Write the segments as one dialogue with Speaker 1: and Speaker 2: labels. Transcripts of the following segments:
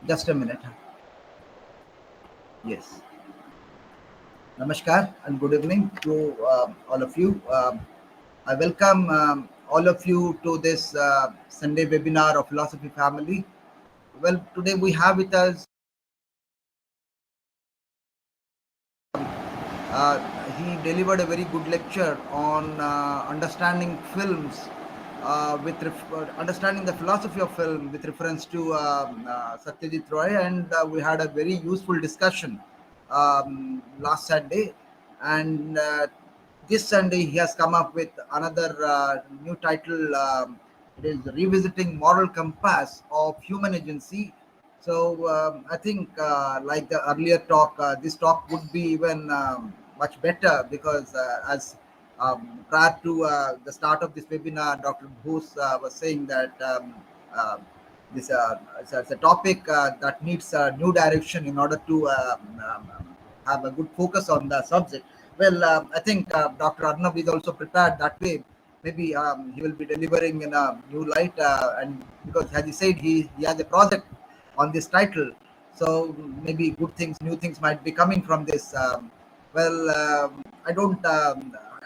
Speaker 1: Just a minute. Yes. Namaskar and good evening to all of you. I welcome all of you to this Sunday webinar of Philosophy Family. Well, today we have with us, uh, he delivered a very good lecture on understanding films, understanding the philosophy of film with reference to Satyajit Roy, and we had a very useful discussion last Sunday. And this Sunday, he has come up with another new title. It is Revisiting Moral Compass of Human Agency. So I think, like the earlier talk, this talk would be even much better because, as prior to the start of this webinar, Dr. Bose was saying that this it's a topic that needs a new direction in order to have a good focus on the subject. Well, I think Dr. Arnab is also prepared that way. Maybe he will be delivering in a new light, and because, as he said, he has a project on this title. So maybe good things, new things might be coming from this. I don't.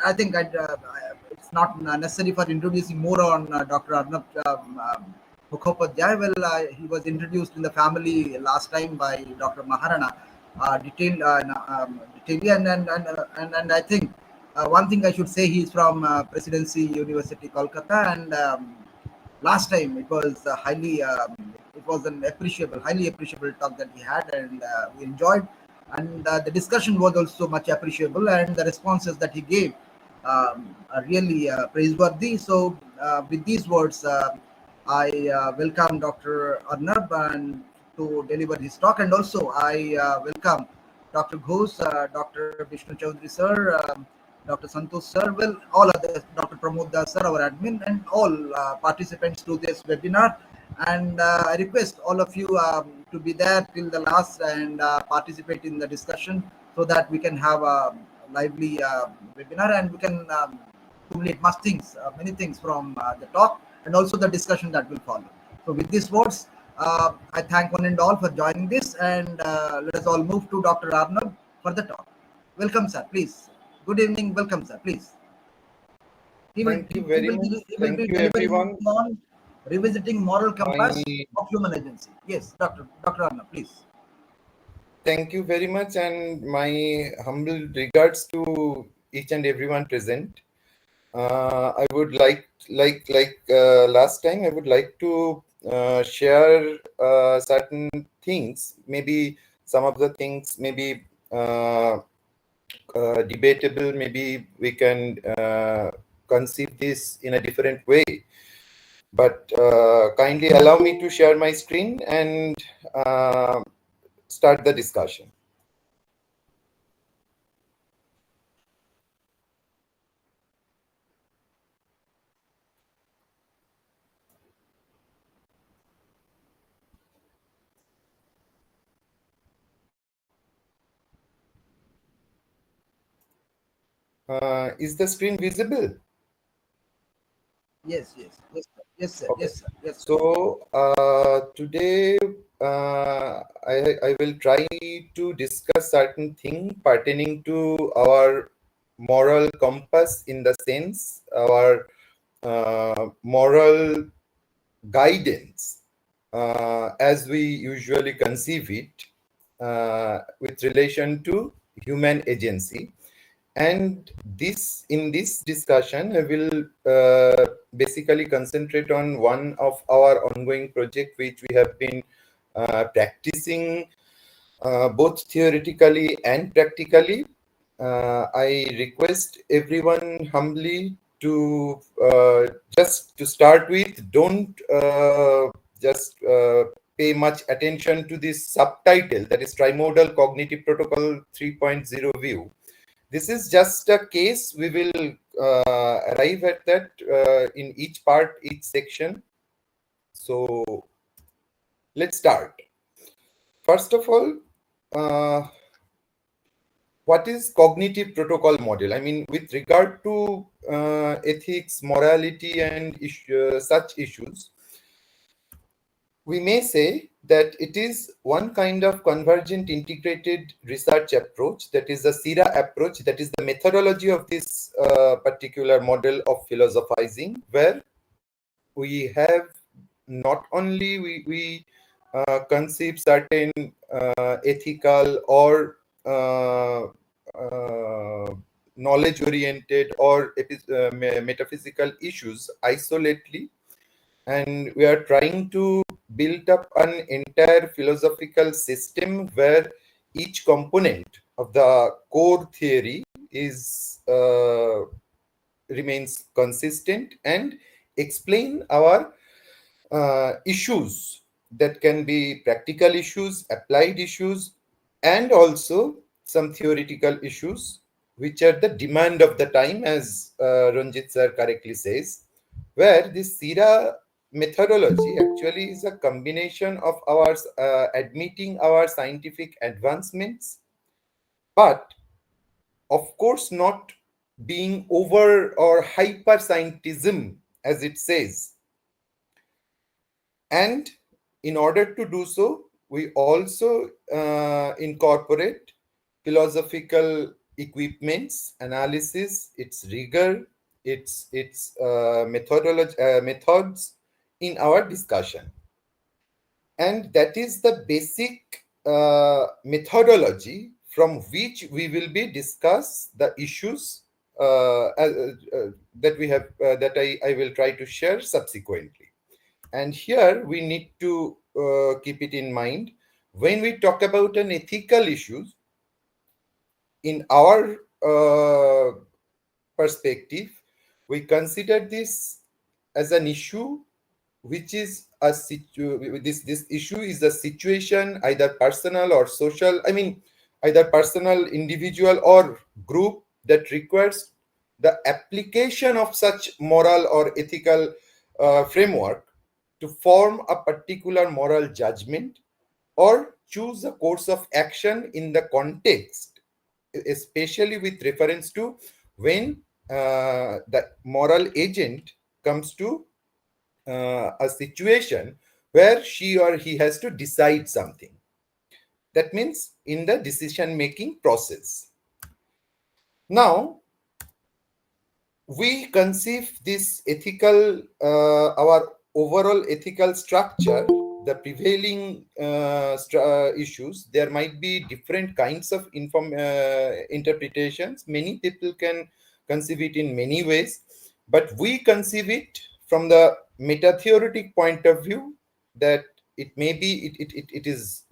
Speaker 1: I think it's not necessary for introducing more on Dr. Arnab Mukhopadhyay. Well, he was introduced in the family last time by Dr. Maharana, detailedly, and I think one thing I should say, he's from Presidency University, Kolkata, and last time it was it was an highly appreciable talk that he had, and we enjoyed, and the discussion was also much appreciable, and the responses that he gave are really praiseworthy. So with these words, I welcome Dr. Arnab and to deliver his talk, and also I welcome Dr. Ghosh, Dr. Vishnu Chaudhary sir, Dr. Santosh sir, well, all others, Dr. Pramod Das sir, our admin, and all participants to this webinar. And I request all of you to be there till the last and participate in the discussion so that we can have a lively webinar, and we can accumulate many things from the talk and also the discussion that will follow. So with these words, I thank one and all for joining this, and let us all move to Dr. Arnab for the talk. Welcome, sir, please. Good evening. Welcome, sir, please.
Speaker 2: Thank you very much.
Speaker 1: He will
Speaker 2: Thank
Speaker 1: be
Speaker 2: you,
Speaker 1: delivering
Speaker 2: everyone.
Speaker 1: on revisiting moral compass
Speaker 2: My
Speaker 1: of human agency. Yes, Dr. Arnab, please.
Speaker 2: thank you very much, and my humble regards to each and everyone present. I would like last time, I would like to share certain things. Maybe some of the things maybe debatable. Maybe we can conceive this in a different way. But kindly allow me to share my screen and start the discussion. Is the screen visible?
Speaker 1: Yes, yes, yes, sir. Yes, sir.
Speaker 2: Okay.
Speaker 1: Yes, sir. Yes, sir.
Speaker 2: So today I will try to discuss certain thing pertaining to our moral compass, in the sense our moral guidance as we usually conceive it with relation to human agency. And in this discussion, I will basically concentrate on one of our ongoing project, which we have been practicing both theoretically and practically. I request everyone humbly to just to start with, don't just pay much attention to this subtitle, that is Trimodal Cognitive Protocol 3.0 view. This is just a case. We will arrive at that in each part, each section. So let's start. First of all, what is cognitive protocol model? I mean, with regard to ethics, morality, and such issues, we may say that it is one kind of convergent integrated research approach, that is the CIRA approach, that is the methodology of this particular model of philosophizing, where we have not only conceive certain ethical or knowledge oriented or metaphysical issues isolately, and we are trying to build up an entire philosophical system where each component of the core theory is remains consistent and explain our issues that can be practical issues, applied issues, and also some theoretical issues, which are the demand of the time, as Ranjit sir correctly says, where this CIRA methodology actually is a combination of our admitting our scientific advancements, but of course not being over or hyper scientism, as it says. And in order to do so, we also incorporate philosophical equipments, analysis, its rigor, its methodology, methods in our discussion. And that is the basic methodology from which we will be discuss the issues that we have that I will try to share subsequently. And here we need to keep it in mind when we talk about an ethical issues in our perspective. We consider this as an issue which is this issue is a situation, either personal or social, I mean either personal, individual, or group, that requires the application of such moral or ethical framework to form a particular moral judgment or choose a course of action in the context, especially with reference to when the moral agent comes to a situation where she or he has to decide something. That means in the decision making process. Now, we conceive this ethical, our overall ethical structure, the prevailing issues. There might be different kinds of interpretations. Many people can conceive it in many ways, but we conceive it from the meta-theoretic point of view, that it may be, it is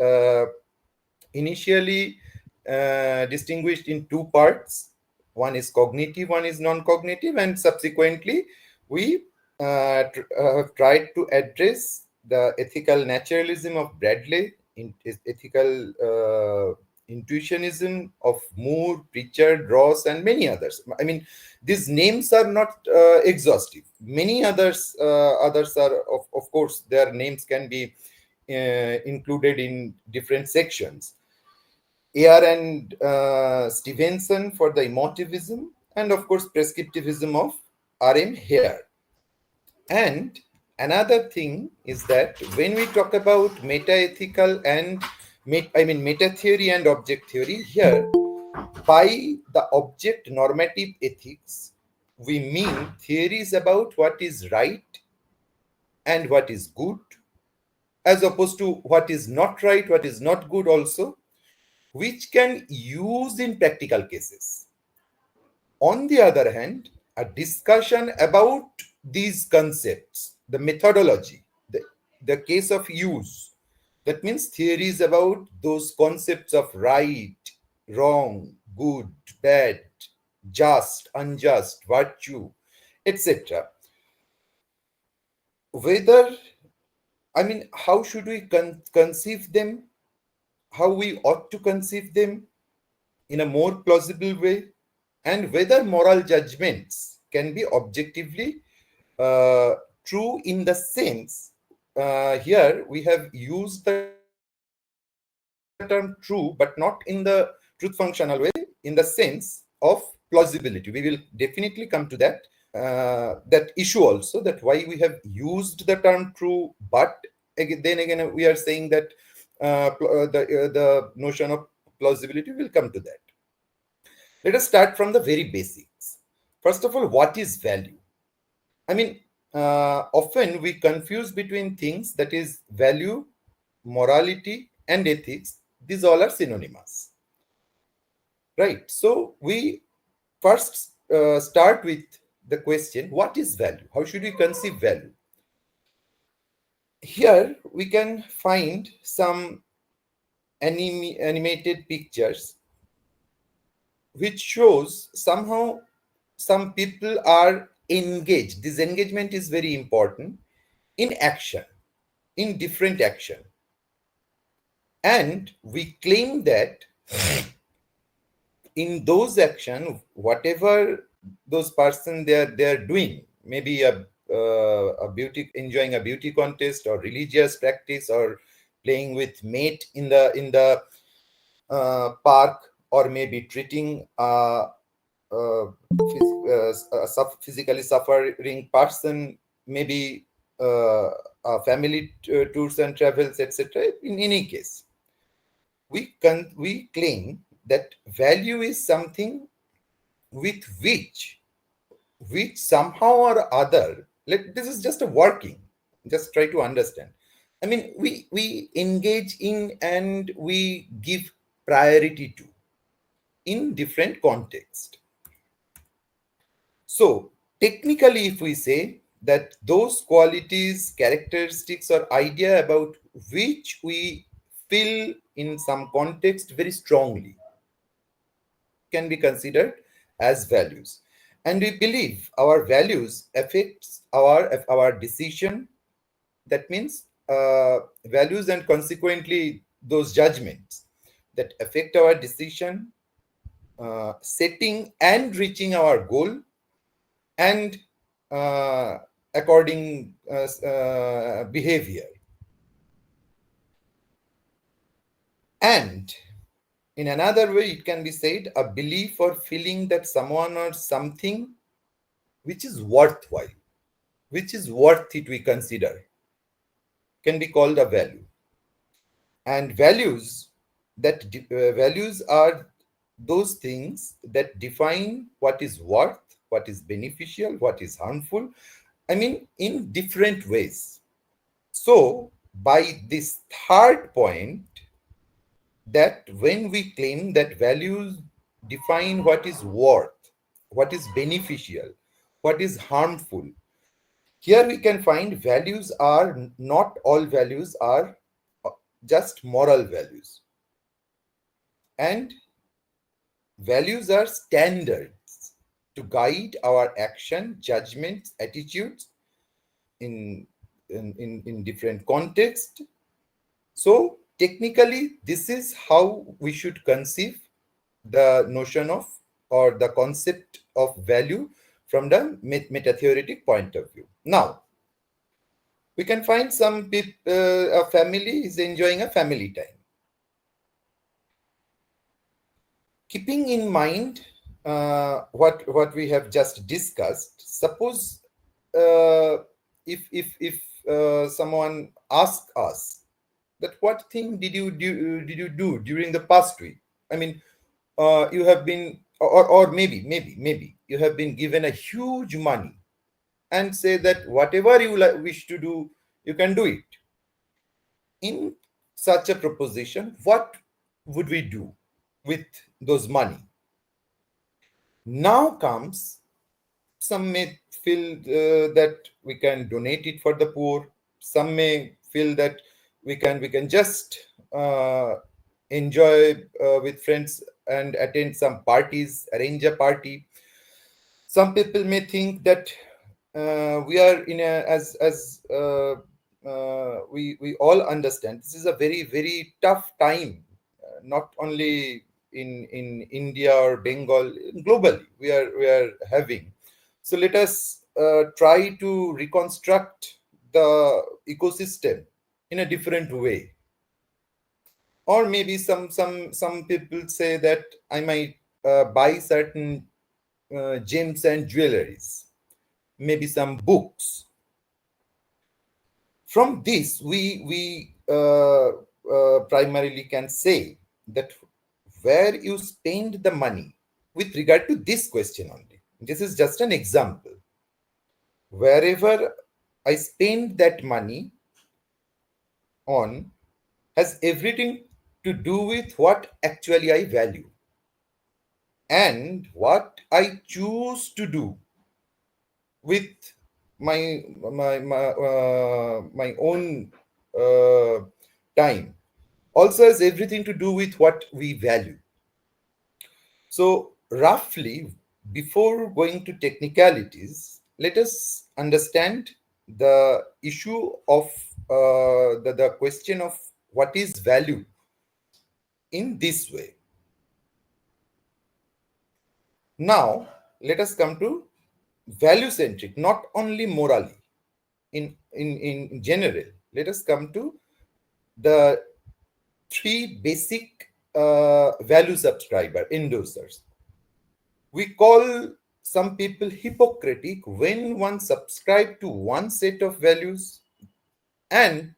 Speaker 2: initially distinguished in two parts. One is cognitive, one is non-cognitive, and subsequently we have tried to address the ethical naturalism of Bradley, ethical intuitionism of Moore, Pritchard, Ross, and many others. I mean, these names are not exhaustive. Many others are, of course, their names can be included in different sections. Ayer and Stevenson for the emotivism, and of course prescriptivism of R.M. Hare. And another thing is that when we talk about meta-ethical and meta-theory and object theory, here by the object normative ethics, we mean theories about what is right and what is good, as opposed to what is not right, what is not good also, which can use in practical cases. On the other hand, a discussion about these concepts, the methodology, the case of use, that means theories about those concepts of right, wrong, good, bad, just, unjust, virtue, etc. Whether, I mean, how should we conceive them? How we ought to conceive them in a more plausible way, and whether moral judgments can be objectively true, in the sense, here we have used the term true, but not in the truth functional way, in the sense of plausibility. We will definitely come to that issue also, that why we have used the term true but then again we are saying that the notion of plausibility will come to that. Let us start from the very basics. First of all, what is value? I mean, often we confuse between things, that is value, morality, and ethics. These all are synonymous, right? So we first start with the question, what is value? How should we conceive value? Here we can find some animated pictures which shows somehow some people are engaged. This engagement is very important in action, in different action. And we claim that in those action, whatever those person they're doing, maybe a beauty, enjoying a beauty contest or religious practice or playing with mate in the park, or maybe treating physically suffering person, maybe family tours and travels, etc. In any case, we claim that value is something with which somehow or other, this is just a working, just try to understand. I mean, we engage in and we give priority to in different context. So technically, if we say that those qualities, characteristics, or idea about which we feel in some context very strongly can be considered as values. And we believe our values affects our decision. That means values and consequently those judgments that affect our decision, setting and reaching our goal, and uh, according behavior. And in another way, it can be said a belief or feeling that someone or something which is worthwhile, which is worth it, we consider, can be called a value. And values are those things that define what is worth, what is beneficial, what is harmful. I mean, in different ways. So, by this third point, that when we claim that values define what is worth, what is beneficial, what is harmful, here we can find values are not all values are just moral values. And values are standards to guide our action, judgments, attitudes in different contexts. So technically, this is how we should conceive the notion of or the concept of value from the meta-theoretic point of view. Now, we can find some people, a family is enjoying a family time. Keeping in mind what we have just discussed, suppose if someone asks us that what thing did you do during the past week? I mean, you have been, or maybe you have been given a huge money, and say that whatever you wish to do, you can do it. In such a proposition, what would we do with those money? Now comes, some may feel that we can donate it for the poor. Some may feel that we can just enjoy with friends and attend some parties, arrange a party. Some people may think that we are in a, as we all understand, this is a very very tough time, not only in India or Bengal, globally we are having. So let us try to reconstruct the ecosystem in a different way. Or maybe some people say that I might buy certain gems and jewelries, maybe some books. From this, we primarily can say that where you spend the money with regard to this question only. This is just an example. Wherever I spend that money on has everything to do with what actually I value and what I choose to do with my own uh, time. Also has everything to do with what we value. So roughly, before going to technicalities, let us understand the issue of the question of what is value in this way. Now, let us come to value centric, not only morally, in general. Let us come to the three basic value subscriber endorsers. We call some people hypocritic when one subscribe to one set of values and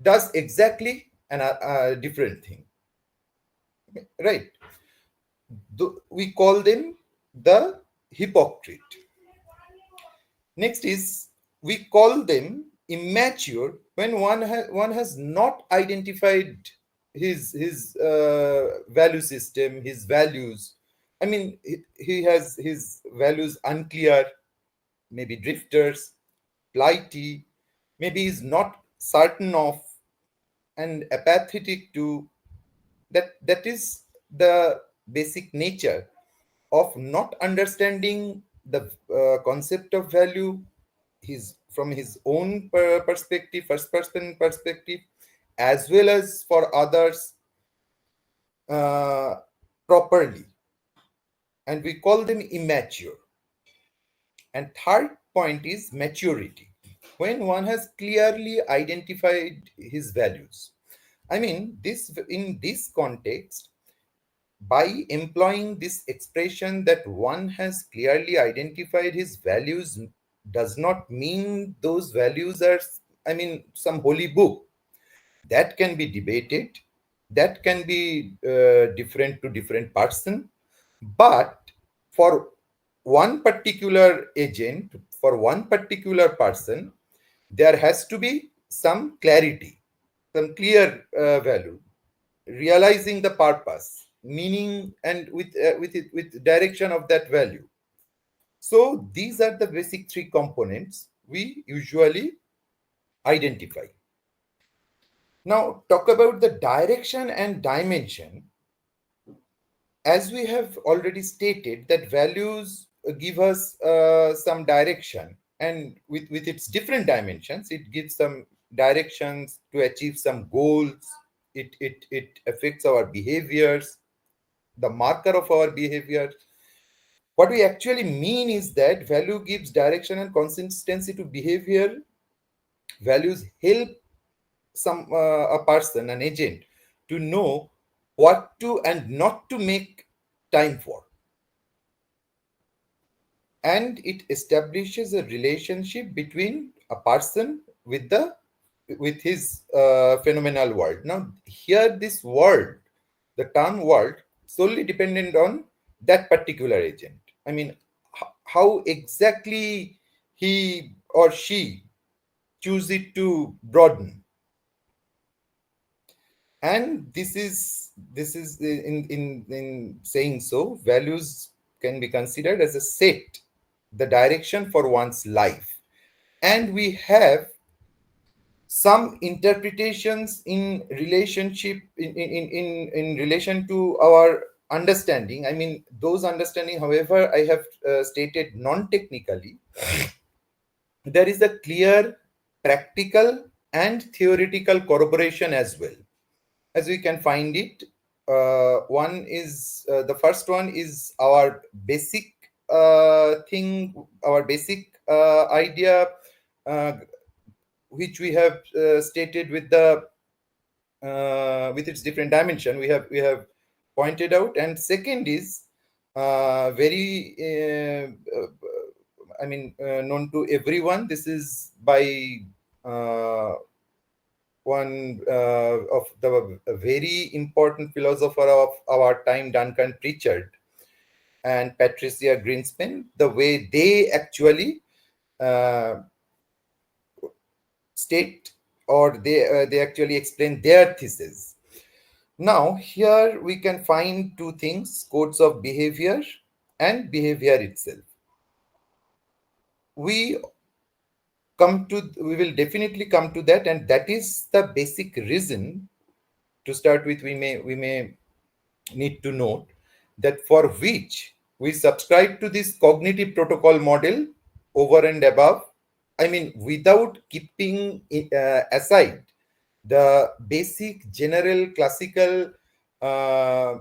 Speaker 2: does exactly a different thing, right? We call them the hypocrite. Next is we call them immature when one has not identified his value system, his values. I mean, he has his values unclear, maybe drifters, flighty, maybe he's not certain of and apathetic to. That is the basic nature of not understanding the concept of value, his from his own perspective, first person perspective, as well as for others uh, properly, and we call them immature. And third point is maturity, when one has clearly identified his values. I mean, this in this context, by employing this expression that one has clearly identified his values does not mean those values are, I mean, some holy book. That can be debated, that can be different to different person, but for one particular agent, for one particular person, there has to be some clarity, some clear value, realizing the purpose, meaning, and with direction of that value. So these are the basic three components we usually identify. Now talk about the direction and dimension. As we have already stated that values give us some direction, and with its different dimensions, it gives some directions to achieve some goals. It affects our behaviors, the marker of our behavior. What we actually mean is that value gives direction and consistency to behavior. Values help a person, an agent, to know what to and not to make time for, and it establishes a relationship between a person with his phenomenal world. Now here, this world, the term world, solely dependent on that particular agent. I mean, how exactly he or she choose it to broaden. And this is in saying so, values can be considered as a set, the direction for one's life. And we have some interpretations in relationship in relation to our understanding. I mean, those understanding, however, I have stated non-technically. There is a clear practical and theoretical corroboration as well, as we can find it. One is the first one is our basic thing, our basic idea, uh, which we have stated with its different dimension. We have pointed out. And second is very known to everyone. This is by uh, one of the very important philosopher of our time, Duncan Pritchard and Patricia Greenspan, the way they actually uh, state, or they actually explain their thesis. Now, here we can find two things: codes of behavior and behavior itself. We we will definitely come to that, and that is the basic reason. To start with, we may need to note that for which we subscribe to this cognitive protocol model over and above, I mean, without keeping aside the basic general classical uh,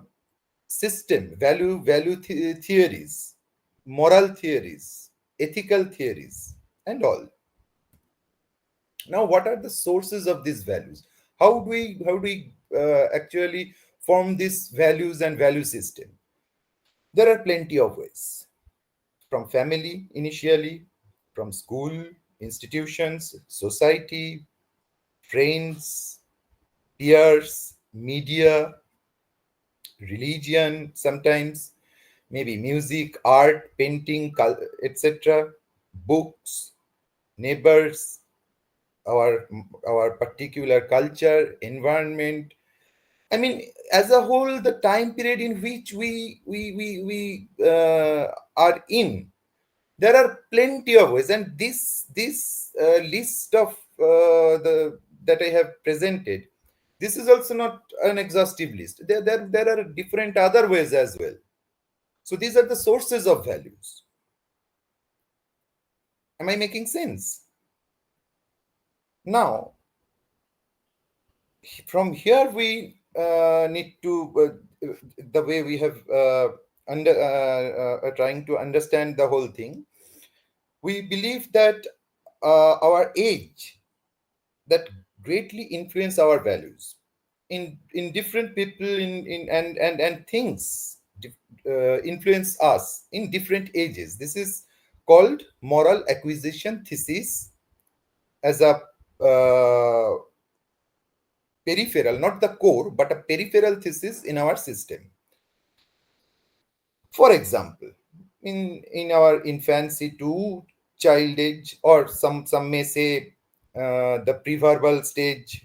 Speaker 2: system, theories, moral theories, ethical theories, and all. Now, what are the sources of these values? How do we actually form these values and value system? There are plenty of ways. From family initially, from school, institutions, society, friends, peers, media, religion, sometimes maybe music, art, painting, etc., books, neighbors, our particular culture, environment. I mean, as a whole, the time period in which we are in, there are plenty of ways, and this list of the that I have presented, this is also not an exhaustive list. There are different other ways as well. So these are the sources of values. Am I making sense? Now, from here we need to the way we have trying to understand the whole thing. We believe that our age that greatly influence our values in different people in and things influence us in different ages. This is called moral acquisition thesis, as a uh, peripheral, not the core, but a peripheral thesis in our system. For example, in our infancy to child age, or some may say the pre-verbal stage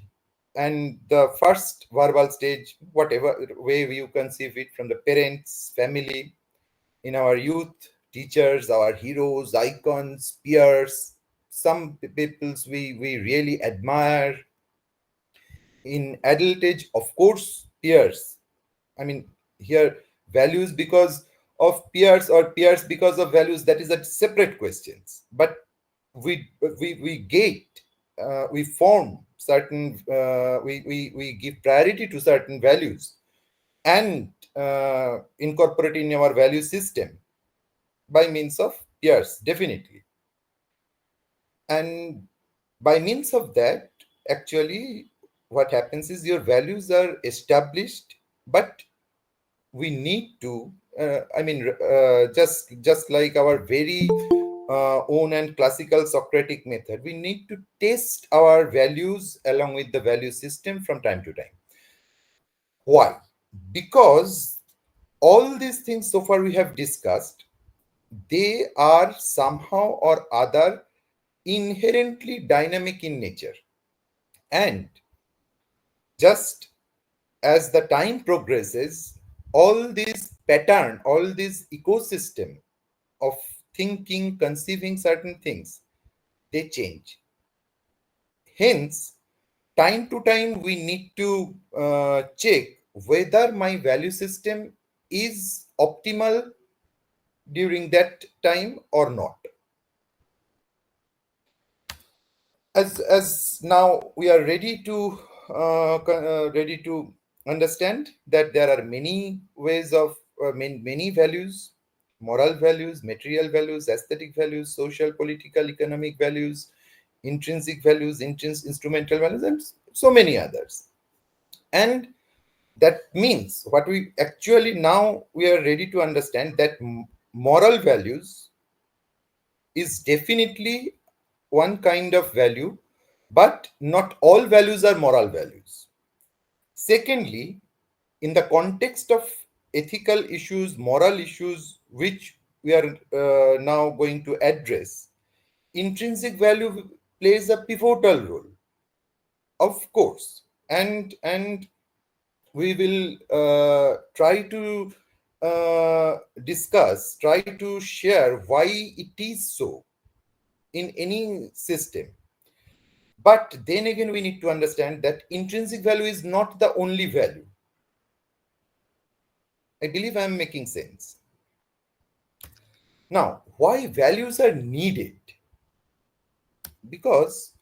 Speaker 2: and the first verbal stage, whatever way you conceive it, from the parents, family, in our youth, teachers, our heroes, icons, peers, some peoples we really admire. In adult age, of course, peers. I mean, here values because of peers, or peers because of values, that is a separate questions. But we gate, we form certain, we give priority to certain values and incorporate in our value system by means of peers, definitely. And by means of that, actually, what happens is your values are established, but we need to just like our very own and classical Socratic method, we need to test our values along with the value system from time to time. Why? Because all these things so far we have discussed, they are somehow or other inherently dynamic in nature. And just as the time progresses, all this pattern, all this ecosystem of thinking, conceiving certain things, they change. Hence, time to time, we need to check whether my value system is optimal during that time or not. As now we are ready to understand that there are many ways of many values: moral values, material values, aesthetic values, social, political, economic values, intrinsic values, instrumental values, and so many others. And that means what we actually now we are ready to understand that moral values is definitely one kind of value but not all values are moral values. Secondly, in the context of ethical issues, moral issues, which we are now going to address, intrinsic value plays a pivotal role, of course, and we will try to try to share why it is so in any system. But then again, we need to understand that intrinsic value is not the only value. I believe I am making sense. Now, why values are needed? Because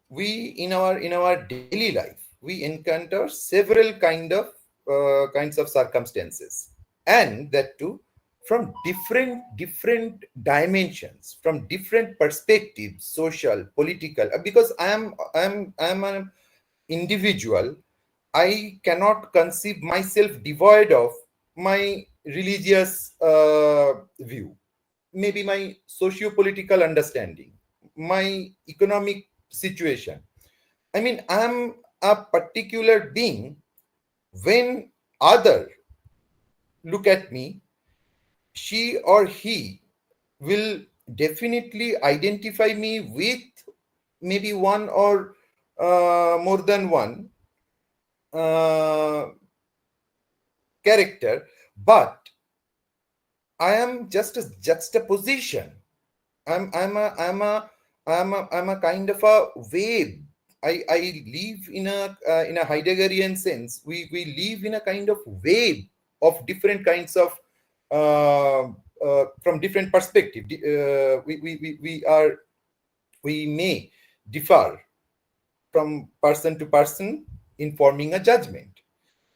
Speaker 2: we in our daily life we encounter several kinds of circumstances, and that too from different dimensions, from different perspectives, social, political. Because I am an individual, I cannot conceive myself devoid of my religious view, maybe my socio-political understanding, my economic situation. I mean, I'm a particular being. When other look at me, she or he will definitely identify me with maybe one or more than one uh, character, but I am just a juxtaposition. I'm a kind of a wave. I live in a Heideggerian sense. We live in a kind of wave of different kinds of from different perspective. We may differ from person to person in forming a judgment,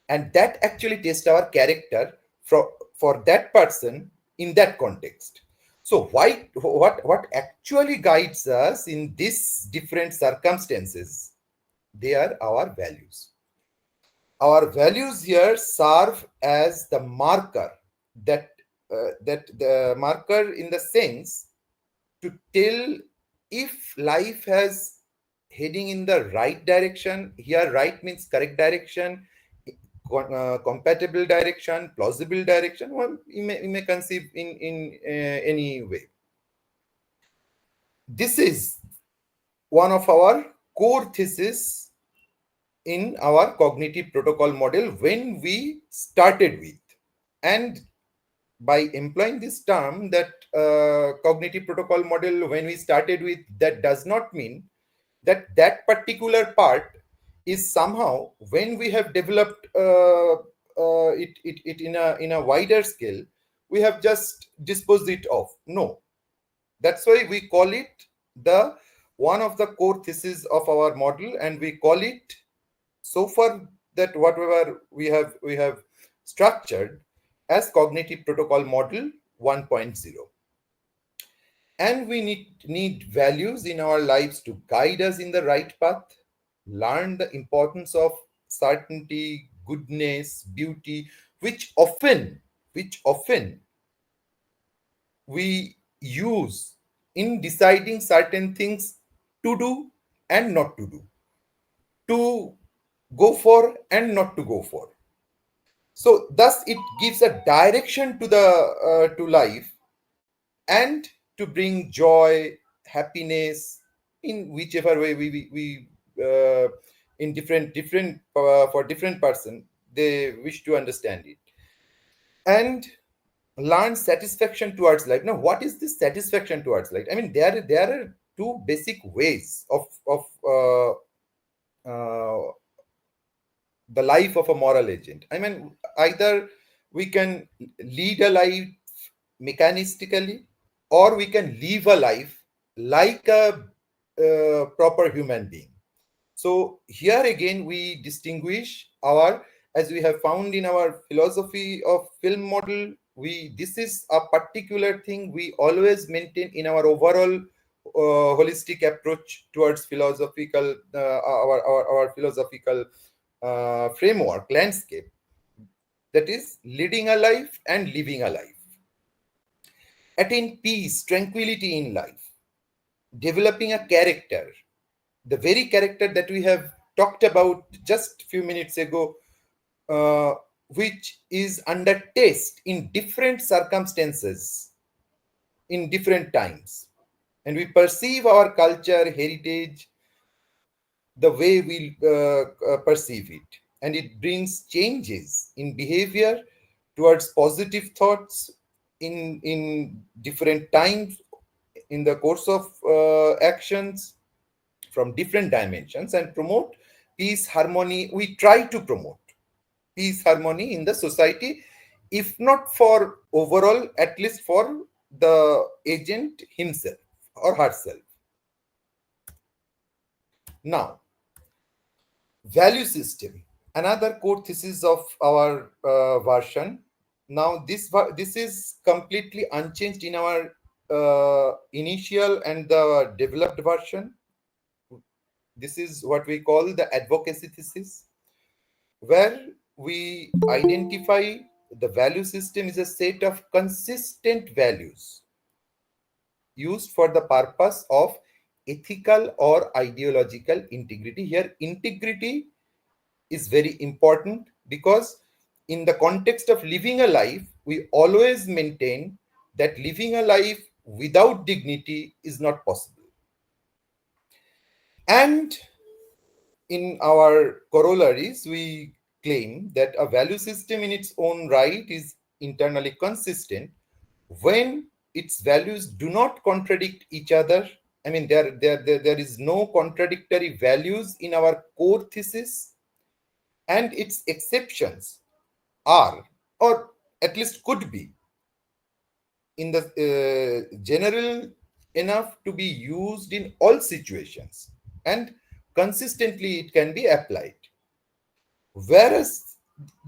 Speaker 2: and that actually tests our character for that person in that context. So what actually guides us in these different circumstances? They are our values. Our values here serve as the marker, that the marker in the sense to tell if life has heading in the right direction. Here right means correct direction, compatible direction, plausible direction. Well, you may conceive in any way. This is one of our core thesis in our cognitive protocol model when we started with. And by employing this term, that cognitive protocol model, when we started with, that does not mean that that particular part is somehow, when we have developed it in a wider scale, we have just disposed it off. No, that's why we call it the one of the core thesis of our model, and we call it so far that whatever we have structured as cognitive protocol model 1.0. And we need values in our lives to guide us in the right path, learn the importance of certainty, goodness, beauty, which often we use in deciding certain things to do and not to do, to go for and not to go for. So thus it gives a direction to the to life, and to bring joy, happiness in whichever way we in different for different person they wish to understand it, and learn satisfaction towards life. Now, what is this satisfaction towards life? I mean, there are two basic ways of uh, the life of a moral agent. I mean, either we can lead a life mechanistically, or we can live a life like a proper human being. So here again we distinguish our, as we have found in our philosophy of film model, we this is a particular thing we always maintain in our overall holistic approach towards philosophical our philosophical framework landscape, that is leading a life and living a life, attain peace, tranquility in life, developing a character, the very character that we have talked about just few minutes ago, uh, which is under test in different circumstances, in different times. And we perceive our culture, heritage, the way we perceive it. And it brings changes in behavior towards positive thoughts in different times in the course of actions from different dimensions, and promote peace, harmony. We try to promote peace, harmony in the society, if not for overall, at least for the agent himself or herself. Now, value system, another core thesis of our version. Now, this is completely unchanged in our initial and the developed version. This is what we call the advocacy thesis, where we identify the value system is a set of consistent values used for the purpose of ethical or ideological integrity. Here, integrity is very important because in the context of living a life, we always maintain that living a life without dignity is not possible. And in our corollaries, we claim that a value system in its own right is internally consistent when its values do not contradict each other. I mean, there is no contradictory values in our core thesis, and its exceptions are, or at least could be, in the general enough to be used in all situations, and consistently it can be applied. Whereas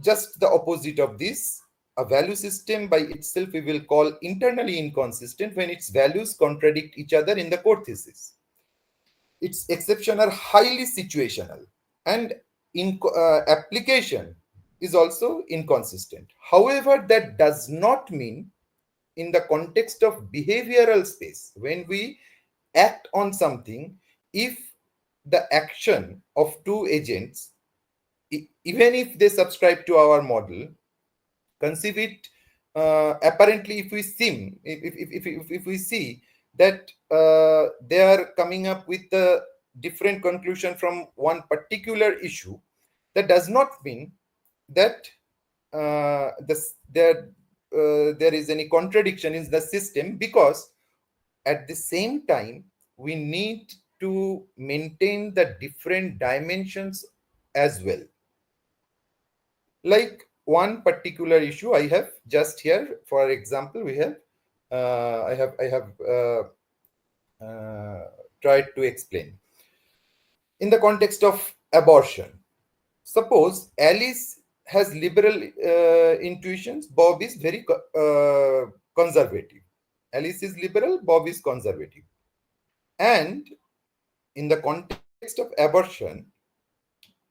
Speaker 2: just the opposite of this, a value system by itself we will call internally inconsistent when its values contradict each other in the core thesis. Its exceptions are highly situational, and in application is also inconsistent. However, that does not mean in the context of behavioral space, when we act on something, if the action of two agents, even if they subscribe to our model, conceive it, apparently if we seem if we see that they are coming up with a different conclusion from one particular issue, that does not mean that there is any contradiction in the system, because at the same time we need to maintain the different dimensions as well. Like one particular issue I have just here, for example, we have tried to explain in the context of abortion. Suppose Alice has liberal intuitions, Bob is very conservative. Alice is liberal, Bob is conservative. And in the context of abortion,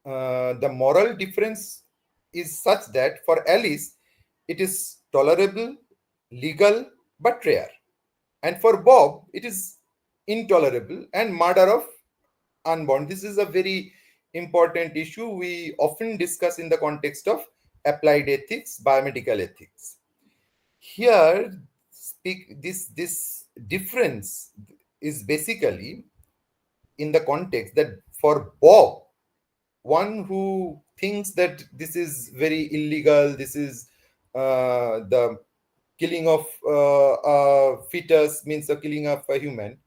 Speaker 2: the moral difference is such that for Alice, it is tolerable, legal, but rare. And for Bob, it is intolerable and murder of unborn. This is a very important issue we often discuss in the context of applied ethics, biomedical ethics. Here, this difference is basically in the context that for Bob, one who thinks that this is very illegal, this is the killing of a fetus means the killing of a human,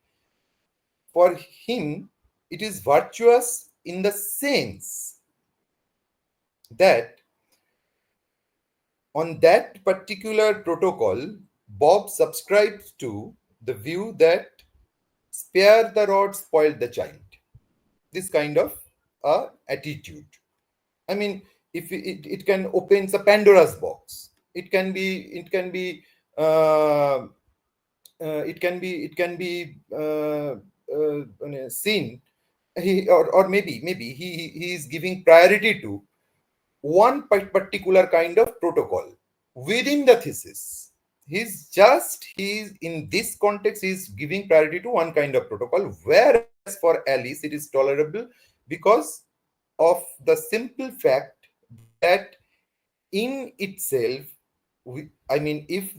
Speaker 2: for him it is virtuous in the sense that on that particular protocol, Bob subscribes to the view that spare the rod, spoil the child. This kind of attitude. I mean, if it can open a Pandora's box. It can be seen. Or maybe he is giving priority to one particular kind of protocol within the thesis. he's in this context, he's giving priority to one kind of protocol, whereas for Alice it is tolerable because of the simple fact that in itself, I mean, if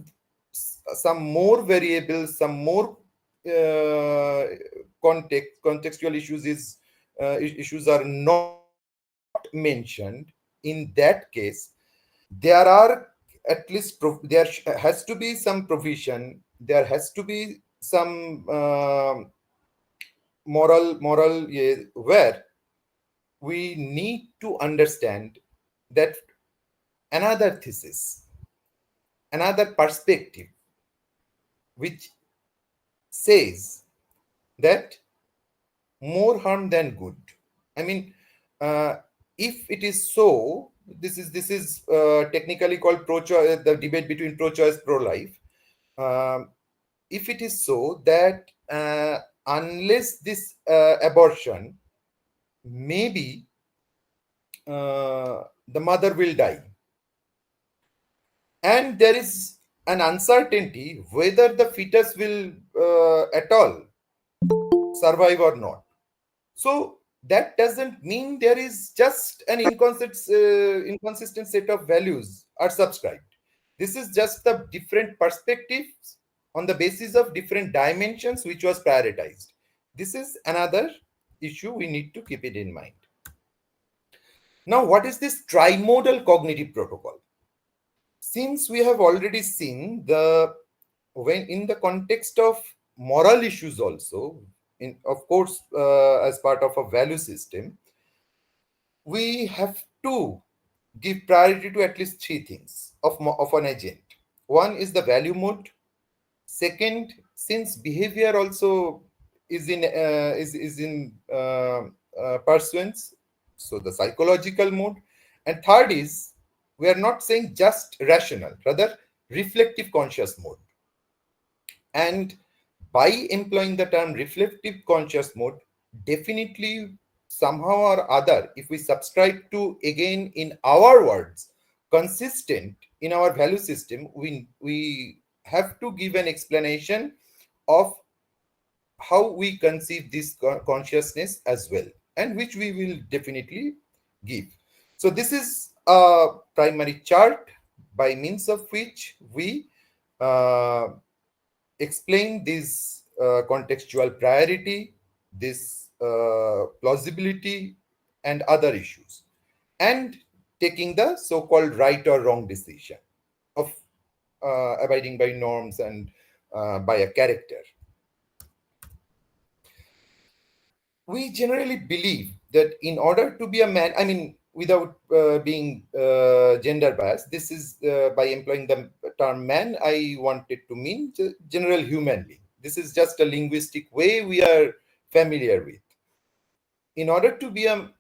Speaker 2: some more variables, some more contextual issues are not mentioned, in that case, there are at least has to be some provision. There has to be some moral, yeah, where we need to understand that another thesis, another perspective, which says that more harm than good. I mean, uh, if it is so, this is technically called pro-choice, the debate between pro-choice, pro-life. Um, if it is so that unless this abortion, maybe the mother will die, and there is an uncertainty whether the fetus will at all survive or not. So that doesn't mean there is just an inconsistent set of values are subscribed. This is just the different perspectives on the basis of different dimensions which was prioritized. This is another issue we need to keep it in mind. Now, what is this trimodal cognitive protocol? Since we have already seen the when in the context of moral issues also, in of course as part of a value system, we have to give priority to at least three things of an agent. One is the value mode. Second, since behavior also is in pursuance, so the psychological mode. And third is, we are not saying just rational, rather reflective conscious mode. And by employing the term reflective conscious mode, definitely somehow or other, if we subscribe to, again in our words, consistent in our value system, we have to give an explanation of how we conceive this consciousness as well, and which we will definitely give. So this is a primary chart by means of which we uh, explain this contextual priority, this plausibility, and other issues, and taking the so-called right or wrong decision of abiding by norms and by a character. We generally believe that in order to be a man, I mean, without being gender biased, this is by employing the term man, I wanted to mean general human being. This is just a linguistic way we are familiar with. In order to be a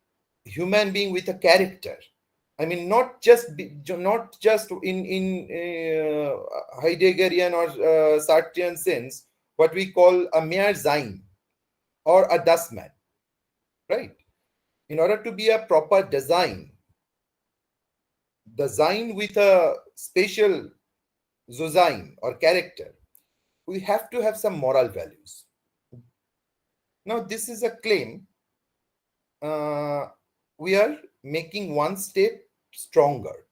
Speaker 2: human being with a character, I mean, not just in Heideggerian or Sartrean sense, what we call a mere sein or a dustman, right? In order to be a proper design with a special zosign or character, we have to have some moral values. Now, this is a claim uh, we are making one step stronger,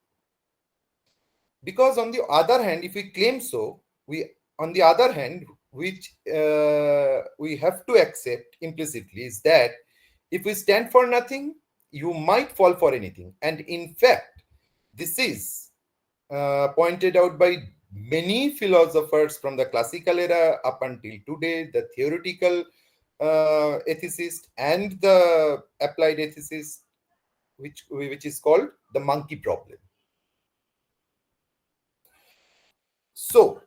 Speaker 2: because on the other hand, if we claim so, we on the other hand, which we have to accept implicitly, is that if we stand for nothing, you might fall for anything. And in fact, this is pointed out by many philosophers from the classical era up until today, the theoretical ethicist and the applied ethicist, which is called the monkey problem. So,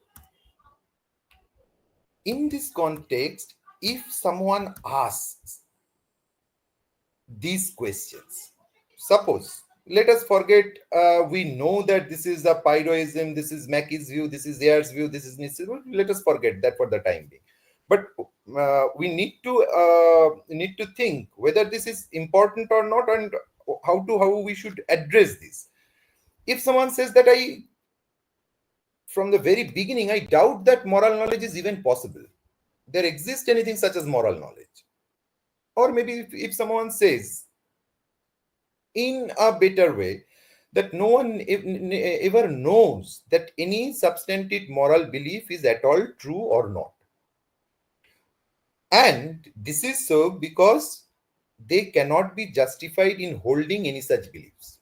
Speaker 2: in this context, if someone asks these questions, suppose, let us forget, we know that this is a pyroism, this is Mackey's view, this is Ayer's view, this is Nietzsche's view. Let us forget that for the time being. But we need to think whether this is important or not, and how we should address this. If someone says that I from the very beginning, I doubt that moral knowledge is even possible. There exists anything such as moral knowledge. Or maybe if someone says in a better way that no one ever knows that any substantive moral belief is at all true or not. And this is so because they cannot be justified in holding any such beliefs.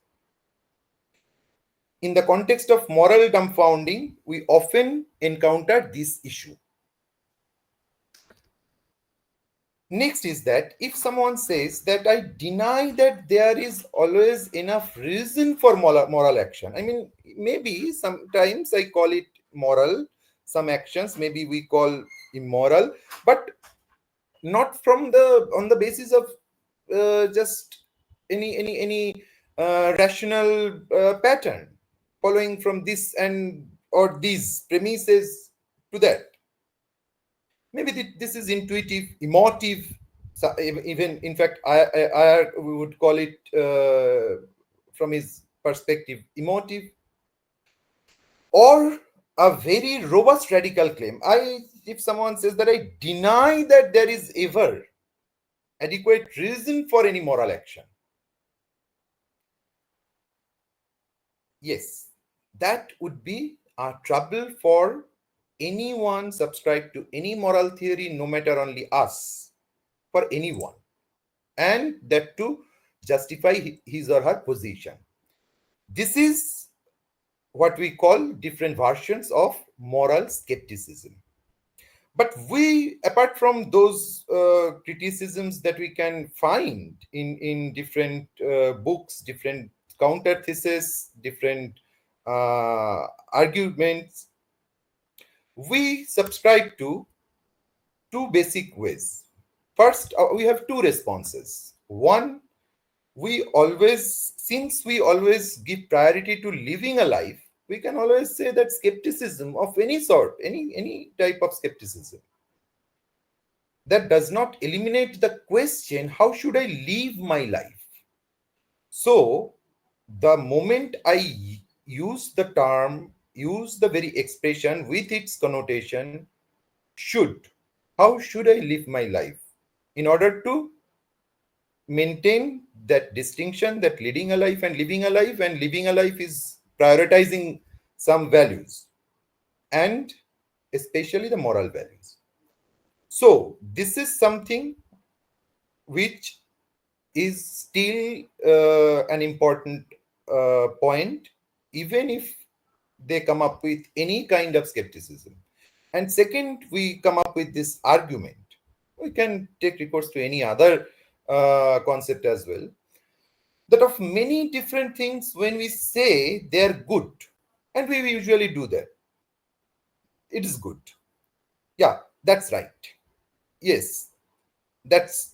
Speaker 2: In the context of moral dumbfounding, we often encounter this issue. Next is that if someone says that I deny that there is always enough reason for moral action, I mean, maybe sometimes I call it moral, some actions maybe we call immoral, but not from the on the basis of just any rational pattern following from this and or these premises to that. Maybe this is intuitive, emotive, even in fact I we would call it from his perspective emotive, or a very robust radical claim. If someone says that I deny that there is ever adequate reason for any moral action, yes, that would be a trouble for anyone subscribed to any moral theory, no matter only us, for anyone, and that to justify his or her position. This is what we call different versions of moral skepticism. But we, apart from those criticisms that we can find in different books, different counter theses, different arguments, we subscribe to two basic ways. First, we have two responses. One, since we always give priority to living a life, we can always say that skepticism of any sort, any type of skepticism, that does not eliminate the question, how should I live my life? So the moment I use the very expression with its connotation, should, how should I live my life, in order to maintain that distinction that leading a life and living a life, and living a life is prioritizing some values, and especially the moral values. So this is something which is still an important point, even if they come up with any kind of skepticism. And second, we come up with this argument. We can take recourse to any other concept as well, that of many different things, when we say they're good, and we usually do that, it is good. Yeah, that's right. Yes, that's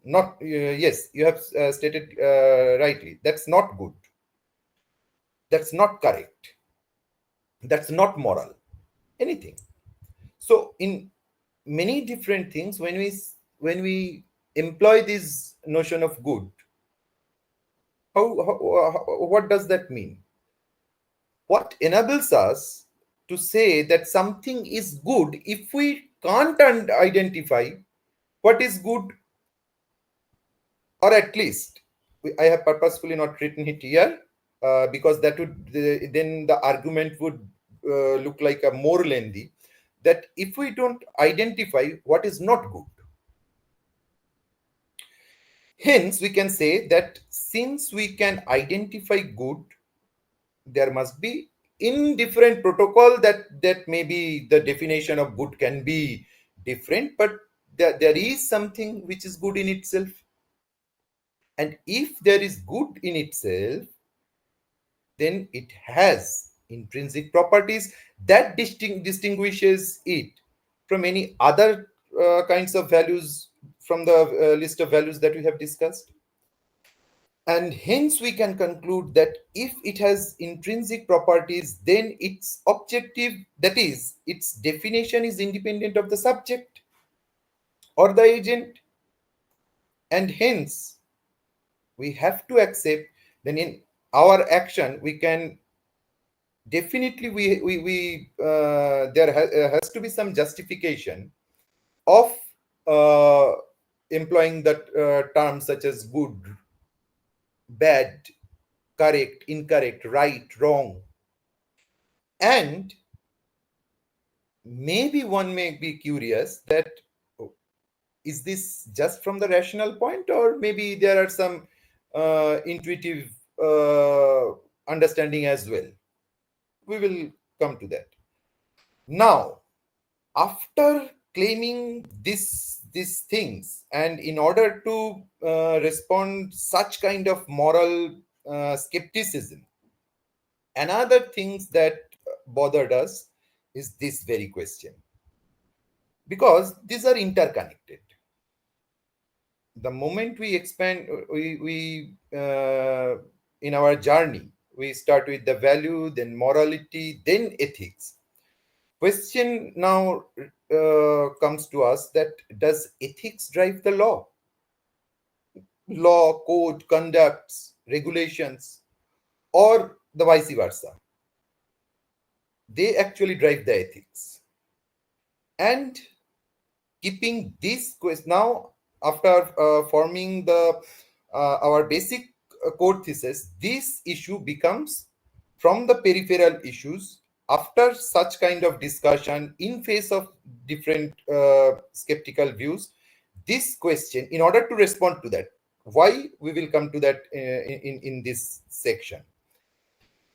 Speaker 2: not yes, you have stated rightly, that's not good, that's not correct, that's not moral, anything. So in many different things, when we employ this notion of good, what does that mean? What enables us to say that something is good if we can't identify what is good, or at least I have purposefully not written it here because that would then the argument would look like a more lengthy, that if we don't identify what is not good, hence we can say that since we can identify good, there must be in different protocol that maybe the definition of good can be different, but there is something which is good in itself. And if there is good in itself, then it has intrinsic properties that distinguishes it from any other kinds of values from the list of values that we have discussed. And hence we can conclude that if it has intrinsic properties, then its objective, that is, its definition, is independent of the subject or the agent. And hence we have to accept, then in our action we can definitely we there has to be some justification of uh, employing that terms such as good, bad, correct, incorrect, right, wrong. And maybe one may be curious that, oh, is this just from the rational point, or maybe there are some intuitive understanding as well. We will come to that. Now, after claiming these things, and in order to respond such kind of moral skepticism, another things that bothered us is this very question, because these are interconnected. The moment we expand, we in our journey, we start with the value, then morality, then ethics. Question now comes to us that, does ethics drive the law? Law, code, conducts, regulations, or the vice versa? They actually drive the ethics. And keeping this question now, after forming the our basic core thesis, this issue becomes from the peripheral issues. After such kind of discussion, in face of different skeptical views, this question, in order to respond to that, why, we will come to that in this section.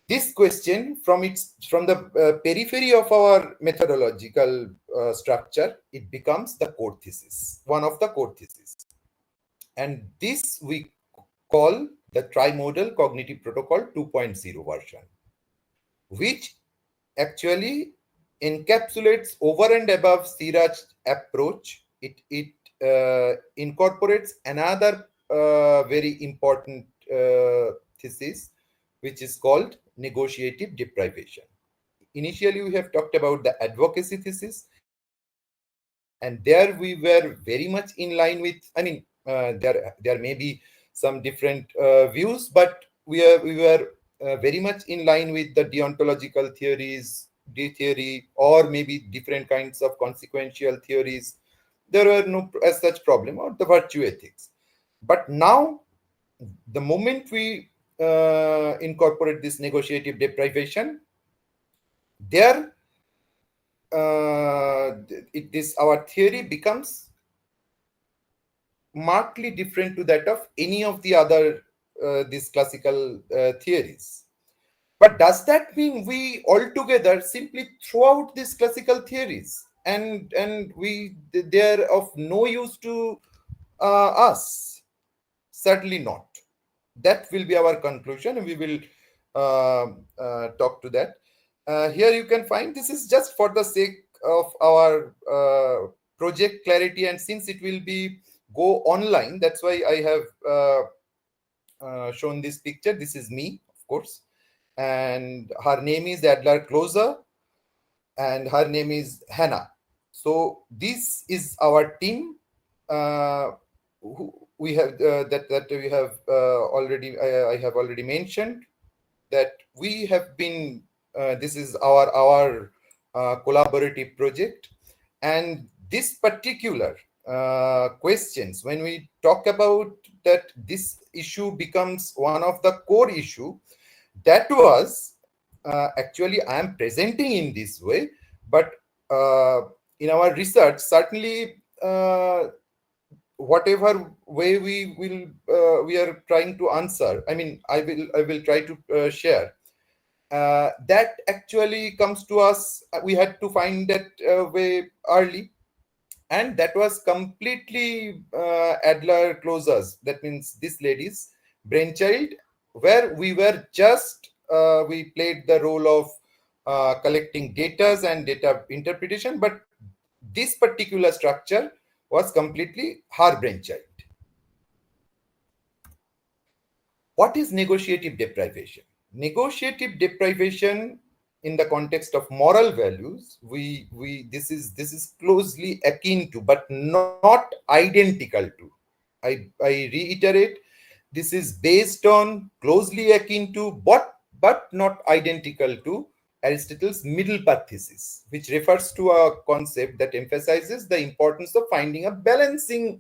Speaker 2: This question, from the periphery of our methodological structure, it becomes the core thesis, one of the core thesis. And this we call the trimodal cognitive protocol 2.0 version, which actually encapsulates over and above Siraj approach. It incorporates another very important thesis, which is called negotiative deprivation. Initially, we have talked about the advocacy thesis, and there we were very much in line with, I mean, there may be some different views, but we were very much in line with the deontological theories, D theory, or maybe different kinds of consequential theories. There were no as such problem, or the virtue ethics. But now, the moment we incorporate this negotiative deprivation, there this our theory becomes markedly different to that of any of the other these classical theories. But does that mean we altogether simply throw out these classical theories, and they're of no use to us? Certainly not. That will be our conclusion, and we will talk to that. Here you can find, this is just for the sake of our project clarity, and since it will be go online, that's why I have shown this picture. This is me, of course, and her name is Adler Closer, and her name is Hannah. So this is our team. Who we have that we have already I have already mentioned that we have been this is our collaborative project. And this particular questions, when we talk about that, this issue becomes one of the core issue, that was actually I am presenting in this way, but in our research, certainly whatever way we are trying to answer, I mean, I will try to share that actually comes to us. We had to find that way early, and that was completely Adler Closers, that means this lady's brainchild, where we were just we played the role of collecting data and data interpretation, but this particular structure was completely her brainchild. What is negotiative deprivation? Negotiative deprivation in the context of moral values, we this is closely akin to, but not identical to. I reiterate, this is based on, closely akin to, but not identical to Aristotle's middle path thesis, which refers to a concept that emphasizes the importance of finding a balancing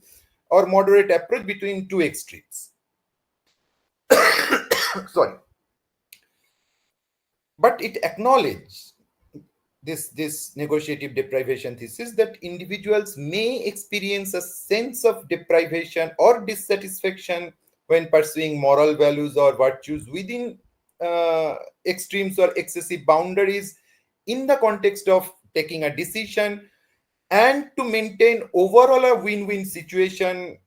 Speaker 2: or moderate approach between two extremes. Sorry. But it acknowledged this negotiative deprivation thesis that individuals may experience a sense of deprivation or dissatisfaction when pursuing moral values or virtues within extremes or excessive boundaries in the context of taking a decision, and to maintain overall a win-win situation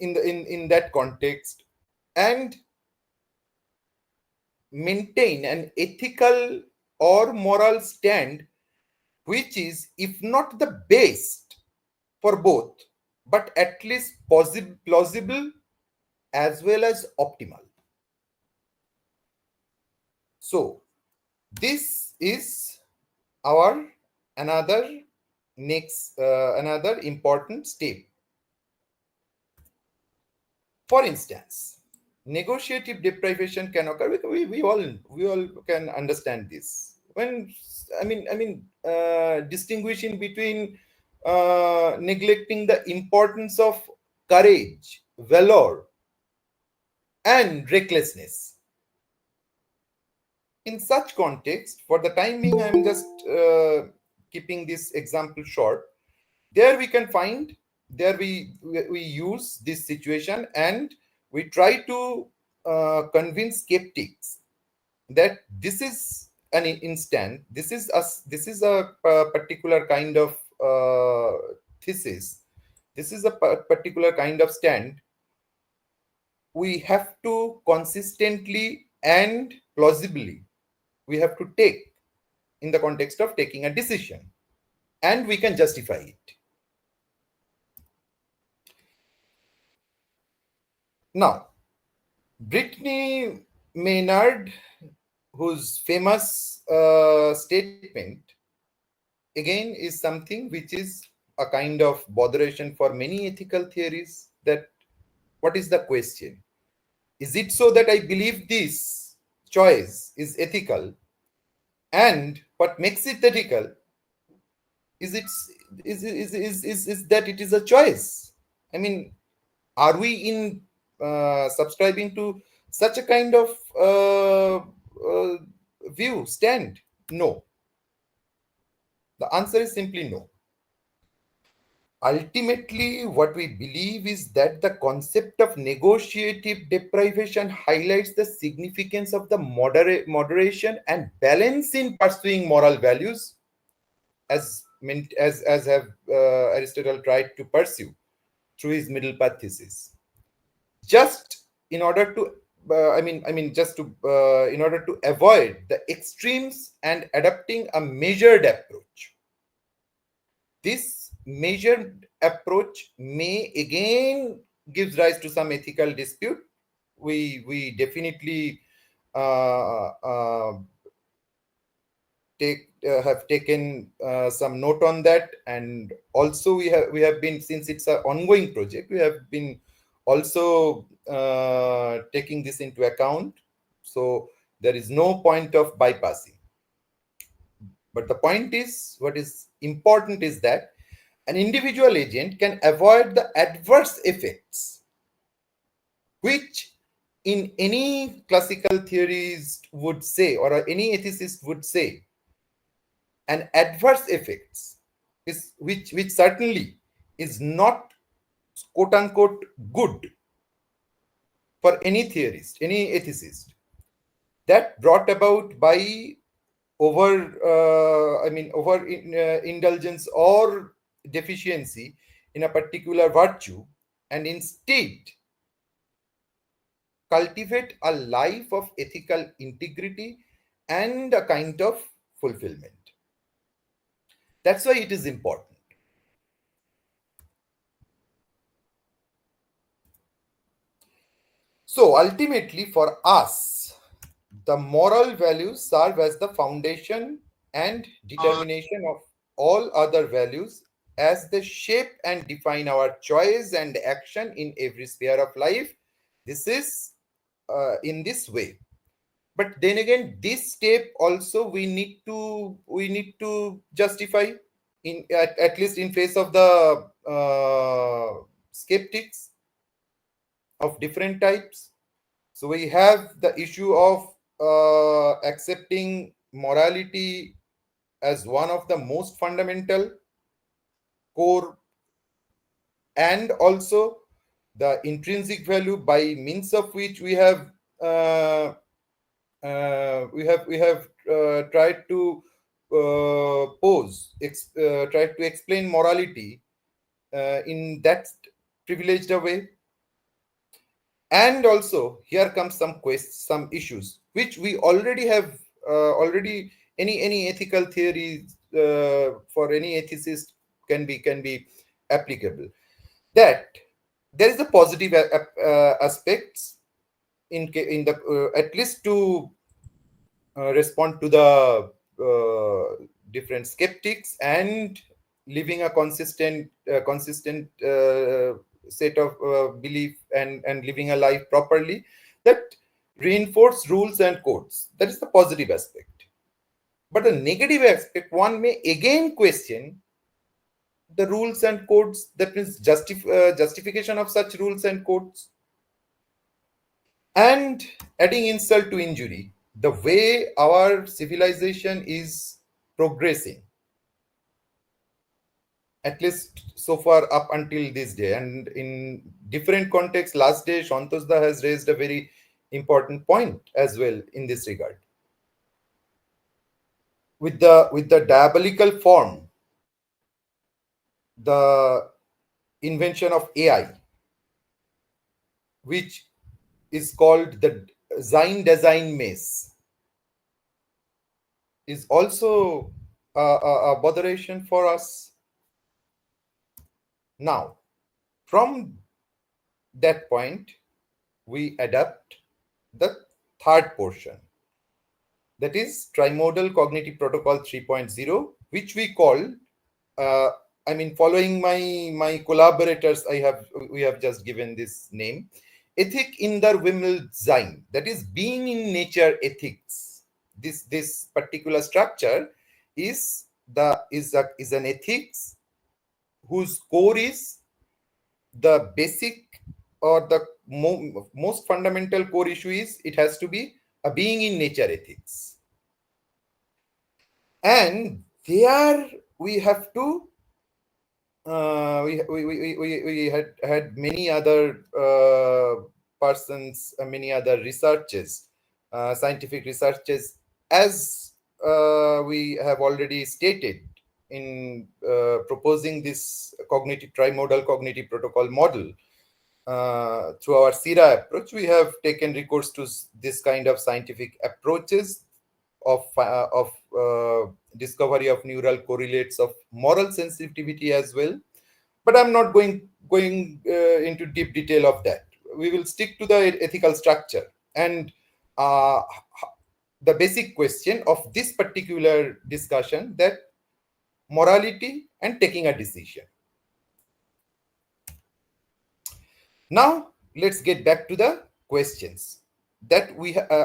Speaker 2: in that context, and maintain an ethical or moral stand which is, if not the best for both, but at least plausible as well as optimal. So this is our another important step. For instance, negotiative deprivation can occur. We all can understand this. When distinguishing between neglecting the importance of courage, valor, and recklessness. In such context, for the time being, I'm just keeping this example short. There we can find, there we use this situation and we try to convince skeptics that this is an instant, this is a particular kind of thesis, this is a particular kind of stand we have to consistently and plausibly we have to take in the context of taking a decision, and we can justify it. Now, Brittany Maynard, whose famous statement again is something which is a kind of botheration for many ethical theories, that what is the question? Is it so that I believe this choice is ethical, and what makes it ethical is that it is a choice? I mean, are we in subscribing to such a kind of view, stand? No. The answer is simply no. Ultimately, what we believe is that the concept of negotiative deprivation highlights the significance of the moderation and balance in pursuing moral values, as have Aristotle tried to pursue through his middle path thesis. Just in order to in order to avoid the extremes and adopting a measured approach. This measured approach may again gives rise to some ethical dispute. We definitely have taken some note on that, and also we have been, since it's an ongoing project, we have been also taking this into account. So there is no point of bypassing. But the point is, what is important is that an individual agent can avoid the adverse effects, which in any classical theorist would say, or any ethicist would say, an adverse effects is which certainly is not quote unquote good for any theorist, any ethicist, that brought about by indulgence or deficiency in a particular virtue, and instead cultivate a life of ethical integrity and a kind of fulfillment. That's why it is important. So ultimately, for us, the moral values serve as the foundation and determination of all other values, as they shape and define our choice and action in every sphere of life. This is in this way. But then again, this step also we need to justify at least in face of the skeptics of different types. So we have the issue of accepting morality as one of the most fundamental core, and also the intrinsic value by means of which uh, we have tried to tried to explain morality in that privileged way. And also here comes some issues which we already have already any ethical theory for any ethicist can be applicable, that there is a positive aspects in the at least to respond to the different skeptics and living a consistent set of belief and living a life properly, that reinforce rules and codes. That is the positive aspect. But the negative aspect, one may again question the rules and codes, that means justification of such rules and codes. And adding insult to injury, the way our civilization is progressing, at least so far up until this day, and in different contexts, last day Shantosda has raised a very important point as well in this regard. With the diabolical form, the invention of AI, which is called the Zine Design Mess, is also a botheration for us. Now, from that point, we adapt the third portion, that is Trimodal Cognitive Protocol 3.0, which we call, uh, I mean, following my collaborators, we have just given this name, Ethik in der Sein, that is being in nature ethics. This particular structure is an ethics whose core is the basic or the most fundamental core issue is it has to be a being in nature ethics. And there we have to we had many other persons, many other researches, scientific researches, as we have already stated in proposing this trimodal cognitive protocol model. Through our SIRA approach, we have taken recourse to this kind of scientific approaches of discovery of neural correlates of moral sensitivity as well. But I'm not going into deep detail of that. We will stick to the ethical structure and uh, the basic question of this particular discussion, that morality and taking a decision. Now, let's get back to the questions that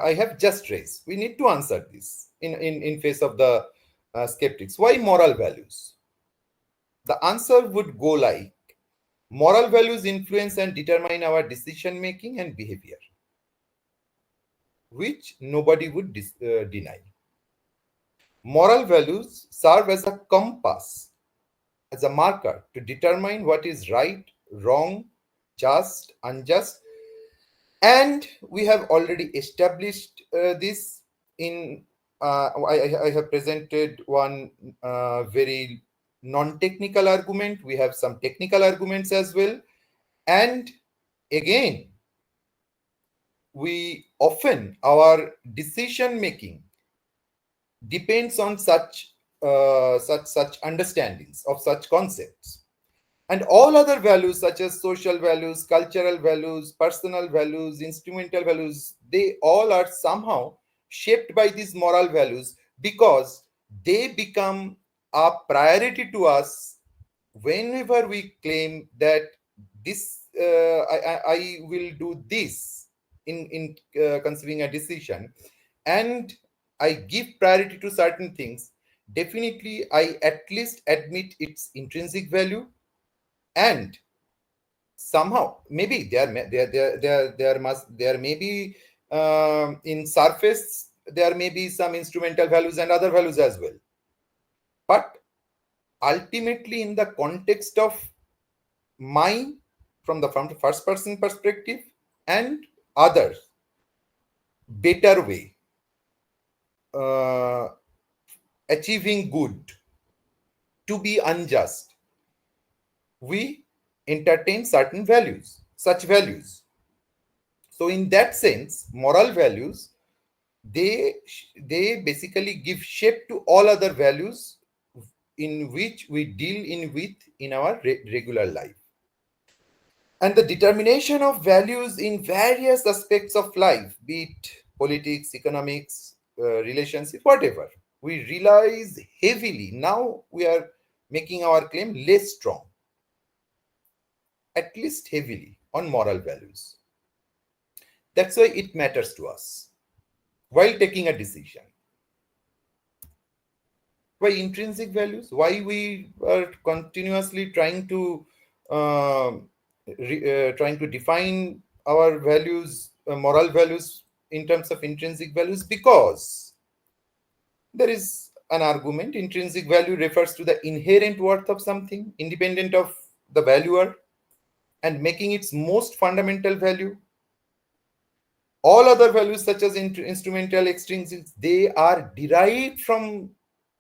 Speaker 2: I have just raised. We need to answer this in face of the skeptics. Why moral values? The answer would go like, moral values influence and determine our decision making and behavior, which nobody would deny. Moral values serve as a compass, as a marker to determine what is right, wrong, just, unjust. And we have already established this in, I have presented one very non-technical argument. We have some technical arguments as well. And again, we often, our decision making depends on such understandings of such concepts. And all other values, such as social values, cultural values, personal values, instrumental values, they all are somehow shaped by these moral values, because they become a priority to us whenever we claim that this I will do this in conceiving a decision. and I give priority to certain things, definitely I at least admit its intrinsic value, and somehow maybe there may be in surface there may be some instrumental values and other values as well, but ultimately in the context of mine, from the first person perspective, and others, better way, uh, achieving good, to be unjust, we entertain certain values, such values. So in that sense, moral values, they basically give shape to all other values in which we deal in with in our regular life. And the determination of values in various aspects of life, be it politics, economics, relationship, whatever, we realize heavily now we are making our claim less strong, at least heavily, on moral values. That's why it matters to us while taking a decision. Why intrinsic values? Why we are continuously trying to define our values, moral values, in terms of intrinsic values? Because there is an argument: intrinsic value refers to the inherent worth of something, independent of the valuer, and making its most fundamental value. All other values, such as instrumental, extrinsic, they are derived from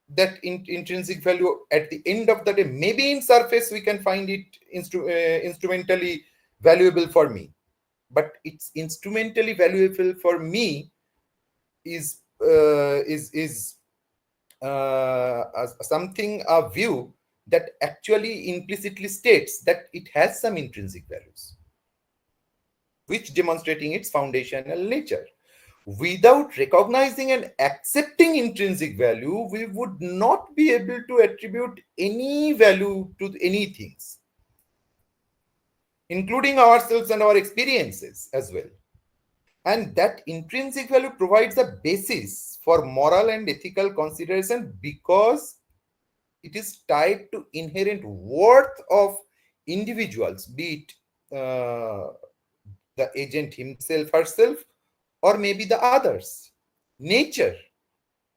Speaker 2: that intrinsic value. At the end of the day, maybe in surface we can find it instrumentally valuable for me, but it's instrumentally valuable for me is something, a view that actually implicitly states that it has some intrinsic values, which demonstrating its foundational nature. Without recognizing and accepting intrinsic value, we would not be able to attribute any value to any things, including ourselves and our experiences as well. And that intrinsic value provides a basis for moral and ethical consideration because it is tied to inherent worth of individuals, be it the agent himself, herself, or maybe the others, nature,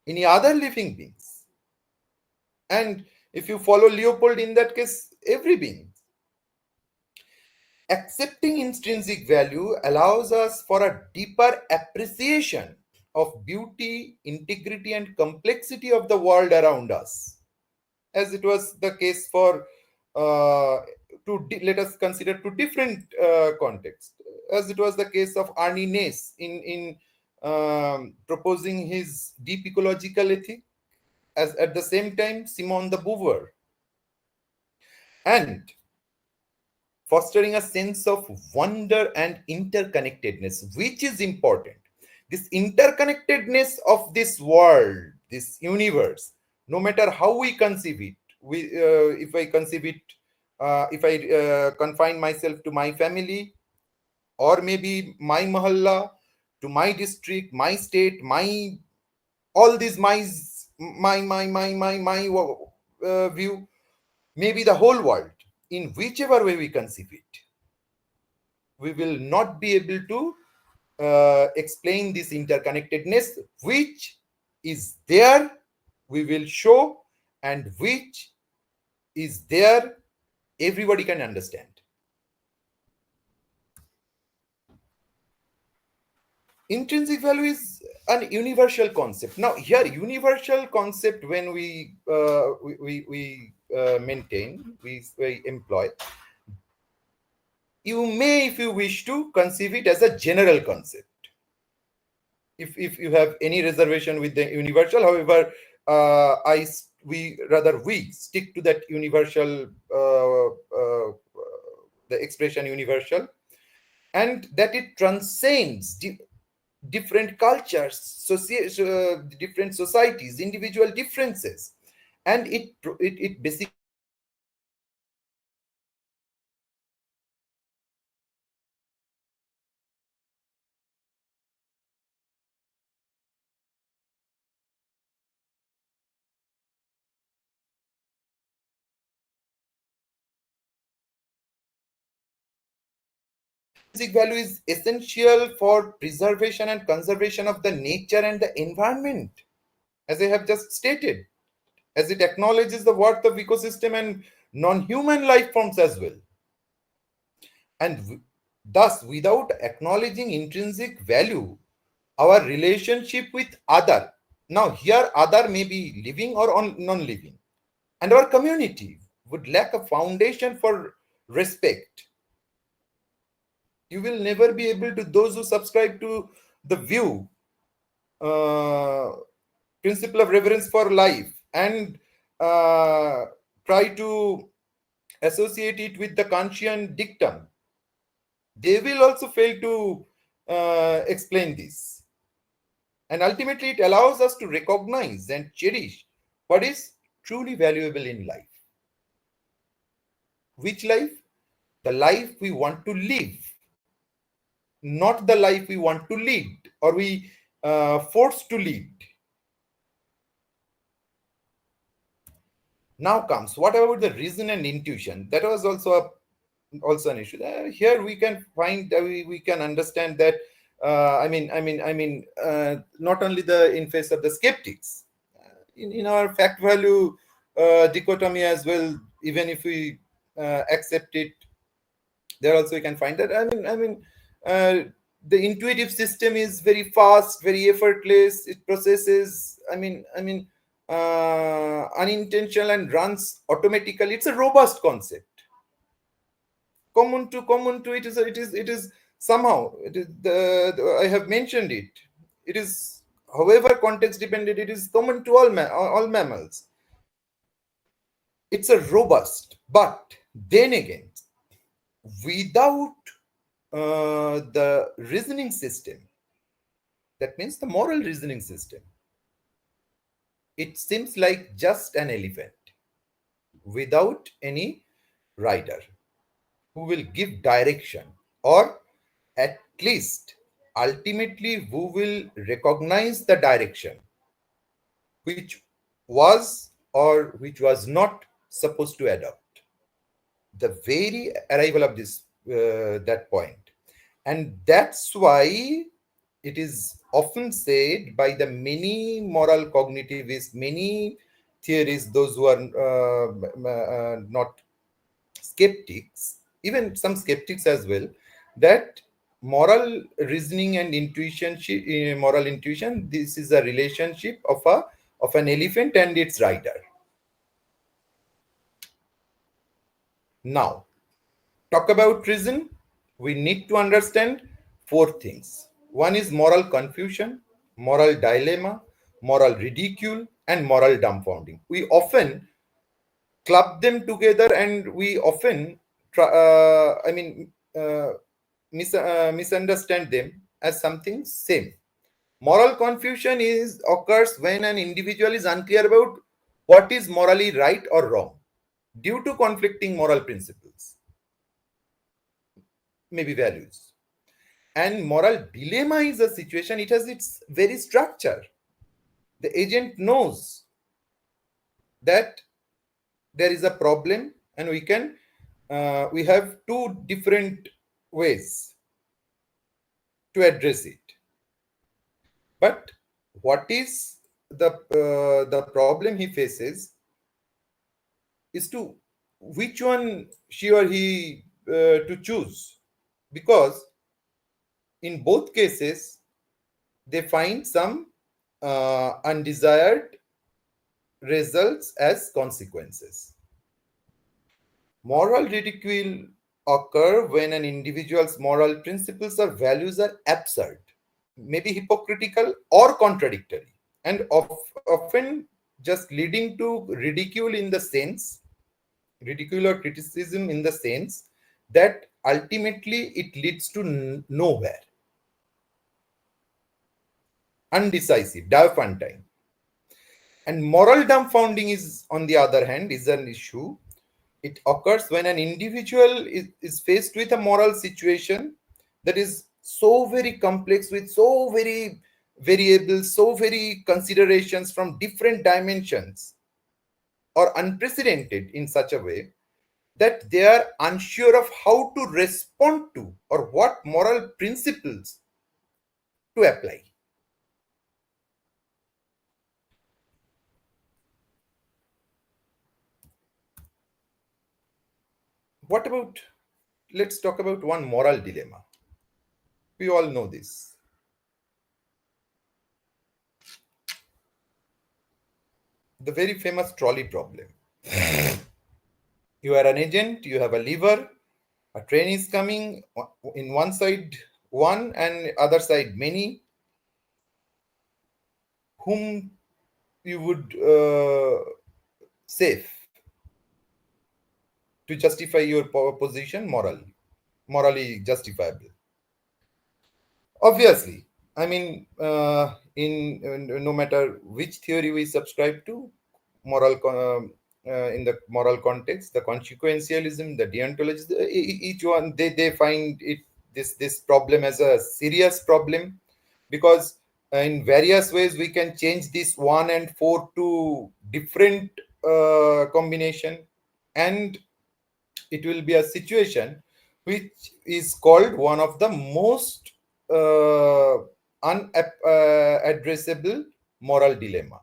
Speaker 2: any other living beings. And if you follow Leopold, in that case, every being. Accepting intrinsic value allows us for a deeper appreciation of beauty, integrity, and complexity of the world around us, as it was the case for let us consider two different contexts, as it was the case of Arne Naess in proposing his deep ecological ethic, as at the same time Simone de Beauvoir, and fostering a sense of wonder and interconnectedness, which is important. This interconnectedness of this world, this universe, no matter how we conceive it, if I conceive it, if I confine myself to my family, or maybe my mahalla, to my district, my state, my all these my view, maybe the whole world, in whichever way we conceive it, we will not be able to explain this interconnectedness, which is there, we will show, and which is there, everybody can understand. Intrinsic value is an universal concept. Now, here, universal concept, when we maintain, we employ, you may, if you wish to, conceive it as a general concept. If you have any reservation with the universal, however, we stick to that universal, the expression universal, and that it transcends different cultures, different societies, individual differences, and it basically intrinsic value is essential for preservation and conservation of the nature and the environment, as I have just stated, as it acknowledges the worth of ecosystem and non-human life forms as well. And thus, without acknowledging intrinsic value, our relationship with other, now here other may be living or non-living, and our community would lack a foundation for respect. You will never be able to, those who subscribe to the view, principle of reverence for life, and try to associate it with the Kantian dictum, they will also fail to explain this. And ultimately, it allows us to recognize and cherish what is truly valuable in life. Which life? The life we want to live, not the life we want to lead or we forced to lead. Now comes, what about the reason and intuition? That was also an issue. Here we can find, we can understand that not only the in face of the skeptics, in our fact value dichotomy as well, even if we accept it, there also we can find that the intuitive system is very fast, very effortless. It processes unintentional and runs automatically. It's a robust concept. Common to it is somehow, I have mentioned it. It is, however context dependent, it is common to all mammals. It's a robust, but then again, without the reasoning system, that means the moral reasoning system, it seems like just an elephant without any rider who will give direction, or at least ultimately who will recognize the direction which was or which was not supposed to adopt. The very arrival of this that point. And that's why it is often said by the many moral cognitivists, many theorists, those who are not skeptics, even some skeptics as well, that moral reasoning and intuition, moral intuition, this is a relationship of an elephant and its rider. Now, talk about reason, we need to understand four things. One is moral confusion, moral dilemma, moral ridicule, and moral dumbfounding. We often club them together, and we often misunderstand them as something same. Moral confusion occurs when an individual is unclear about what is morally right or wrong due to conflicting moral principles, maybe values. And moral dilemma is a situation, it has its very structure. The agent knows that there is a problem, and we have two different ways to address it. But what is the problem he faces is to which one she or he to choose, because in both cases they find some undesired results as consequences. Moral ridicule occur when an individual's moral principles or values are absurd, maybe hypocritical or contradictory, and often just leading to ridicule or criticism in the sense that ultimately it leads to nowhere. Undecisive, diophantine. And moral dumbfounding is, on the other hand, is an issue. It occurs when an individual is faced with a moral situation that is so very complex, with so very variables, so very considerations from different dimensions, or unprecedented in such a way that they are unsure of how to respond to or what moral principles to apply. What about, let's talk about one moral dilemma. We all know this. The very famous trolley problem. You are an agent, you have a lever, a train is coming, in one side one and other side many. Whom you would save to justify your position morally justifiable? Obviously, I mean, in no matter which theory we subscribe to, in the moral context, the consequentialism, the deontology, each one they find it this problem as a serious problem, because in various ways we can change this 1 and 4 to different combination, and it will be a situation which is called one of the most unaddressable moral dilemma.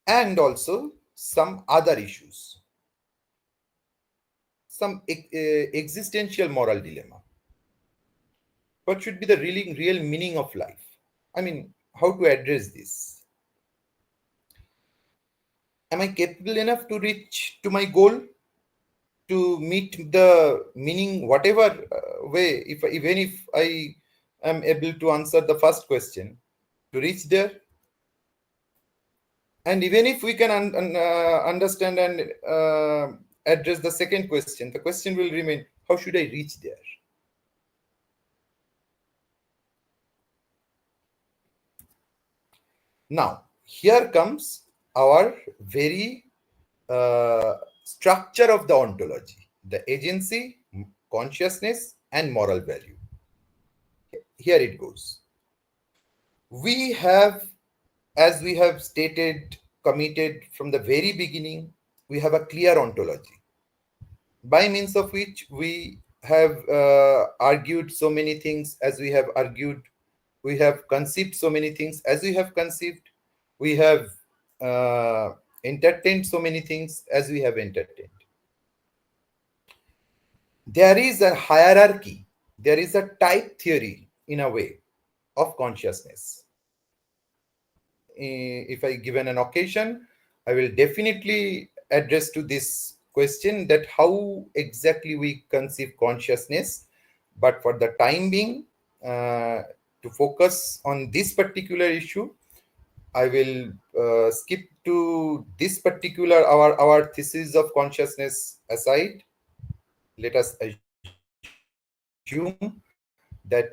Speaker 2: And also some other issues, some existential moral dilemma. What should be the really real meaning of life? I mean, how to address this? Am I capable enough to reach to my goal, to meet the meaning, whatever way, if even if I am able to answer the first question, to reach there? And even if we can understand and address the second question, the question will remain, how should I reach there? Now, here comes our very structure of the ontology, the agency, consciousness, and moral value. Here it goes. We have, as we have stated, committed from the very beginning, we have a clear ontology, by means of which we have argued so many things as we have argued, we have conceived so many things as we have conceived, we have entertained so many things as we have entertained. There is a hierarchy, there is a type theory in a way of consciousness. If I given an occasion, I will definitely address to this question, that how exactly we conceive consciousness. But for the time being, to focus on this particular issue, I will skip to this particular our thesis of consciousness aside. Let us assume that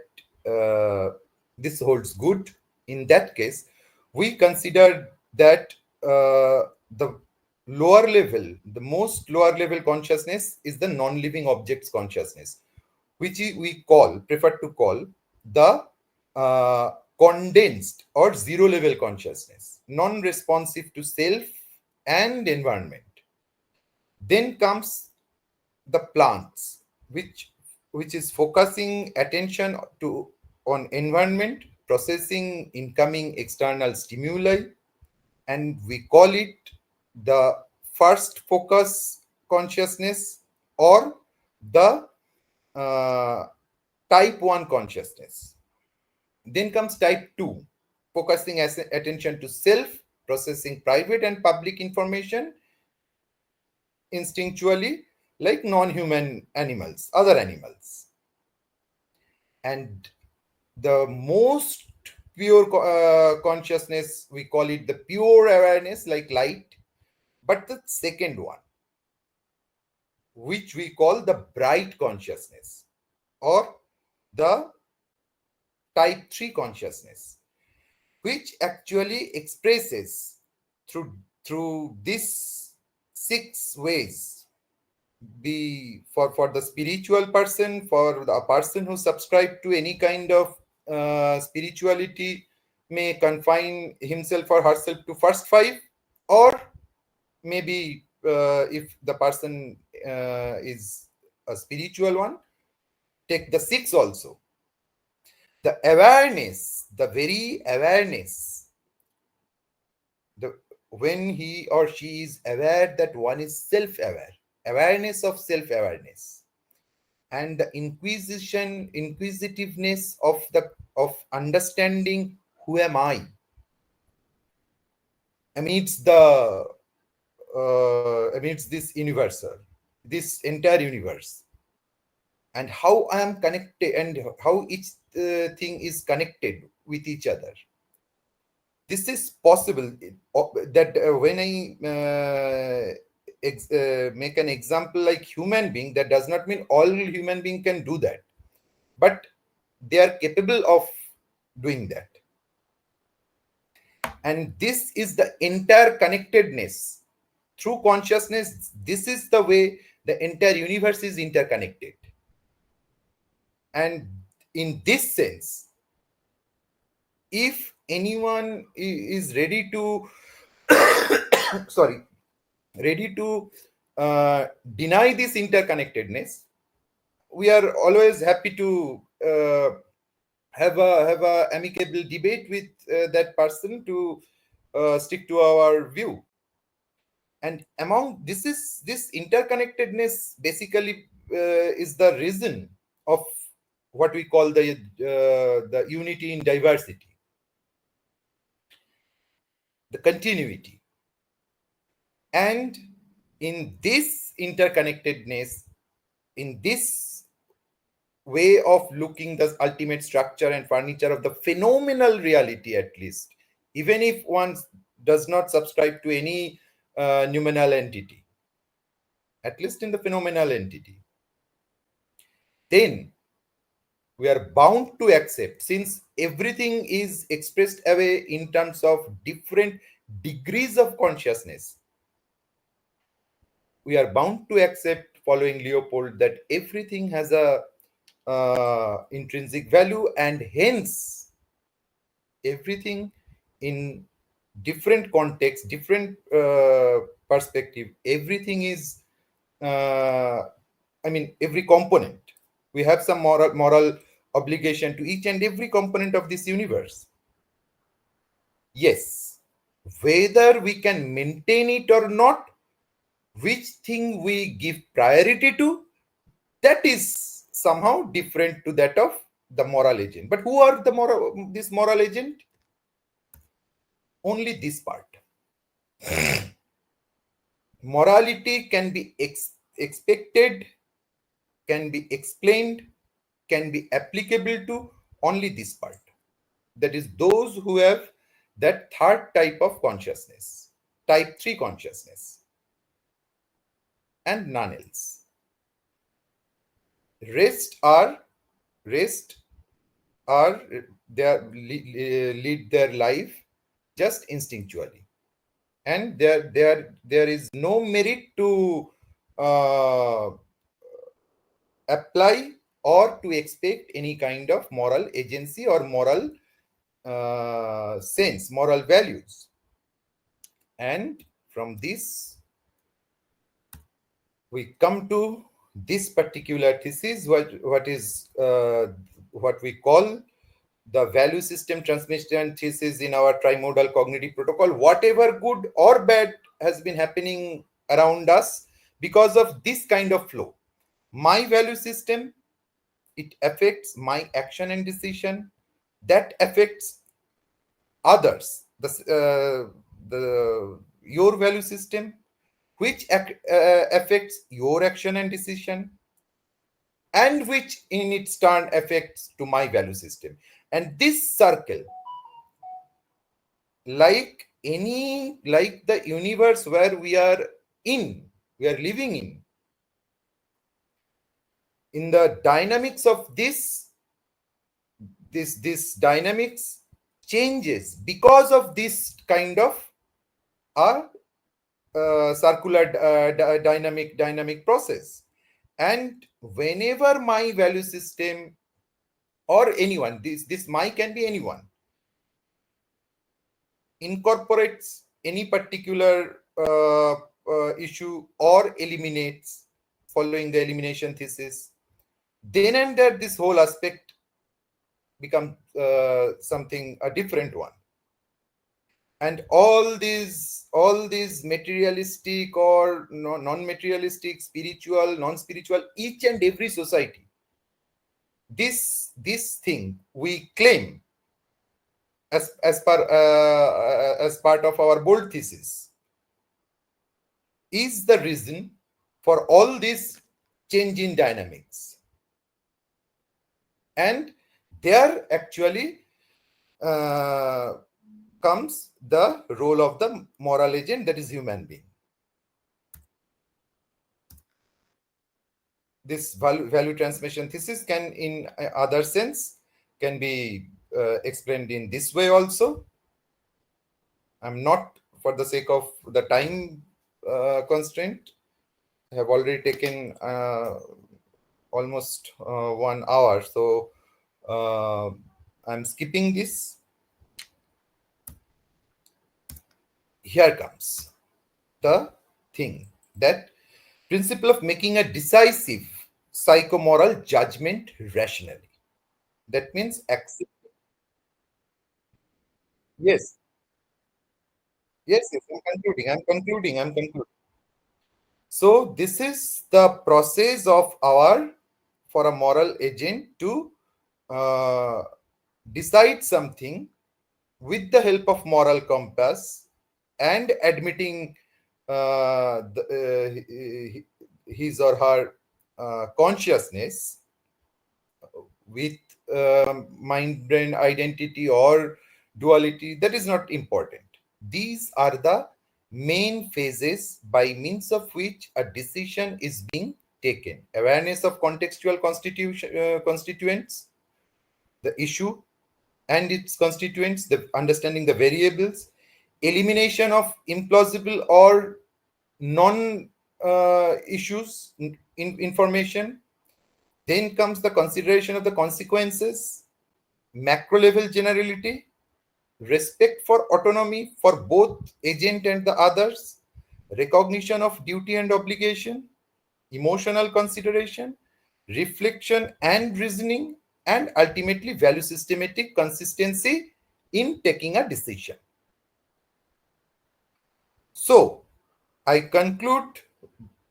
Speaker 2: this holds good. In that case, we consider that the lower level, the most lower level consciousness is the non-living objects consciousness, which we prefer to call the condensed or zero level consciousness, non-responsive to self and environment. Then comes the plants, which is focusing attention to on environment, processing incoming external stimuli, and we call it the first focus consciousness, or the type 1 consciousness. Then comes type 2, focusing attention to self, processing private and public information instinctually, like non-human animals, other animals. And the most pure consciousness, we call it the pure awareness, like light. But the second one, which we call the bright consciousness, or the type 3 consciousness, which actually expresses through these 6 ways, be for the spiritual person, for the person who subscribe to any kind of spirituality, may confine himself or herself to first 5, or maybe if the person is a spiritual one, take the 6 also. The awareness, the very awareness, the when he or she is aware that one is self-aware, awareness of self-awareness, and the inquisitiveness of understanding who am I amidst the amidst this universal, this entire universe, and how I am connected and how each thing is connected with each other. This is possible that when I make an example like human being, that does not mean all human being can do that, but they are capable of doing that. And this is the entire connectedness through consciousness. This is the way the entire universe is interconnected. And in this sense, if anyone is ready to sorry, ready to deny this interconnectedness, we are always happy to have a amicable debate with that person to stick to our view. And among this interconnectedness basically is the reason of what we call the unity in diversity, the continuity. And in this interconnectedness, in this way of looking the ultimate structure and furniture of the phenomenal reality, at least, even if one does not subscribe to any noumenal entity, at least in the phenomenal entity, then we are bound to accept, since everything is expressed away in terms of different degrees of consciousness, we are bound to accept, following Leopold, that everything has a intrinsic value, and hence everything in different context, different perspective, everything is every component, we have some moral obligation to each and every component of this universe. Yes, whether we can maintain it or not, which thing we give priority to, that is somehow different to that of the moral agent. But who are this moral agent? Only this part. Morality can be expected, can be explained, can be applicable to only this part. That is those who have that third type of consciousness, type 3 consciousness, and none else. Rest are lead their life just instinctually, and there is no merit to apply or to expect any kind of moral agency or moral sense, moral values. And from this we come to this particular thesis, what we call the value system transmission thesis in our trimodal cognitive protocol. Whatever good or bad has been happening around us, because of this kind of flow, my value system, it affects my action and decision, that affects others, the your value system, which affects your action and decision, and which in its turn affects to my value system. And this circle, like the universe where we are living in the dynamics of this dynamics changes because of this kind of circular dynamic process. And whenever my value system, or anyone, this my can be anyone, incorporates any particular issue or eliminates following the elimination thesis, then and there this whole aspect becomes something a different one. And all these materialistic or non-materialistic, spiritual, non-spiritual, each and every society, this thing we claim as part of our bold thesis is the reason for all this change in dynamics. And there actually comes the role of the moral agent, that is human being. This value transmission thesis can, in other sense, can be explained in this way also. I'm not, for the sake of the time constraint, I have already taken almost 1 hour, so I'm skipping this. Here comes the thing, that principle of making a decisive psychomoral judgment rationally. That means accept. Yes, yes, I'm concluding. So this is the process of for a moral agent to decide something with the help of moral compass and admitting his or her consciousness with mind brain identity or duality. That is not important. These are the main phases by means of which a decision is being taken: awareness of contextual constituents, the issue and its constituents, the understanding the variables, elimination of implausible or non issues information. Then comes the consideration of the consequences, macro level generality, respect for autonomy for both agent and the others, recognition of duty and obligation, emotional consideration, reflection and reasoning, and ultimately value systematic consistency in taking a decision. So, I conclude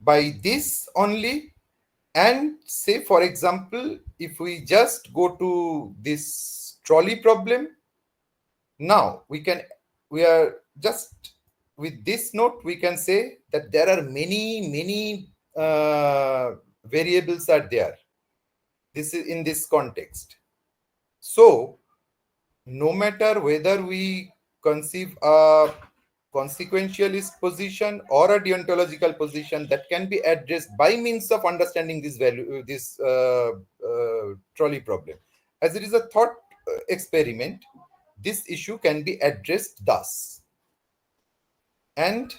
Speaker 2: by this only, and say, for example, if we just go to this trolley problem, now we are just with this note, we can say that there are many variables are there. This is in this context. So no matter whether we conceive a consequentialist position or a deontological position, that can be addressed by means of understanding this trolley problem. As it is a thought experiment, this issue can be addressed thus. And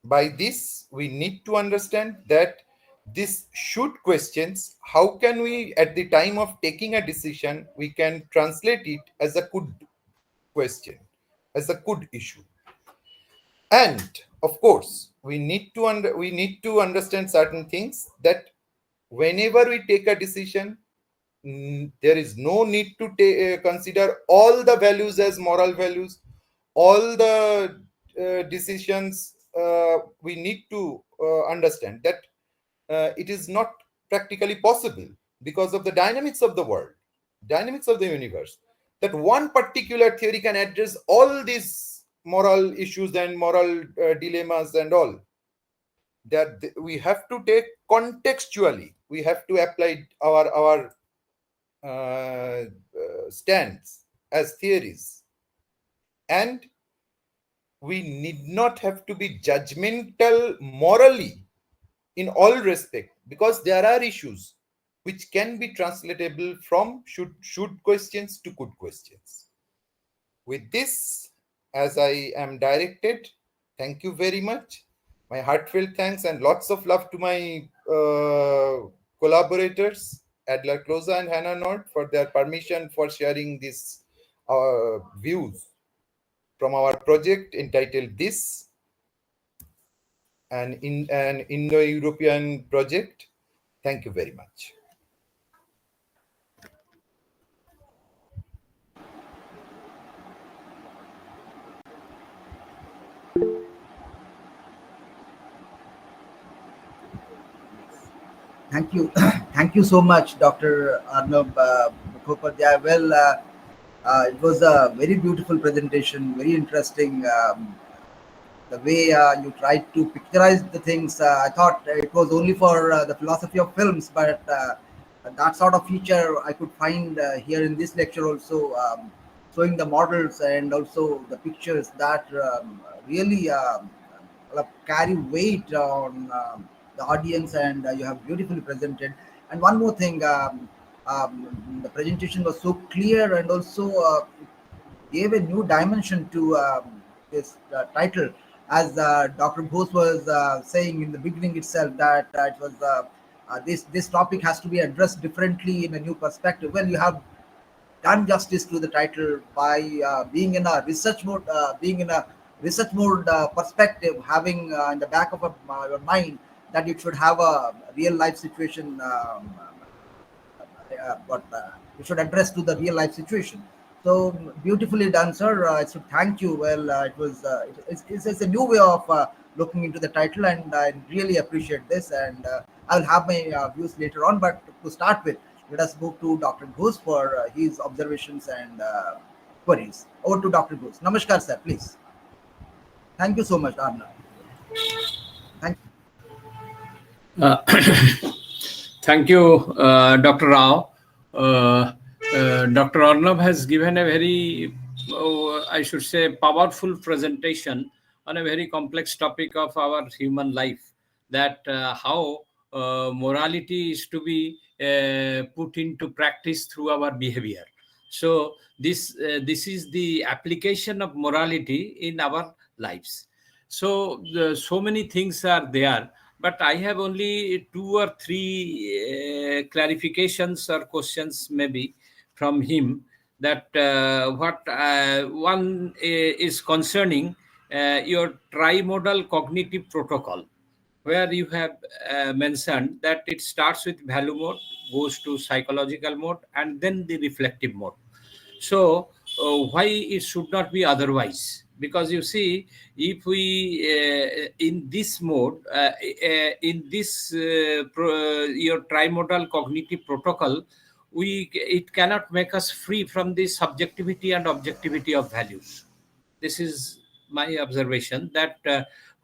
Speaker 2: by this, we need to understand that this should questions, how can we, at the time of taking a decision, we can translate it as a could question, as a could issue. And of course, we need to understand certain things, that whenever we take a decision, there is no need to consider all the values as moral values, all the decisions. We need to understand that it is not practically possible, because of the dynamics of the world, dynamics of the universe, that one particular theory can address all these moral issues and moral dilemmas and all. That we have to take contextually, we have to apply our stands as theories, and we need not have to be judgmental morally in all respect, because there are issues which can be translatable from should questions to could questions. With this, as I am directed, thank you very much. My heartfelt thanks and lots of love to my collaborators, Adler Kloza and Hannah Nord, for their permission for sharing these views. from our project entitled This, an Indo-European project. Thank you very much.
Speaker 1: Thank you. Thank you so much, Dr. Arnab Mukhopadhyay. Well, it was a very beautiful presentation, very interesting. The way you tried to picturize the things, I thought it was only for the philosophy of films, but that sort of feature I could find here in this lecture also, showing the models and also the pictures that really carry weight on the audience, and you have beautifully presented. And one more thing, the presentation was so clear, and also gave a new dimension to this title, as Dr. Bose was saying in the beginning itself, that it was this topic has to be addressed differently in a new perspective. Well, you have done justice to the title by being in a research mode, perspective, having in the back of your mind that it should have a real life situation, but you should address to the real life situation. So beautifully done, sir. I should thank you. Well, it was it's a new way of looking into the title, and I really appreciate this. And I'll have my views later on. But to start with, let us move to Dr. Ghose for his observations and queries. Over to Dr. Ghose. Namaskar, sir. Please. Thank you so much, Arnab. Thank you.
Speaker 3: Thank you, Dr. Rao. Dr. Arnab has given a very, I should say, powerful presentation on a very complex topic of our human life, that how morality is to be put into practice through our behavior. So this is the application of morality in our lives. So so many things are there, but I have only 2 or 3 clarifications or questions maybe from him. That what one is concerning your trimodal cognitive protocol, where you have mentioned that it starts with value mode, goes to psychological mode, and then the reflective mode. So why it should not be otherwise? Because you see, if we in this mode, in this your trimodal cognitive protocol, it cannot make us free from the subjectivity and objectivity of values. This is my observation, that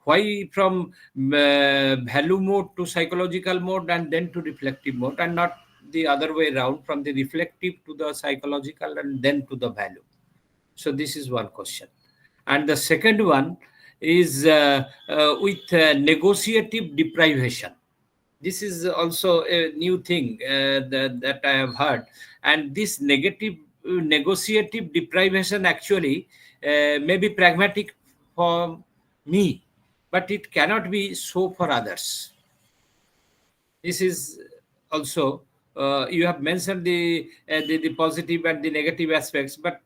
Speaker 3: why from value mode to psychological mode and then to reflective mode, and not the other way around, from the reflective to the psychological and then to the value. So this is one question. And the second one is with negotiative deprivation. This is also a new thing that I have heard. And this negotiative deprivation actually may be pragmatic for me, but it cannot be so for others. This is also, you have mentioned the positive and the negative aspects, but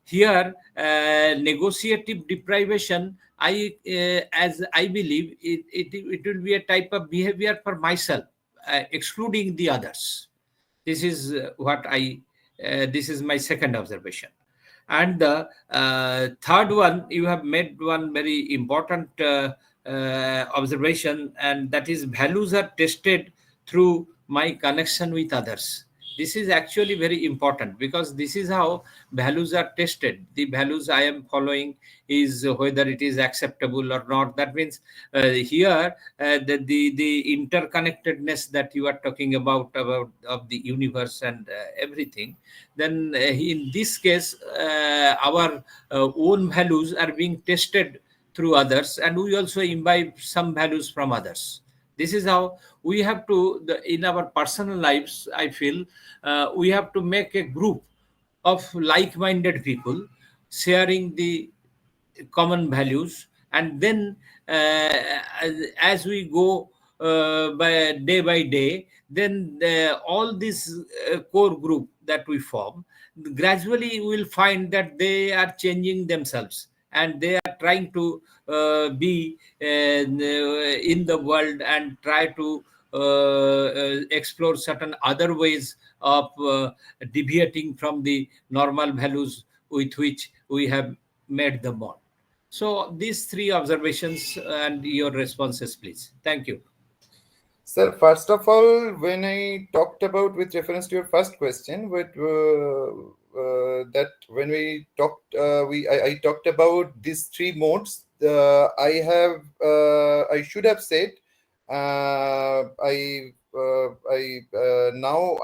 Speaker 3: here negotiative deprivation, as I believe, it will be a type of behavior for myself, excluding the others. This is what this is my second observation. And the third one, you have made one very important observation, and that is values are tested through my connection with others. This is actually very important, because this is how values are tested. The values I am following is whether it is acceptable or not. That means here the interconnectedness that you are talking about of the universe and everything. Then in this case, our own values are being tested through others, and we also imbibe some values from others. This is how we have to, in our personal lives, I feel, we have to make a group of like-minded people sharing the common values, and then as we go by day, then all this core group that we form, gradually we will find that they are changing themselves, and they are trying to be in the world and try to explore certain other ways of deviating from the normal values with which we have made the bond. So these three observations and your responses, please. Thank you.
Speaker 2: Sir, first of all, when I talked about, with reference to your first question, that when we talked, I talked about these three modes. I should have said, now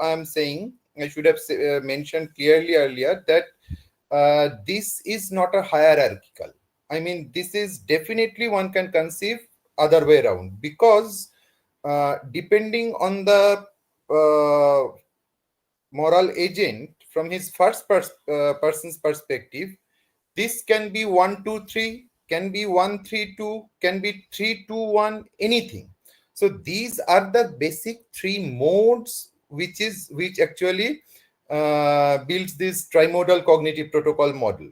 Speaker 2: I am saying, I should have mentioned clearly earlier that this is not a hierarchical. I mean, this is definitely one can conceive other way around, because depending on the moral agent from his first person's perspective, this can be 1 2 3, can be 1 3 2, can be 3 2 1, anything. So these are the basic three modes which actually builds this trimodal cognitive protocol model.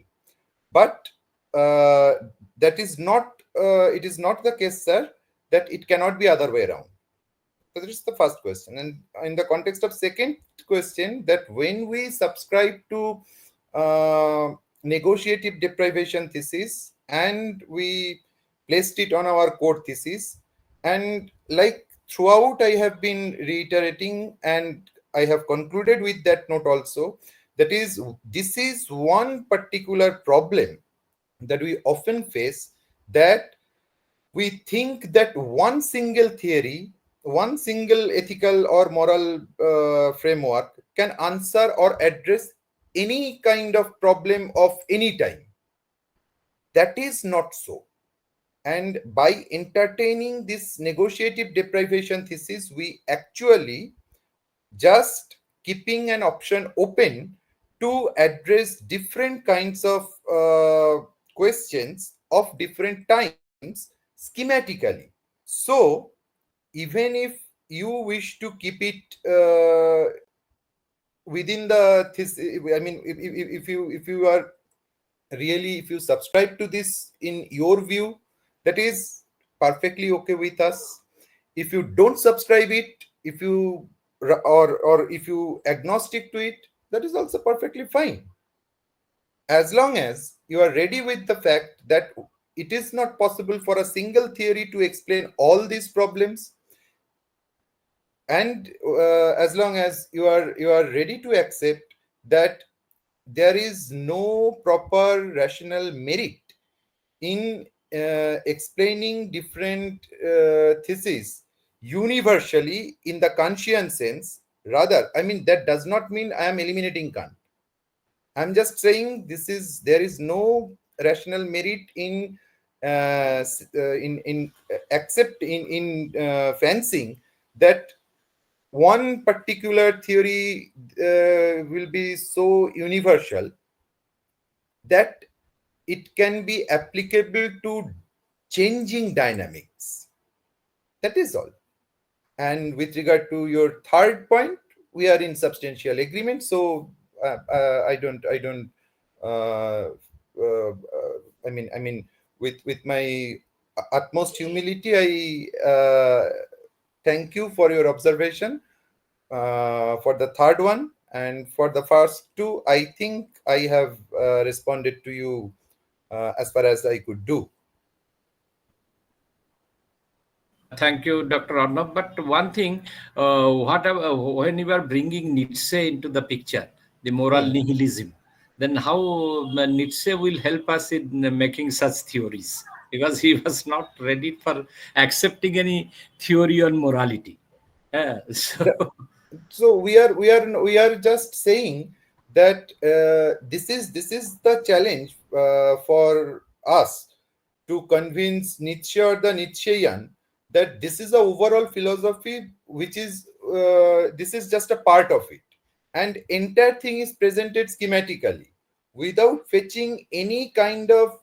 Speaker 2: But that is not it is not the case, sir, that it cannot be other way around. So that is the first question. And in the context of second question, that when we subscribe to negotiative deprivation thesis and we placed it on our core thesis, and like throughout I have been reiterating, and I have concluded with that note also, that is, this is one particular problem that we often face, that we think that one single theory, one single ethical or moral framework can answer or address any kind of problem of any time. That is not so. And by entertaining this negotiative deprivation thesis, we actually just keeping an option open to address different kinds of questions of different times schematically. So even if you wish to keep it within the thesis, I mean, if you are really, if you subscribe to this in your view, that is perfectly okay with us. If you don't subscribe it, if you or if you agnostic to it, that is also perfectly fine, as long as you are ready with the fact that it is not possible for a single theory to explain all these problems, and as long as you are ready to accept that there is no proper rational merit in explaining different theses universally in the Kantian sense. Rather, I mean, that does not mean I am eliminating Kant. I'm just saying there is no rational merit in accept in fancying that one particular theory will be so universal that it can be applicable to changing dynamics. That is all. And with regard to your third point, we are in substantial agreement. So I don't. Uh, I mean, with my utmost humility, I thank you for your observation for the third one, and for the first two, I think I have responded to you as far as I could do.
Speaker 3: Thank you, Dr. Arnab. But one thing, when you are bringing Nietzsche into the picture, the moral nihilism, then how Nietzsche will help us in making such theories? Because he was not ready for accepting any theory on morality.
Speaker 2: So we are just saying that this is the challenge for us to convince Nietzsche or the Nietzschean that this is the overall philosophy, which is this is just a part of it, and entire thing is presented schematically without fetching any kind of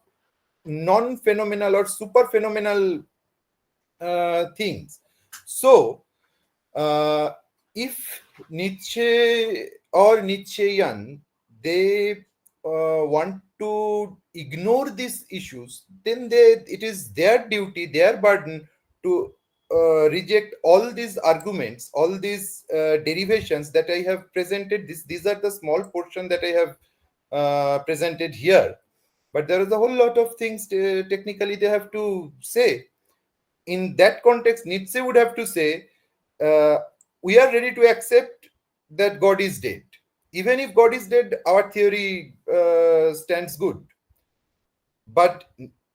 Speaker 2: non-phenomenal or super phenomenal things. So if Nietzsche or Nietzschean, they want to ignore these issues, then it is their duty, their burden to reject all these arguments, all these derivations that I have presented. These are the small portion that I have presented here, but there is a whole lot of things technically they have to say. In that context, Nietzsche would have to say, uh, we are ready to accept that God is dead. Even if God is dead, our theory stands good. But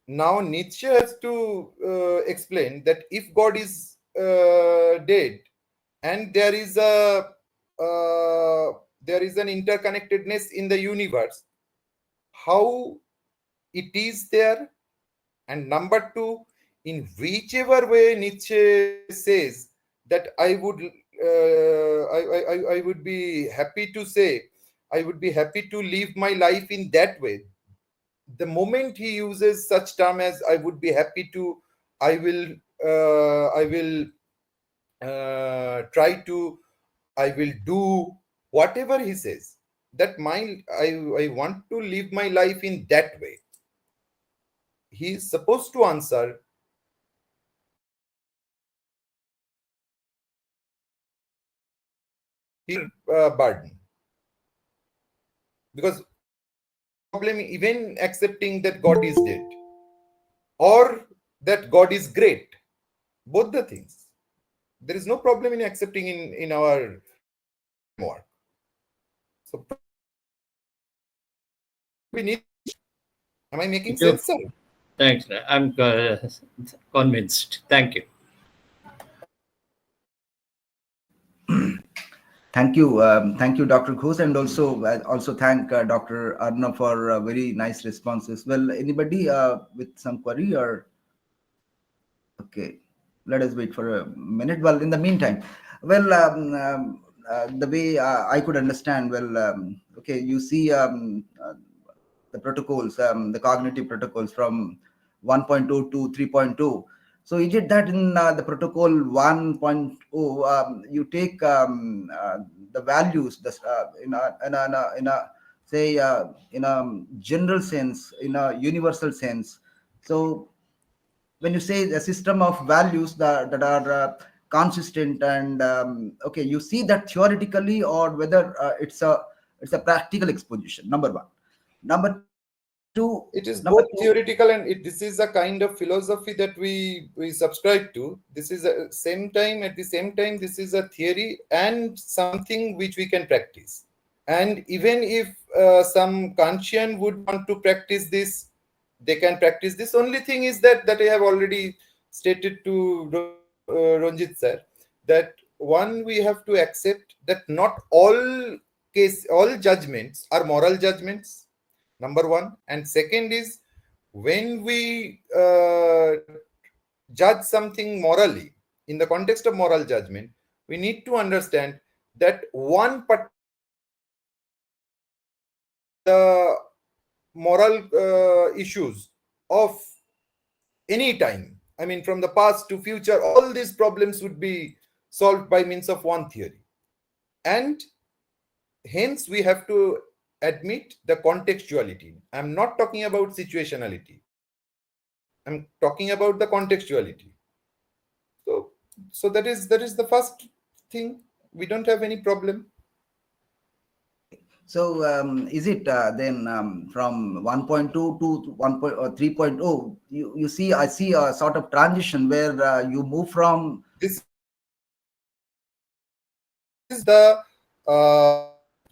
Speaker 2: now Nietzsche has to explain that if God is dead and there is an interconnectedness in the universe, how it is there. And number two, in whichever way Nietzsche says that I would be happy to say, I would be happy to live my life in that way. The moment he uses such term as I would be happy to, I will try to, I will do whatever he says. That I want to live my life in that way. He is supposed to answer his burden, because problem even accepting that God is dead or that God is great, both the things. There is no problem in accepting in our framework. So we need. Am I making
Speaker 3: Thank you.
Speaker 2: sense, sir?
Speaker 3: Thanks. I'm convinced. Thank you.
Speaker 1: Thank you, Dr. Ghosh, and also thank Dr. Arnab for very nice responses. Well, anybody with some query or okay, let us wait for a minute. Well, in the meantime, well, the way I could understand, well, okay, you see the protocols, the cognitive protocols from 1.0 to 3.0. So is it that in the protocol 1.0, you take the values, in a say in a general sense, in a universal sense. So when you say a system of values that are consistent and okay, you see that theoretically or whether it's a practical exposition. Number one. Number two.
Speaker 2: It is both theoretical and this is a kind of philosophy that we subscribe to. This is at the same time, this is a theory and something which we can practice. And even if some Kantian would want to practice this, they can practice this. Only thing is that I have already stated to Ranjit sir, that one, we have to accept that not all judgments are moral judgments, number one. And second is, when we judge something morally in the context of moral judgment, we need to understand that one particular the moral issues of any time, I mean from the past to future, all these problems would be solved by means of one theory. And hence we have to admit the contextuality. I'm not talking about situationality, I'm talking about the contextuality. So that is the first thing. We don't have any problem.
Speaker 1: So is it then from 1.2 to 3.0, you see, I see a sort of transition where you move from
Speaker 2: This is the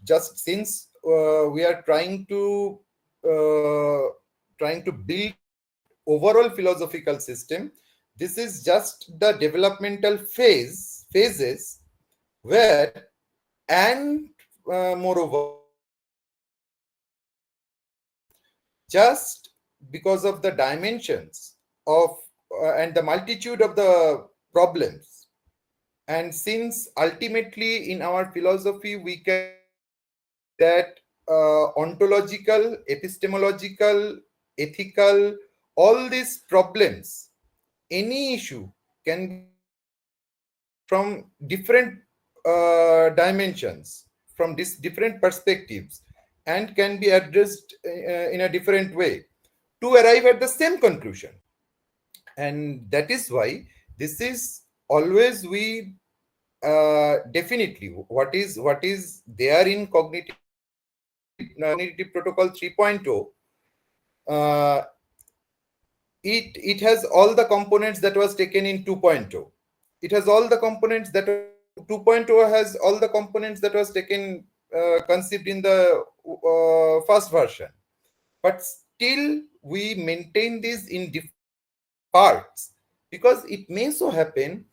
Speaker 2: just since we are trying to build overall philosophical system, this is just the developmental phases where, and moreover, just because of the dimensions of and the multitude of the problems, and since ultimately in our philosophy we can that ontological, epistemological, ethical, all these problems, any issue can be from different dimensions, from different perspectives, and can be addressed in a different way to arrive at the same conclusion. And that is why this is always we definitely what is there in cognitive protocol 3.0. uh, it has all the components that was taken in 2.0. It has all the components that 2.0 has all the components that was taken conceived in the first version, but still we maintain this in different parts, because it may so happen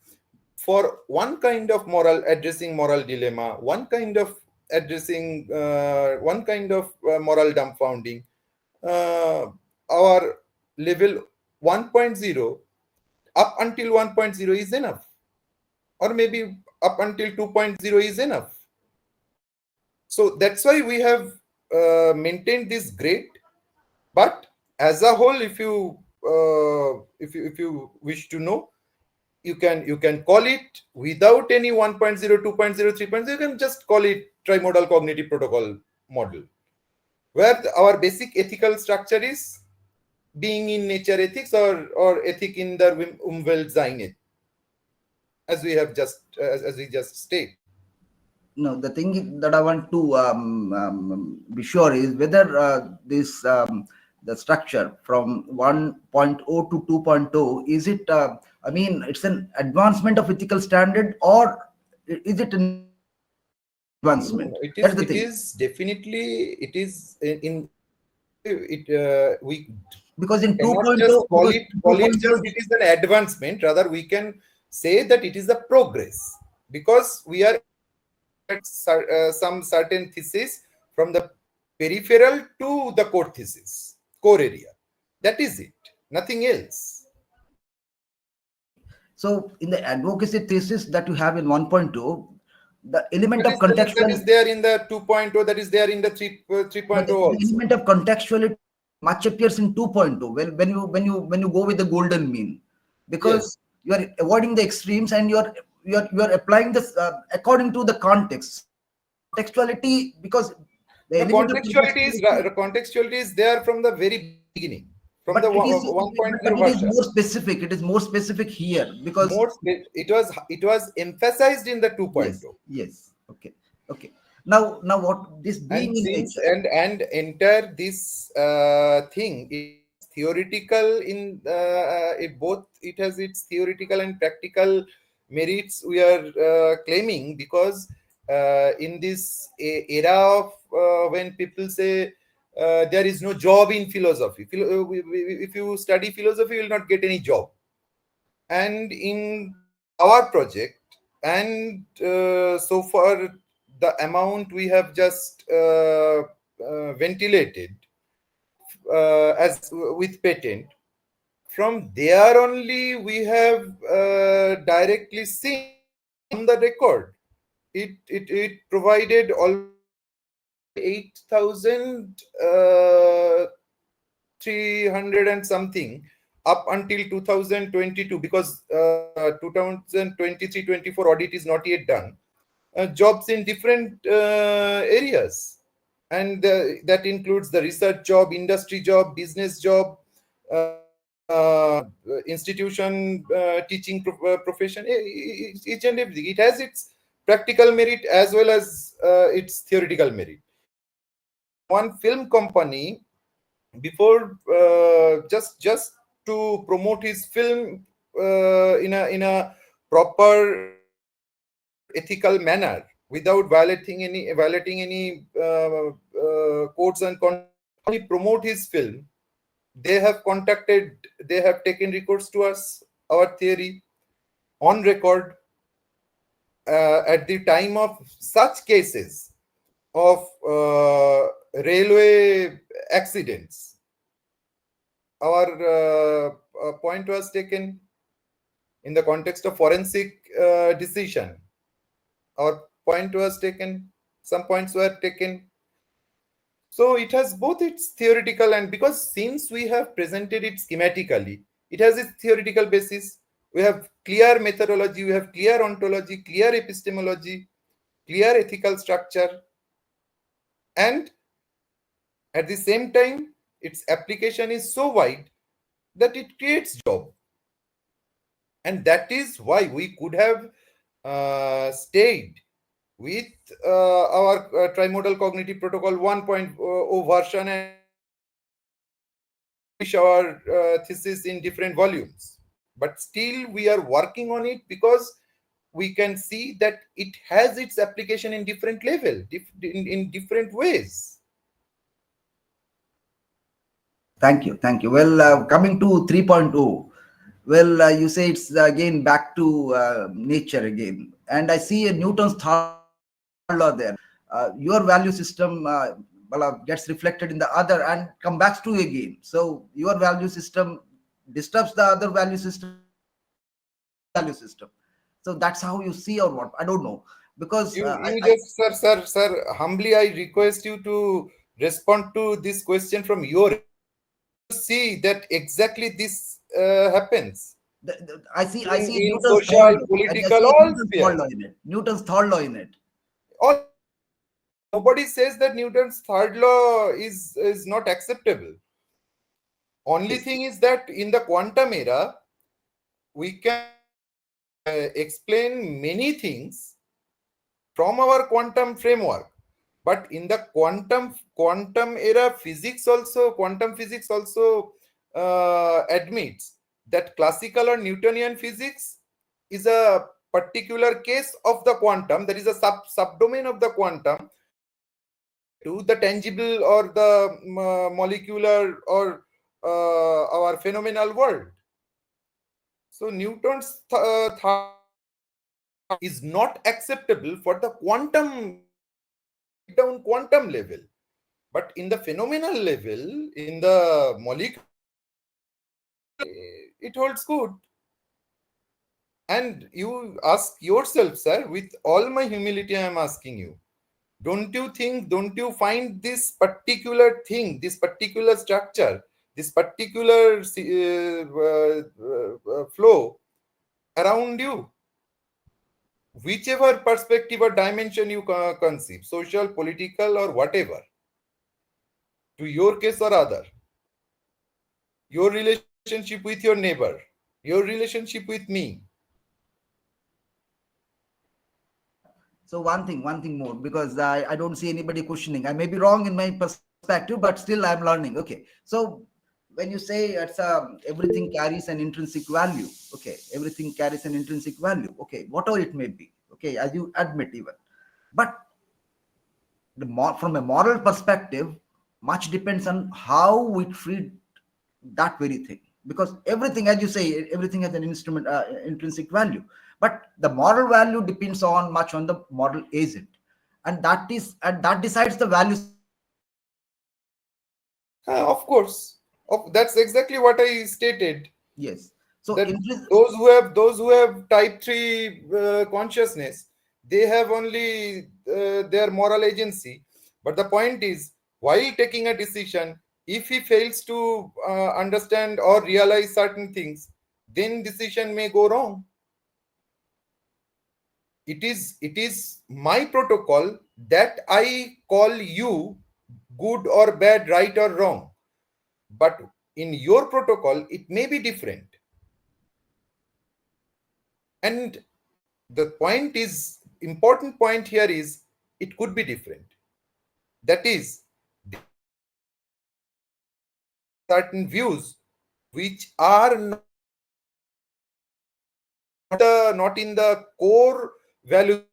Speaker 2: for one kind of addressing moral dilemma, one kind of addressing one kind of moral dumbfounding, uh, our level 1.0 up until 1.0 is enough, or maybe up until 2.0 is enough. So that's why we have maintained this grade. But as a whole, if you wish to know, you can call it without any 1.0, 2.0, 3.0. You can just call it trimodal cognitive protocol model, where our basic ethical structure is being in nature ethics, or ethic in der Umweltsein, as we have just as we just state.
Speaker 1: No, the thing that I want to be sure is whether this the structure from 1.0 to 2.0, is it? I mean, it's an advancement of ethical standard, or is it an advancement?
Speaker 2: No,
Speaker 1: That's the
Speaker 2: it
Speaker 1: thing.
Speaker 2: is definitely, it is in it. We
Speaker 1: Because in
Speaker 2: cannot
Speaker 1: 2.0,
Speaker 2: just call
Speaker 1: because
Speaker 2: it
Speaker 1: in 2.0,
Speaker 2: just it is an advancement. Rather, we can say that it is a progress, because we are at some certain thesis from the peripheral to the core thesis, core area. That is it, nothing else.
Speaker 1: so in the advocacy thesis that you have in 1.0, the element of
Speaker 2: That is
Speaker 1: contextual,
Speaker 2: there in the 2.0, that is there in the 3.0
Speaker 1: the
Speaker 2: also.
Speaker 1: element of contextuality much appears in 2.0. Well, when you go with the golden mean,
Speaker 2: Yes.
Speaker 1: because you are avoiding the extremes, and you are applying this according to the context. Contextuality, because the
Speaker 2: The
Speaker 1: element of contextuality,
Speaker 2: contextuality is there from the very beginning, from the
Speaker 1: but
Speaker 2: 1.0
Speaker 1: it is
Speaker 2: version.
Speaker 1: more specific. It is more specific here because
Speaker 2: It was emphasized in the
Speaker 1: yes,
Speaker 2: 2.0.
Speaker 1: yes, okay, okay. Now what this
Speaker 2: And
Speaker 1: being in
Speaker 2: since
Speaker 1: nature,
Speaker 2: and enter this thing, it's theoretical in it both. It has its theoretical and practical merits. We are claiming, because in this era of when people say there is no job in philosophy. If you study philosophy, you will not get any job. And in our project, and so far the amount we have just ventilated as with patent, from there only we have directly seen on the record, it provided almost 8,000 300 and something up until 2022, because 2023-24 audit is not yet done, jobs in different areas, and that includes the research job, industry job, business job, institution teaching profession, each and everything. It has its practical merit as well as its theoretical merit. One film company, before just to promote his film in a proper ethical manner, without violating any codes and he promote his film, they have taken recourse to us, our theory, on record, at the time of such cases of railway accidents. Our point was taken in the context of forensic decision. Our point was taken, some points were taken. So it has both its theoretical, and because since we have presented it schematically, it has its theoretical basis. We have clear methodology, we have clear ontology, clear epistemology, clear ethical structure, and At the same time, its application is so wide that it creates job. And that is why we could have stayed with our trimodal cognitive protocol 1.0 version and publish our thesis in different volumes. But still, we are working on it because we can see that it has its application in different level, in different ways.
Speaker 1: Thank you. Well, coming to 3.0, well, you say it's again back to nature again. And I see a Newton's third law there. Your value system well, gets reflected in the other and come back to you again. So your value system disturbs the other value system, value system. So that's how you see or what? I don't know. Because
Speaker 2: You just, sir, humbly I request you to respond to this question from your end. See that exactly this happens
Speaker 1: I see
Speaker 2: in
Speaker 1: Newton's third
Speaker 2: social,
Speaker 1: law. I
Speaker 2: political,
Speaker 1: see
Speaker 2: all
Speaker 1: Newton's third
Speaker 2: sphere.
Speaker 1: law in it. Newton's third law in it.
Speaker 2: All, nobody says that Newton's third law is not acceptable. Only
Speaker 1: Yes.
Speaker 2: thing is that in the quantum era, we can explain many things from our quantum framework. But in the quantum era, quantum physics also admits that classical or Newtonian physics is a particular case of the quantum. There is a subdomain of the quantum to the tangible or the molecular or our phenomenal world. So Newton's is not acceptable for the quantum down quantum level, but in the phenomenal level, in the molecule, it holds good. And you ask yourself, sir, with all my humility, I am asking you, don't you find this particular thing, this particular structure, this particular flow around you, whichever perspective or dimension you conceive, social, political, or whatever, to your case or other, your relationship with your neighbor, your relationship with me.
Speaker 1: So one thing more, because I don't see anybody questioning. I may be wrong in my perspective, but still I'm learning. Okay. So when you say it's everything carries an intrinsic value, okay, everything carries an intrinsic value, okay, whatever it may be, okay, as you admit even, but from a moral perspective, much depends on how we treat that very thing, because everything, as you say, everything has an intrinsic value, but the moral value depends on much on the moral agent, and that decides the value system.
Speaker 2: Of course, that's exactly what I stated.
Speaker 1: Yes. So
Speaker 2: That those who have type 3 consciousness, they have only their moral agency. But the point is, while taking a decision, if he fails to understand or realize certain things, then decision may go wrong. It is my protocol that I call you good or bad, right or wrong, but in your protocol it may be different. And the point is, important point here is, it could be different. That is, certain views which are not in the core value,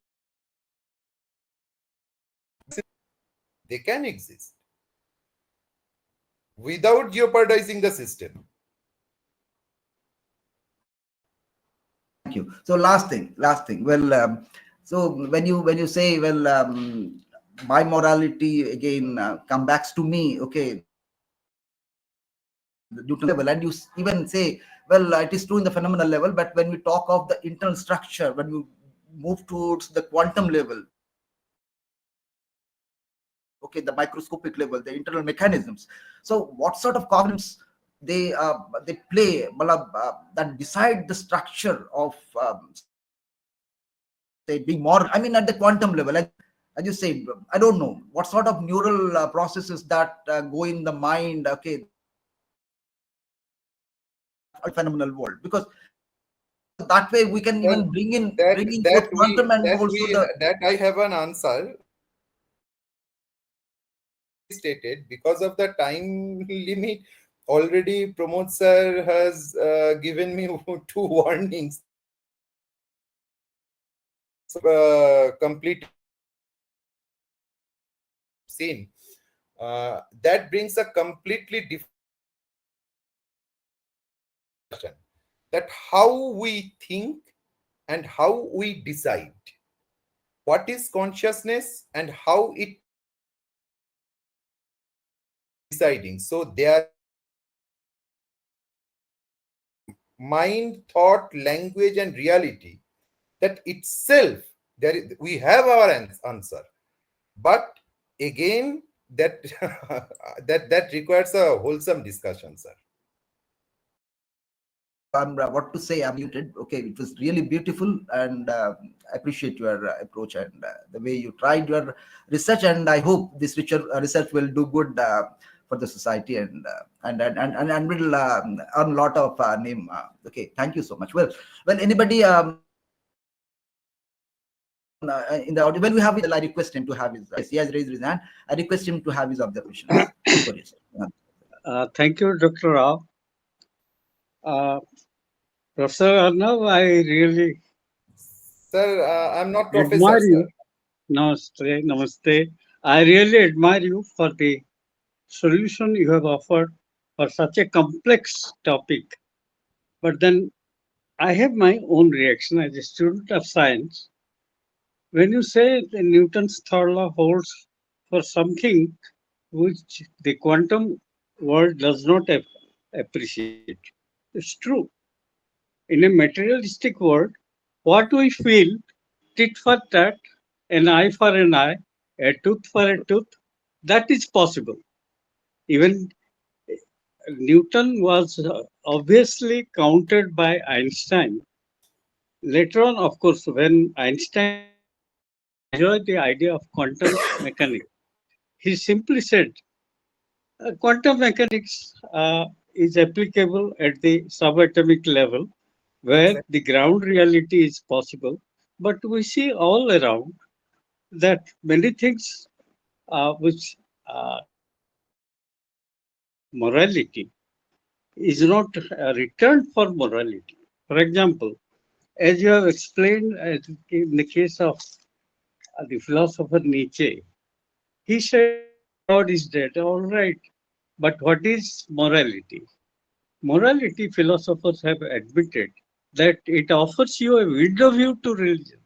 Speaker 2: they can exist without jeopardizing the system.
Speaker 1: thank you. So last thing. Well, so when you say, well, my morality again come back to me, okay, the Newton level, and you even say, well, it is true in the phenomenal level, but when we talk of the internal structure, when you move towards the quantum level, okay, the microscopic level, the internal mechanisms. So what sort of cognitions they play, that decide the structure of say being moral, I mean at the quantum level, like as you say, I don't know what sort of neural processes that go in the mind. Okay, that phenomenal world, because that way we can
Speaker 2: Well,
Speaker 1: even
Speaker 2: that
Speaker 1: bring in
Speaker 2: that
Speaker 1: both
Speaker 2: we
Speaker 1: quantum and
Speaker 2: that
Speaker 1: also
Speaker 2: we
Speaker 1: the.
Speaker 2: that I have an answer stated. Because of the time limit, already Pramod sir has given me two warnings. Complete scene. That brings a completely different question, that how we think and how we decide. What is consciousness and how it deciding? So their mind, thought, language, and reality, that itself, we have our answer. But again, that that requires a wholesome discussion, sir.
Speaker 1: I'm what to say. I'm muted. Okay, it was really beautiful, and I appreciate your approach and the way you tried your research. And I hope this research will do good for the society, and will earn a lot of name. Okay, thank you so much. Well, anybody in the audio, when we have it, I request him to have his. Yes, he has raised his hand. I request him to have his observations. Over here, sir.
Speaker 4: Thank you, Dr. Rao. Uh, Professor Arnab, I really
Speaker 2: Sir, I'm not professor,
Speaker 4: admire
Speaker 2: sir.
Speaker 4: you. Namaste, namaste. I really admire you for the solution you have offered for such a complex topic. But then I have my own reaction as a student of science. When you say the Newton's third law holds for something which the quantum world does not appreciate, it's true. In a materialistic world, what we feel, tit for tat, an eye for an eye, a tooth for a tooth, that is possible. Even Newton was obviously countered by Einstein. Later on, of course, when Einstein enjoyed the idea of quantum mechanics, he simply said quantum mechanics is applicable at the subatomic level where
Speaker 2: Exactly.
Speaker 4: the ground reality is possible. But we see all around that many things which morality is not returned for morality. For example, as you have explained in the case of the philosopher Nietzsche, he said God is dead, all right, but what is morality? Morality, philosophers have admitted that it offers you a window view to religion.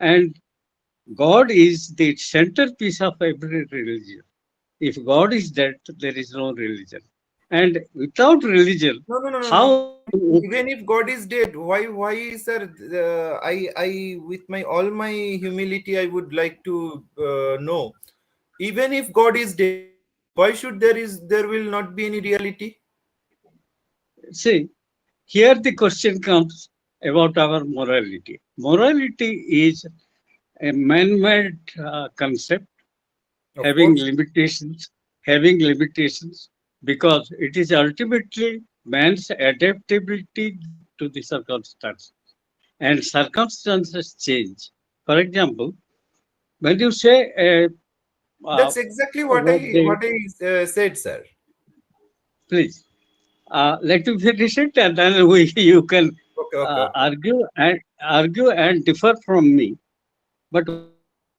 Speaker 4: And God is the centerpiece of every religion. If God is dead, there is no religion. And without religion,
Speaker 2: No, no, no, no, no.
Speaker 4: how
Speaker 2: Even if God is dead, why, sir? With my all my humility, I would like to know. Even if God is dead, why should there will not be any reality?
Speaker 4: see, here the question comes about our morality. Morality is a man-made concept
Speaker 2: Of
Speaker 4: having
Speaker 2: course.
Speaker 4: limitations, because it is ultimately man's adaptability to the circumstances. And circumstances change. For example, when you say
Speaker 2: That's exactly
Speaker 4: about the,
Speaker 2: what I said, sir.
Speaker 4: please let me finish it, and then you can
Speaker 2: Okay, okay, okay.
Speaker 4: argue and differ from me. But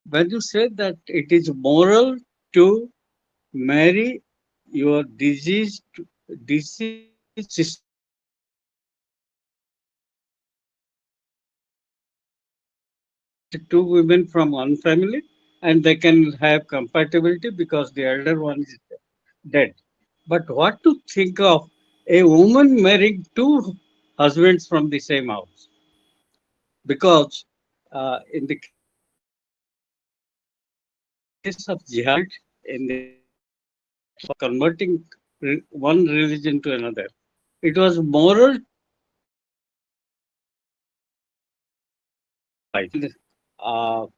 Speaker 4: when you say that it is moral to marry your diseased sister, two women from one family, and they can have compatibility because the elder one is dead. But what to think of a woman marrying two husbands from the same house? Because in the case of jihad, in the converting one religion to another, it was moral.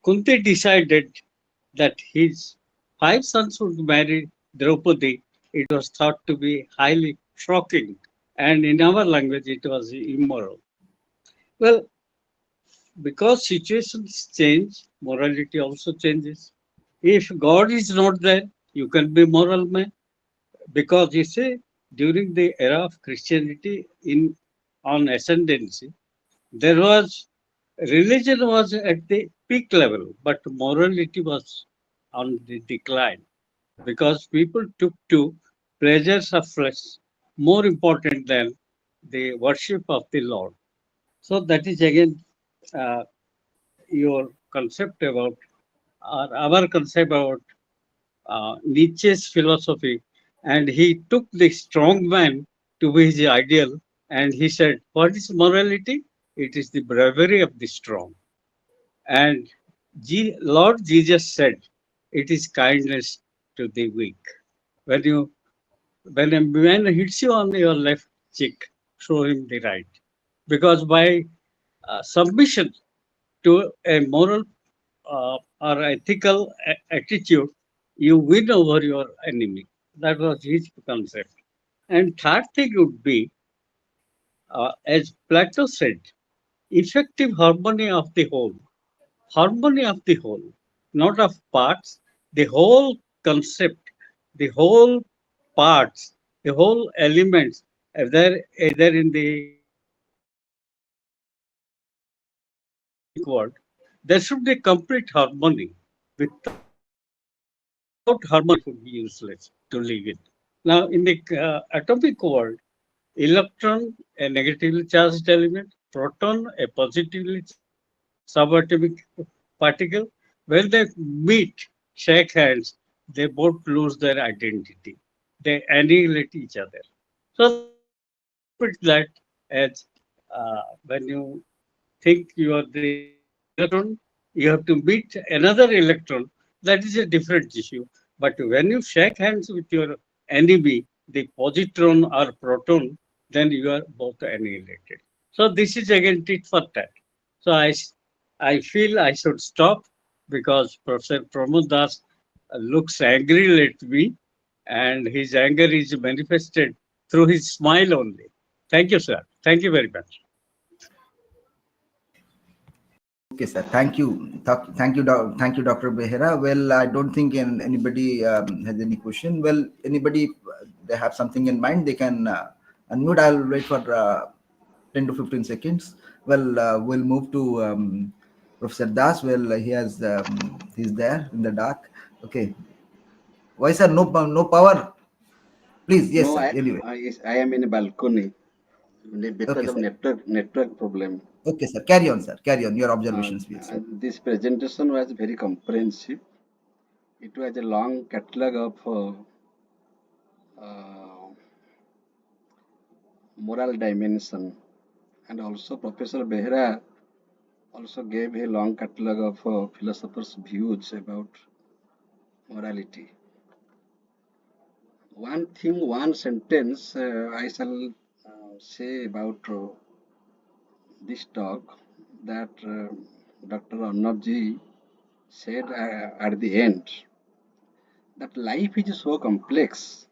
Speaker 4: Kunti decided that his 5 sons would marry Draupadi, it was thought to be highly shocking. And in our language, it was immoral. Well, because situations change, morality also changes. If God is not there, you can be moral man. Because you see, during the era of Christianity in on ascendancy, there was religion was at the peak level, but morality was on the decline because people took to pleasures of flesh more important than the worship of the Lord. So that is again uh, your concept about or our concept about Nietzsche's philosophy, and he took the strong man to be his ideal, and he said, "What is morality? It is the bravery of the strong." And Lord Jesus said, "It is kindness to the weak." When you when a man hits you on your left cheek, show him the right, because by submission to a moral or ethical attitude, you win over your enemy. That was his concept. And third thing would be, as Plato said, effective harmony of the whole, not of parts, the whole concept, the whole parts, the whole elements, either in the atomic world, there should be complete harmony. Without harmony, life would be useless to live in. Now, in the atomic world, electron, a negatively charged element, proton, a positively charged subatomic particle, when they meet, shake hands, they both lose their identity. They annihilate each other. So they interpret that as when you think you are the electron, you have to meet another electron. That is a different issue. But when you shake hands with your enemy, the positron or proton, then you are both annihilated. So this is again tit for tat. So I feel I should stop because Professor Pramod Das looks angry at me, and his anger is manifested through his smile only. Thank you, sir. Thank you very much.
Speaker 1: Okay, sir. Thank you. Thank you, Dr. Behera. Well, I don't think anybody has any question. Well, anybody they have something in mind, they can unmute. I'll wait for 10 to 15 seconds. Well, we'll move to Professor Das. Well, he's there in the dark. Okay. Why, sir? No power. Please, yes,
Speaker 5: No,
Speaker 1: sir. Anyway.
Speaker 5: yes, I am in a balcony
Speaker 1: Okay,
Speaker 5: because of
Speaker 1: sir.
Speaker 5: network problem.
Speaker 1: Okay, sir. Carry on, sir. Carry on. Your
Speaker 5: Uh,
Speaker 1: observations, please.
Speaker 5: and this presentation was very comprehensive. It was a long catalog of uh, moral dimension, and also Professor Behra also gave a long catalog of philosophers' views about morality. One thing, one sentence I shall say about this talk that Dr. Arnab ji said at the end that life is so complex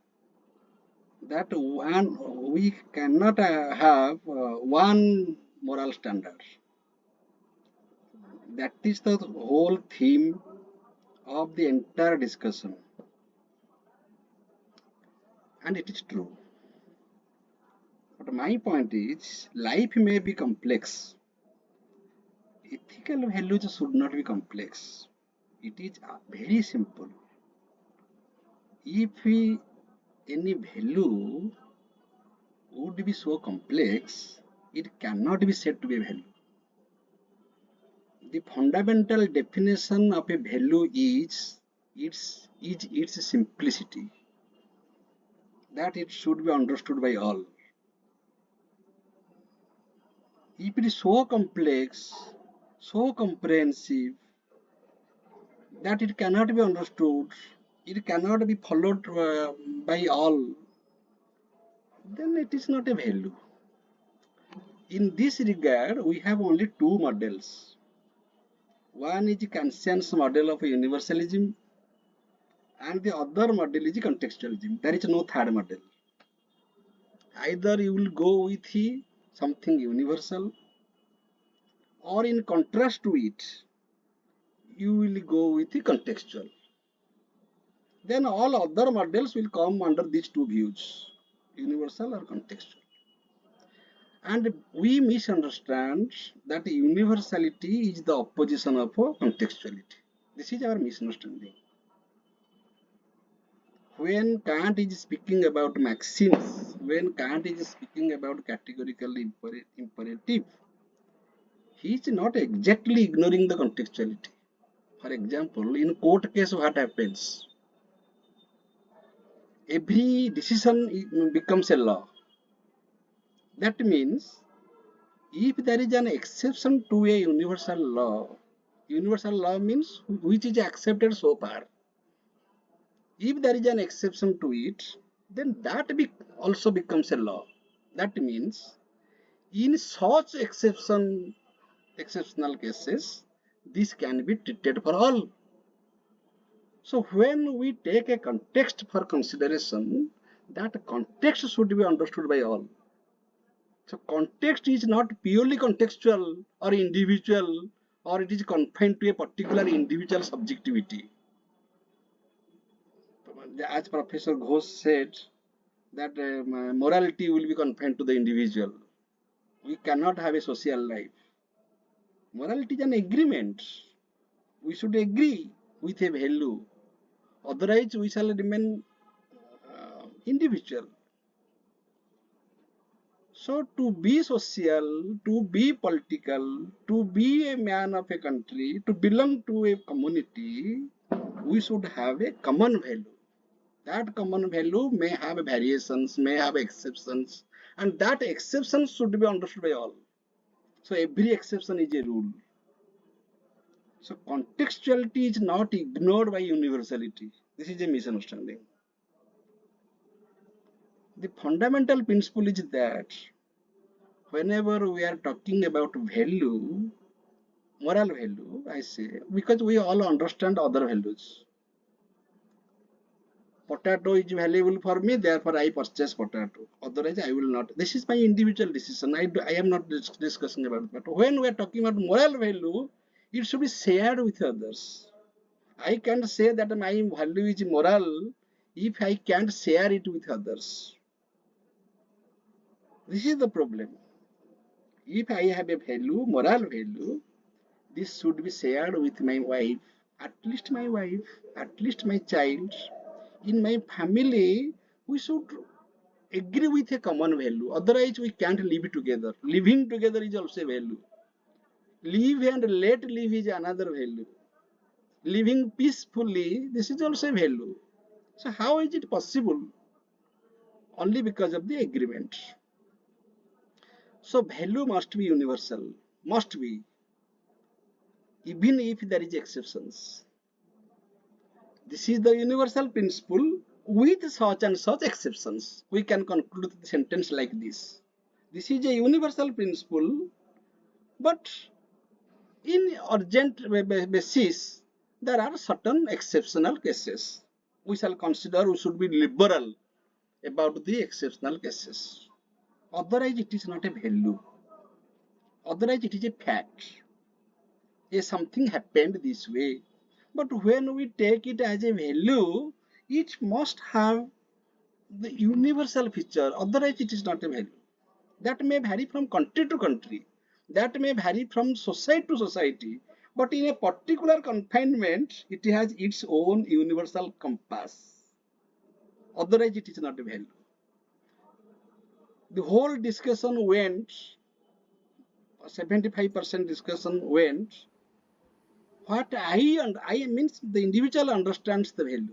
Speaker 5: that we cannot have one moral standard. That is the whole theme of the entire discussion, and it is true. But my point is, life may be complex. Ethical values should not be complex. It is very simple. If any value would be so complex, it cannot be said to be a value. The fundamental definition of a value is its simplicity, that it should be understood by all. If it is so complex, so comprehensive, that it cannot be understood, it cannot be followed by all, then it is not a value. In this regard, we have only two models. One is Kantian's model of universalism, and the other model is contextualism. There is no third model. Either you will go with something universal, or in contrast to it, you will go with the contextual. Then all other models will come under these two views, universal or contextual. And we misunderstand that universality is the opposition of contextuality. This is our misunderstanding. When Kant is speaking about maxims, when Kant is speaking about categorical imperative, he is not exactly ignoring the contextuality. For example, in court case, what happens? Every decision becomes a law. That means if there is an exception to a universal law means which is accepted so far. If there is an exception to it, then that also becomes a law. That means in such exceptional cases, this can be treated for all. So when we take a context for consideration, that context should be understood by all. So context is not purely contextual or individual, or it is confined to a particular individual subjectivity. As Professor Ghosh said, that morality will be confined to the individual. We cannot have a social life. Morality is an agreement. We should agree with a value. Otherwise, we shall remain individual. So, to be social, to be political, to be a man of a country, to belong to a community, we should have a common value. That common value may have variations, may have exceptions, and that exception should be understood by all. So every exception is a rule. So contextuality is not ignored by universality. This is a misunderstanding. The fundamental principle is that whenever we are talking about value, moral value, I say, because we all understand other values. Potato is valuable for me, therefore I purchase potato. Otherwise, I will not. This is my individual decision. I am not discussing about it. But when we are talking about moral value, it should be shared with others. I can't say that my value is moral if I can't share it with others. This is the problem. If I have a value, moral value, this should be shared with my wife, at least my child. In my family, we should agree with a common value. Otherwise, we can't live together. Living together is also a value. Live and let live is another value. Living peacefully, this is also a value. So how is it possible? Only because of the agreement. So value must be universal. Must be. Even if there is exceptions. This is the universal principle with such and such exceptions. We can conclude the sentence like this. This is a universal principle, but in urgent basis, there are certain exceptional cases. We shall consider we should be liberal about the exceptional cases. Otherwise, it is not a value. Otherwise, it is a fact. Something happened this way. But when we take it as a value, it must have the universal feature. Otherwise, it is not a value. That may vary from country to country. That may vary from society to society. But in a particular confinement, it has its own universal compass. Otherwise, it is not a value. The whole discussion went, 75% discussion went, what I means the individual understands the value.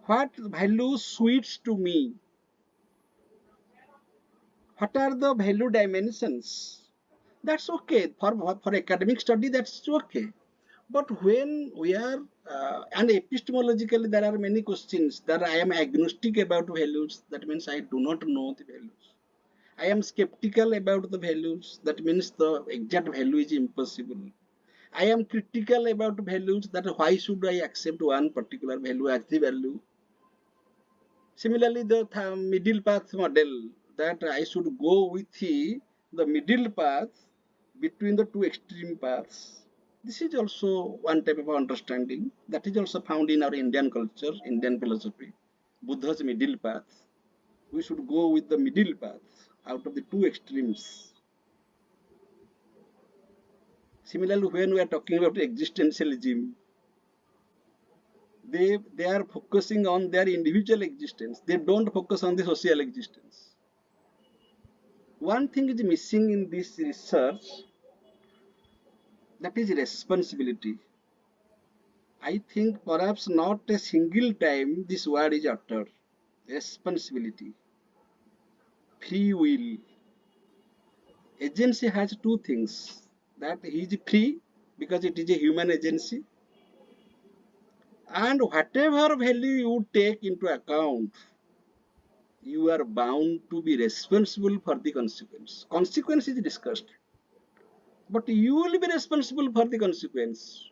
Speaker 5: What value suits to me? What are the value dimensions? That's okay. For academic study, that's okay. But when we are, and epistemologically, there are many questions that I am agnostic about values. That means I do not know the values. I am skeptical about the values. That means the exact value is impossible. I am critical about values, that why should I accept one particular value as the value. Similarly, the middle path model, that I should go with the middle path between the two extreme paths. This is also one type of understanding that is also found in our Indian culture, Indian philosophy. Buddha's middle path. We should go with the middle path out of the two extremes. Similarly, when we are talking about existentialism, they are focusing on their individual existence. They don't focus on the social existence. One thing is missing in this research, that is responsibility. I think perhaps not a single time this word is uttered. Responsibility, free will. Agency has two things, that he is free because it is a human agency, and whatever value you take into account, you are bound to be responsible for the consequence. Consequence is discussed, but you will be responsible for the consequence.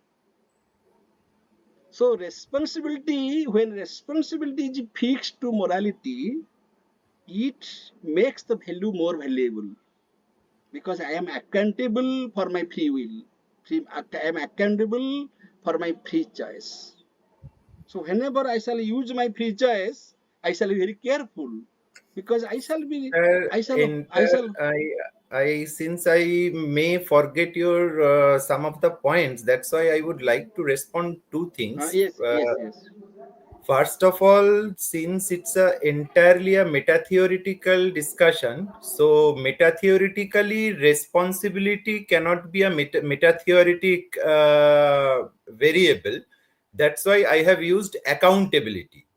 Speaker 5: So responsibility, when responsibility is fixed to morality, it makes the value more valuable, because I am accountable for my free will. I am accountable for my free choice. So whenever I shall use my free choice, I shall be very careful, because I shall be,
Speaker 2: I since I may forget your some of the points, that's why I would like to respond two things.
Speaker 5: yes.
Speaker 2: First of all, since it's entirely a meta-theoretical discussion, so meta-theoretically responsibility cannot be a meta-theoretic variable. That's why I have used accountability.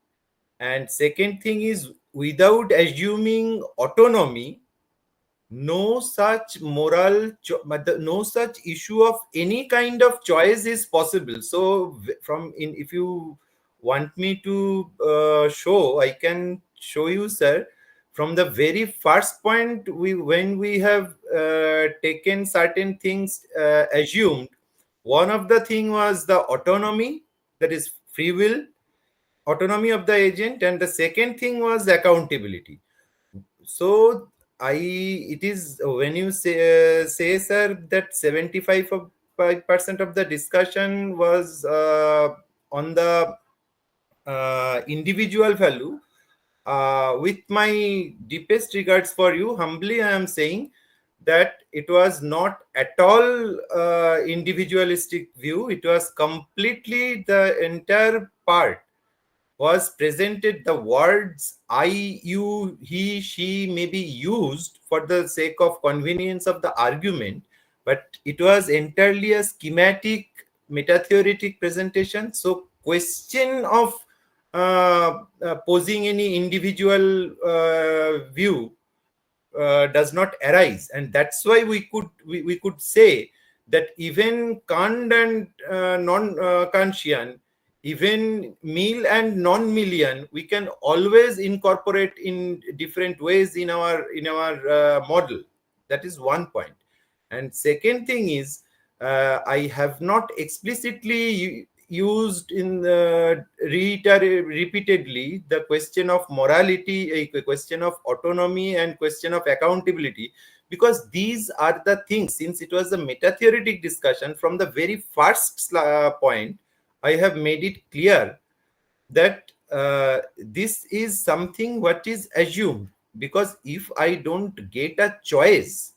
Speaker 2: And second thing is, without assuming autonomy, no such no such issue of any kind of choice is possible. So if you want me to show, I can show you, sir. From the very first point, when we have taken certain things assumed, one of the thing was the autonomy, that is free will, autonomy of the agent, and the second thing was accountability. So it is when you say, sir, that 75% of the discussion was on the individual value. With my deepest regards for you, humbly I am saying that it was not at all individualistic view. It was completely, the entire part was presented, the words I, you, he, she may be used for the sake of convenience of the argument, but it was entirely a schematic meta-theoretic presentation. So question of posing any individual view does not arise, and that's why we could say that even Kant and non-Kantian, even Mill and non-Millian, we can always incorporate in different ways in our model. That is one point. And second thing is, I have not explicitly used in repeatedly the question of morality, a question of autonomy, and question of accountability, because these are the things, since it was a meta-theoretic discussion, from the very first point I have made it clear that this is something what is assumed, because if I don't get a choice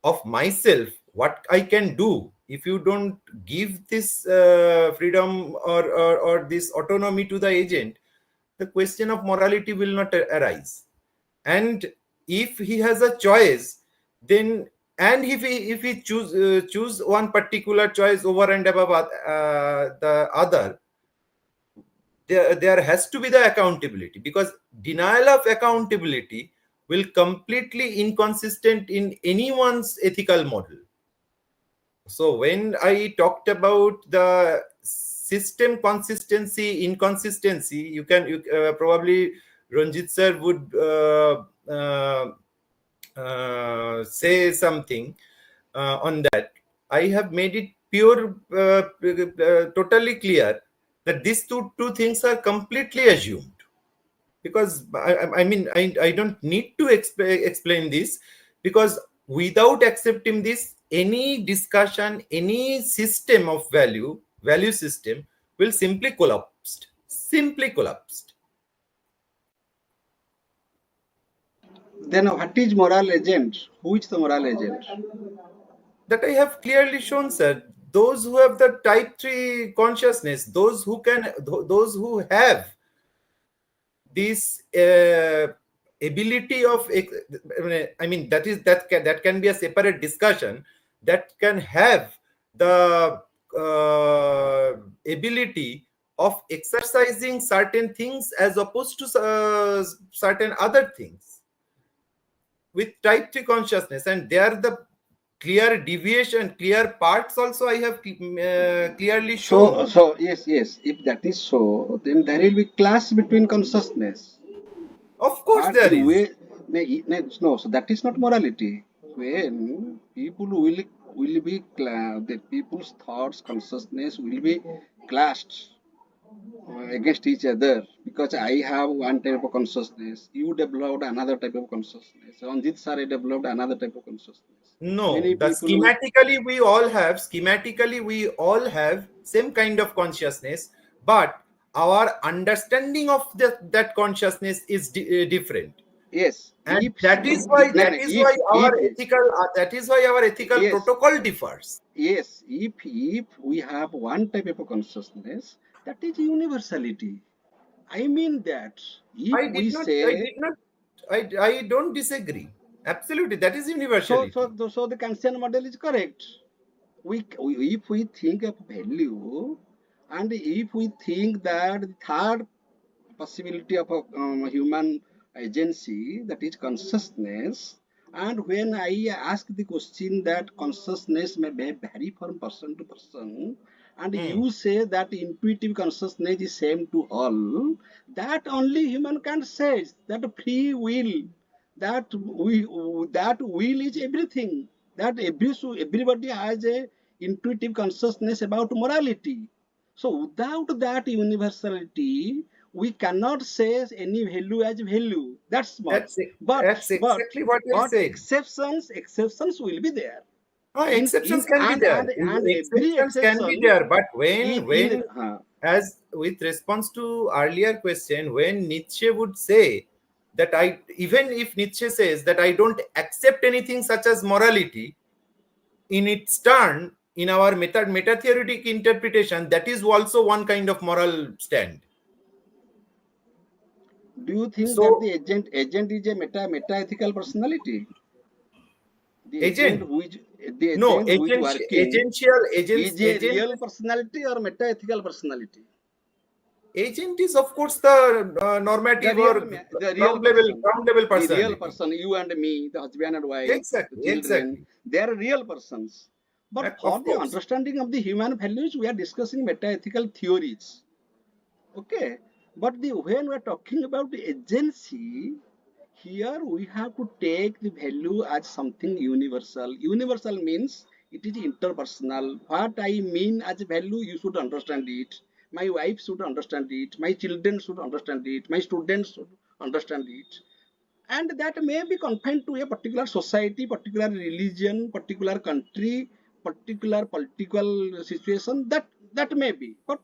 Speaker 2: of myself, what I can do, if you don't give this freedom or this autonomy to the agent, the question of morality will not arise. And if he has a choice, then, and if he choose one particular choice over and above the other, there has to be the accountability, because denial of accountability will completely inconsistent in anyone's ethical model. So when I talked about the system consistency, inconsistency, you probably Ranjit sir would say something on that. I have made it totally clear that these two things are completely assumed. Because I don't need to explain this, because without accepting this, any discussion, any system of value system will simply collapsed.
Speaker 5: Then what is moral agent? Who is the moral agent?
Speaker 2: That I have clearly shown, sir. Those who have the type 3 consciousness, those who have this ability of, that can be a separate discussion, that can have the ability of exercising certain things as opposed to certain other things with type 3 consciousness, and there the clear deviation, clear parts also I have clearly shown.
Speaker 5: So yes. If that is so, then there will be clash between consciousness.
Speaker 2: Of course
Speaker 5: But
Speaker 2: there
Speaker 5: the
Speaker 2: is.
Speaker 5: way no, so that is not morality. When people will be the people's thoughts, consciousness will be clashed against each other, because I have one type of consciousness, you developed another type of consciousness, Ranjit sir developed another type of consciousness.
Speaker 2: No,
Speaker 5: Many
Speaker 2: the
Speaker 5: people will,
Speaker 2: schematically we all have same kind of consciousness, but our understanding of that consciousness is different,
Speaker 5: yes,
Speaker 2: and
Speaker 5: if
Speaker 2: that is why
Speaker 5: no, no, if
Speaker 2: our ethical
Speaker 5: yes,
Speaker 2: protocol differs.
Speaker 5: yes, if we have one type of consciousness, that is universality. I mean that if
Speaker 2: I did
Speaker 5: we
Speaker 2: not. I
Speaker 5: say
Speaker 2: did not. I don't disagree. Absolutely, that is
Speaker 5: so,
Speaker 2: universality.
Speaker 5: the Kantian model is correct. We if we think of value, and if we think that the third possibility of a human agency, that is consciousness, and when I ask the question that consciousness may vary from person to person, and
Speaker 2: Hmm.
Speaker 5: you say that intuitive consciousness is same to all, that only human can say that free will, that we that will is everything, that everybody has a intuitive consciousness about morality. So without that universality, we cannot say any value as value. That's much. But
Speaker 2: That's exactly what I
Speaker 5: but
Speaker 2: said.
Speaker 5: exceptions will be there. In
Speaker 2: Exceptions can be there.
Speaker 5: and every
Speaker 2: Exceptions can be
Speaker 5: exception
Speaker 2: there, but
Speaker 5: in
Speaker 2: as with response to earlier question, when Nietzsche would say that even if Nietzsche says that I don't accept anything such as morality, in its turn, in our meta theoretic interpretation, that is also one kind of moral stand.
Speaker 5: do you think that
Speaker 2: So
Speaker 5: the agent is a meta ethical personality? The agent
Speaker 2: agent,
Speaker 5: who is the
Speaker 2: no,
Speaker 5: agent who is working is a
Speaker 2: agent
Speaker 5: real personality or meta ethical personality?
Speaker 2: agent is of course the
Speaker 5: The
Speaker 2: normative or
Speaker 5: real the real person,
Speaker 2: ground level
Speaker 5: the real
Speaker 2: personality.
Speaker 5: person, you and me, the husband and wife, the children,
Speaker 2: Exactly.
Speaker 5: they are real persons. But for
Speaker 2: Of
Speaker 5: the
Speaker 2: course.
Speaker 5: understanding of the human values, we are discussing meta-ethical theories. Okay, but when we are talking about the agency, here we have to take the value as something universal. Universal means it is interpersonal. What I mean as value, you should understand it. My wife should understand it. My children should understand it. My students should understand it. And that may be confined to a particular society, particular religion, particular country, particular political situation. That may be, but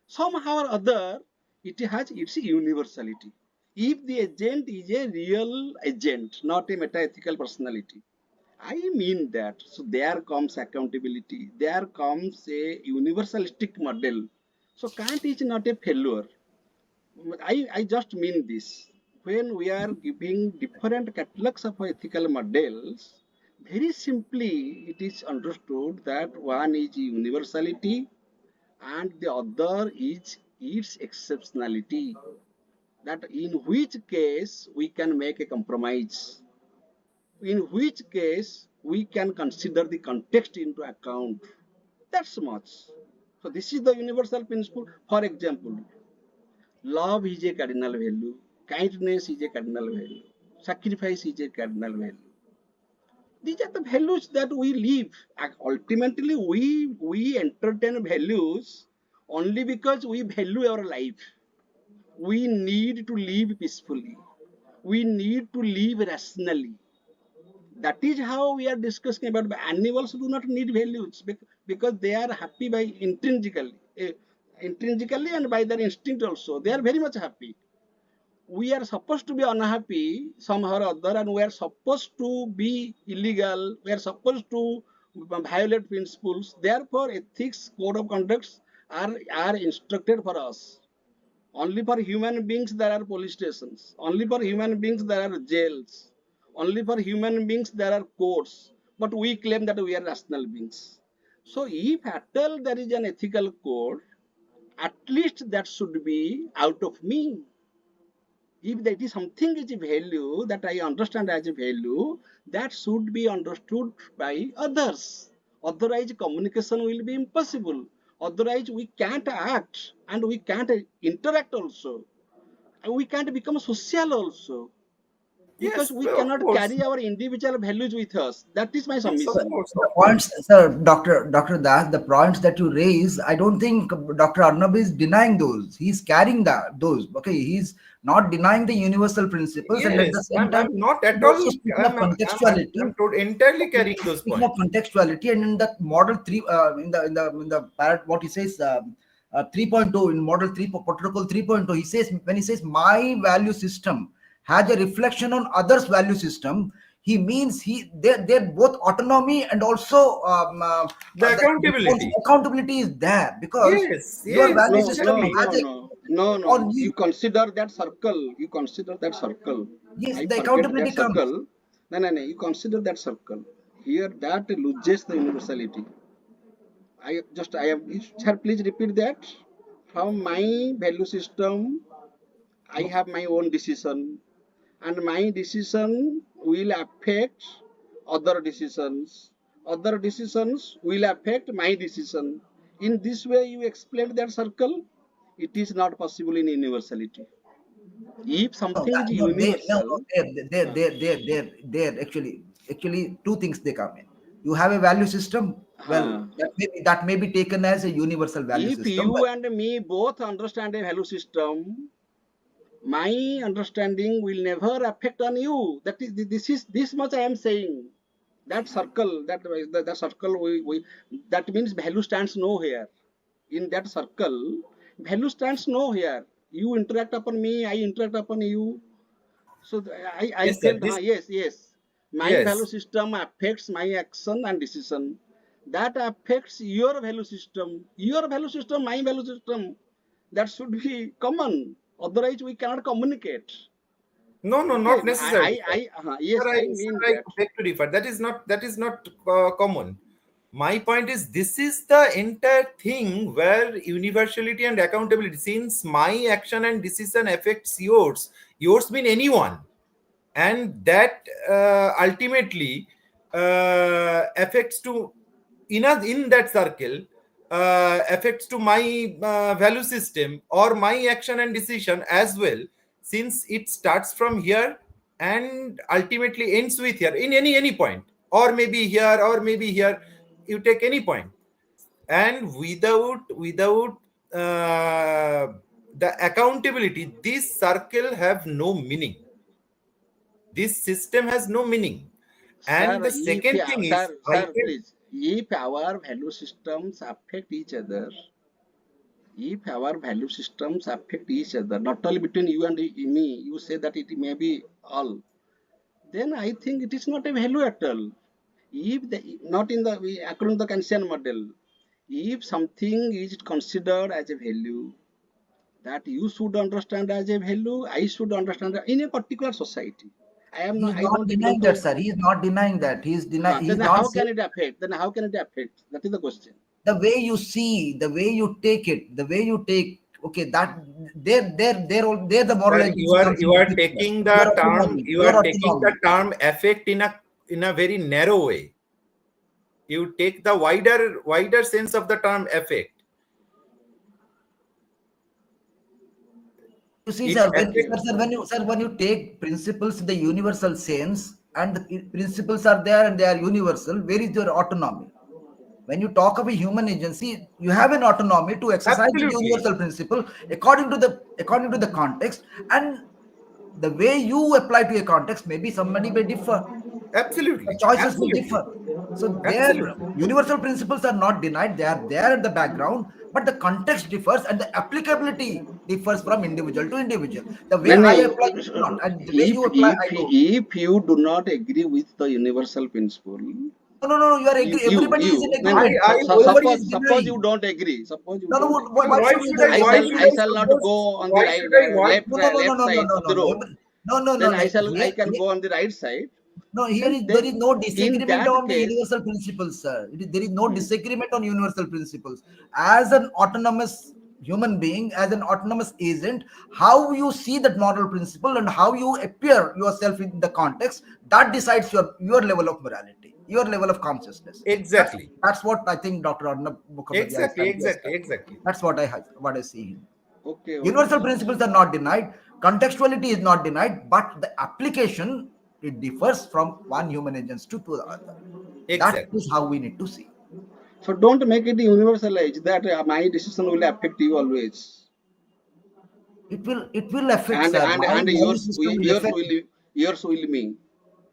Speaker 5: somehow or other it has its universality. If the agent is a real agent, not a meta-ethical personality, I mean that, so there comes accountability, there comes a universalistic model. So Kant is not a failure. I just mean this. When we are giving different catalogs of ethical models, very simply it is understood that one is universality and the other is its exceptionality. That in which case we can make a compromise, in which case we can consider the context into account. That's much. So this is the universal principle. For example, love is a cardinal value. Kindness is a cardinal value. Sacrifice is a cardinal value. These are the values that we live. Ultimately, we entertain values only because we value our life. We need to live peacefully. We need to live rationally. That is how we are discussing about animals do not need values because they are happy by intrinsically and by their instinct also. They are very much happy. We are supposed to be unhappy somehow or other, and we are supposed to be illegal. We are supposed to violate principles. Therefore, ethics, code of conducts are instructed for us. Only for human beings there are police stations. Only for human beings there are jails. Only for human beings there are courts. But we claim that we are rational beings. So if at all there is an ethical code, at least that should be out of me. If that is something is a value that I understand as a value, that should be understood by others. Otherwise, communication will be impossible. Otherwise, we can't act and we can't interact also. And we can't become social also. Because
Speaker 2: Yes,
Speaker 5: we
Speaker 2: of
Speaker 5: cannot
Speaker 2: course.
Speaker 5: carry our individual values with us. That is my
Speaker 2: Yes, of
Speaker 5: submission.
Speaker 2: course,
Speaker 1: The
Speaker 2: of course.
Speaker 1: points, sir, Dr. Das, the points that you raise, I don't think Dr. Arnab is denying those. He's carrying those. Okay, he's not denying the universal principles, and at the
Speaker 2: Yes,
Speaker 1: same time,
Speaker 2: I'm not at
Speaker 1: he's
Speaker 2: all.
Speaker 1: also speaking of
Speaker 2: I'm
Speaker 1: contextuality.
Speaker 2: entirely carrying those
Speaker 1: Speaking of
Speaker 2: points.
Speaker 1: contextuality, and in that model three, what he says, 3.0, in model 3 protocol 3.0, he says, when he says my value system has a reflection on others value system, he means they're both autonomy and also
Speaker 2: The accountability.
Speaker 1: accountability is there, because
Speaker 2: Yes,
Speaker 1: your
Speaker 2: yes,
Speaker 1: value
Speaker 5: No,
Speaker 1: system
Speaker 5: no,
Speaker 2: exactly.
Speaker 5: no,
Speaker 1: has a
Speaker 5: no, no, no.
Speaker 1: on
Speaker 5: You
Speaker 1: you.
Speaker 5: consider that circle. You consider that circle.
Speaker 1: Yes,
Speaker 5: I
Speaker 1: the
Speaker 5: forget that
Speaker 1: accountability comes.
Speaker 5: circle. No, no, no. You consider that circle. Here, that loses the universality. I have. Sir, please repeat that. From my value system, I have my own decision, and my decision will affect other decisions. Other decisions will affect my decision. In this way, you explain that circle. It is not possible in universality. If
Speaker 1: No,
Speaker 5: something is
Speaker 1: no,
Speaker 5: universal,
Speaker 1: they're actually two things they come in. You have a value system. Well,
Speaker 5: uh,
Speaker 1: that may be taken as a universal value
Speaker 5: if
Speaker 1: system,
Speaker 5: you
Speaker 1: but
Speaker 5: and me both understand a value system, my understanding will never affect on you. This much I am saying. That circle, that circle, that means value stands nowhere. In that circle, value stands nowhere. You interact upon me, I interact upon you. So I
Speaker 2: Yes, sir.
Speaker 5: felt,
Speaker 2: This,
Speaker 5: yes, yes. My value
Speaker 2: yes.
Speaker 5: system affects my action and decision. That affects your value system. Your value system, my value system. That should be common. Otherwise, we cannot communicate.
Speaker 2: No, no,
Speaker 5: Okay,
Speaker 2: not necessarily, sir.
Speaker 5: yes, I mean
Speaker 2: Sir, I
Speaker 5: that.
Speaker 2: beg to differ. That is not common. My point is, this is the entire thing where universality and accountability. Since my action and decision affects yours mean anyone, and that ultimately affects to in that circle affects to my value system or my action and decision as well, since it starts from here and ultimately ends with here in any point, or maybe here, or maybe here. You take any point, and without the accountability, this circle have no meaning. This system has no meaning. And
Speaker 5: Sir,
Speaker 2: the second thing is, I can.
Speaker 5: please, if our value systems affect each other, if our value systems affect each other, not only between you and me, you say that it may be all, then I think it is not a value at all. If not in the according to the Kantian model, if something is considered as a value that you should understand as a value, I should understand in a particular society.
Speaker 1: he's
Speaker 5: I
Speaker 1: not
Speaker 5: don't belong
Speaker 1: denying that,
Speaker 5: to.
Speaker 1: sir. He's not denying that. He's
Speaker 5: Then
Speaker 1: not
Speaker 5: how
Speaker 1: saying.
Speaker 5: can it affect? Then how can it affect? That is the question.
Speaker 1: The way you see, the way you take it, the way you take, okay, that they're the moral
Speaker 2: Sir,
Speaker 1: agency comes
Speaker 2: you
Speaker 1: into
Speaker 2: are
Speaker 1: picture.
Speaker 2: taking the term, affect in a very narrow way. You take the wider sense of the term effect.
Speaker 1: You see,
Speaker 2: It
Speaker 1: sir,
Speaker 2: affects.
Speaker 1: when you take principles in the universal sense, and the principles are there and they are universal, where is your autonomy? When you talk of a human agency, you have an autonomy to exercise the
Speaker 2: Absolutely.
Speaker 1: universal principle according to the context, and the way you apply to a context, maybe somebody may differ. The
Speaker 2: Absolutely.
Speaker 1: choices will
Speaker 2: Absolutely.
Speaker 1: differ. So their
Speaker 2: Absolutely.
Speaker 1: universal principles are not denied; they are there at the background, but the context differs and the applicability differs from individual to individual. The way
Speaker 5: No, no.
Speaker 1: I apply, not, and the way you apply, I don't.
Speaker 5: If you do not agree with the universal principle,
Speaker 1: No, no, no, no. You are agree. Everybody is in
Speaker 5: no, no.
Speaker 1: agreement.
Speaker 2: I
Speaker 1: Nobody
Speaker 2: always,
Speaker 1: is
Speaker 5: Suppose you
Speaker 1: denying.
Speaker 5: don't agree. Suppose you
Speaker 1: No, no.
Speaker 5: don't
Speaker 1: Why,
Speaker 5: agree.
Speaker 1: why
Speaker 2: why
Speaker 1: should we
Speaker 2: should
Speaker 1: do
Speaker 2: I,
Speaker 1: it?
Speaker 2: why should
Speaker 5: I
Speaker 2: I
Speaker 5: shall not
Speaker 2: suppose,
Speaker 5: go on the
Speaker 2: why should I want?
Speaker 5: left
Speaker 1: No, no, no, no,
Speaker 5: left
Speaker 1: no, no,
Speaker 5: side
Speaker 1: no,
Speaker 5: of
Speaker 1: no,
Speaker 5: the
Speaker 1: no.
Speaker 5: road.
Speaker 1: No, no, no,
Speaker 5: Then
Speaker 1: no.
Speaker 5: I can go on the right side.
Speaker 1: No, here
Speaker 5: Then
Speaker 1: is there is no
Speaker 5: in
Speaker 1: disagreement
Speaker 5: that
Speaker 1: on the
Speaker 5: case,
Speaker 1: universal principles, sir. There is no disagreement on universal principles. As an autonomous human being, as an autonomous agent, how you see that moral principle and how you appear yourself in the context, that decides your level of morality, your level of consciousness.
Speaker 2: Exactly.
Speaker 1: That's what I think Dr. Arnab Mukhopadhyay is
Speaker 2: Exactly.
Speaker 1: trying to
Speaker 2: Exactly.
Speaker 1: establish.
Speaker 2: Exactly.
Speaker 1: That's what I see him.
Speaker 5: okay, okay.
Speaker 1: Universal principles are not denied, contextuality is not denied, but the application, it differs from one human agency to the other. That
Speaker 2: Exactly.
Speaker 1: is how we need to see.
Speaker 5: So don't make it universalized that my decision will affect you always,
Speaker 1: It will affect, sir.
Speaker 5: and
Speaker 1: My value system will affect.
Speaker 5: yours will me.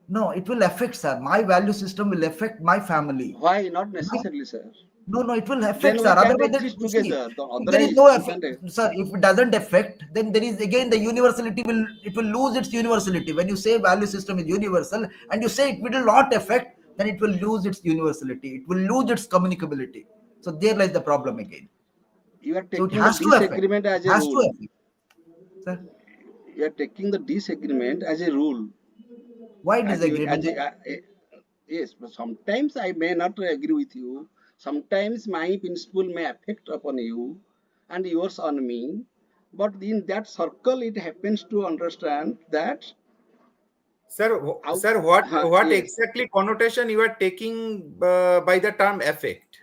Speaker 1: No, it will affect, sir. My value system will affect my family.
Speaker 5: Why not
Speaker 1: My-
Speaker 5: necessarily, sir?
Speaker 1: No, no, it will affect,
Speaker 5: Then
Speaker 1: sir.
Speaker 5: we can't
Speaker 1: Otherwise,
Speaker 5: exist
Speaker 1: you see,
Speaker 5: together.
Speaker 1: if there is no
Speaker 5: Otherwise, we
Speaker 1: effect,
Speaker 5: can't.
Speaker 1: sir, if it doesn't affect, then there is again the universality will lose its universality. When you say value system is universal and you say it will not affect, then it will lose its universality. It will lose its communicability. So there lies the problem again.
Speaker 5: You are
Speaker 1: So it
Speaker 5: taking the
Speaker 1: has to affect.
Speaker 5: disagreement
Speaker 1: It
Speaker 5: as a
Speaker 1: has to
Speaker 5: rule.
Speaker 1: affect, sir.
Speaker 5: You are taking the disagreement as a rule.
Speaker 1: Why
Speaker 5: As you,
Speaker 1: disagreement?
Speaker 5: yes, but sometimes I may not agree with you. Sometimes my principle may affect upon you, and yours on me. But in that circle, it happens to understand that
Speaker 2: Sir,
Speaker 5: out.
Speaker 2: sir, what
Speaker 5: Yes,
Speaker 2: exactly connotation you are taking by the term affect?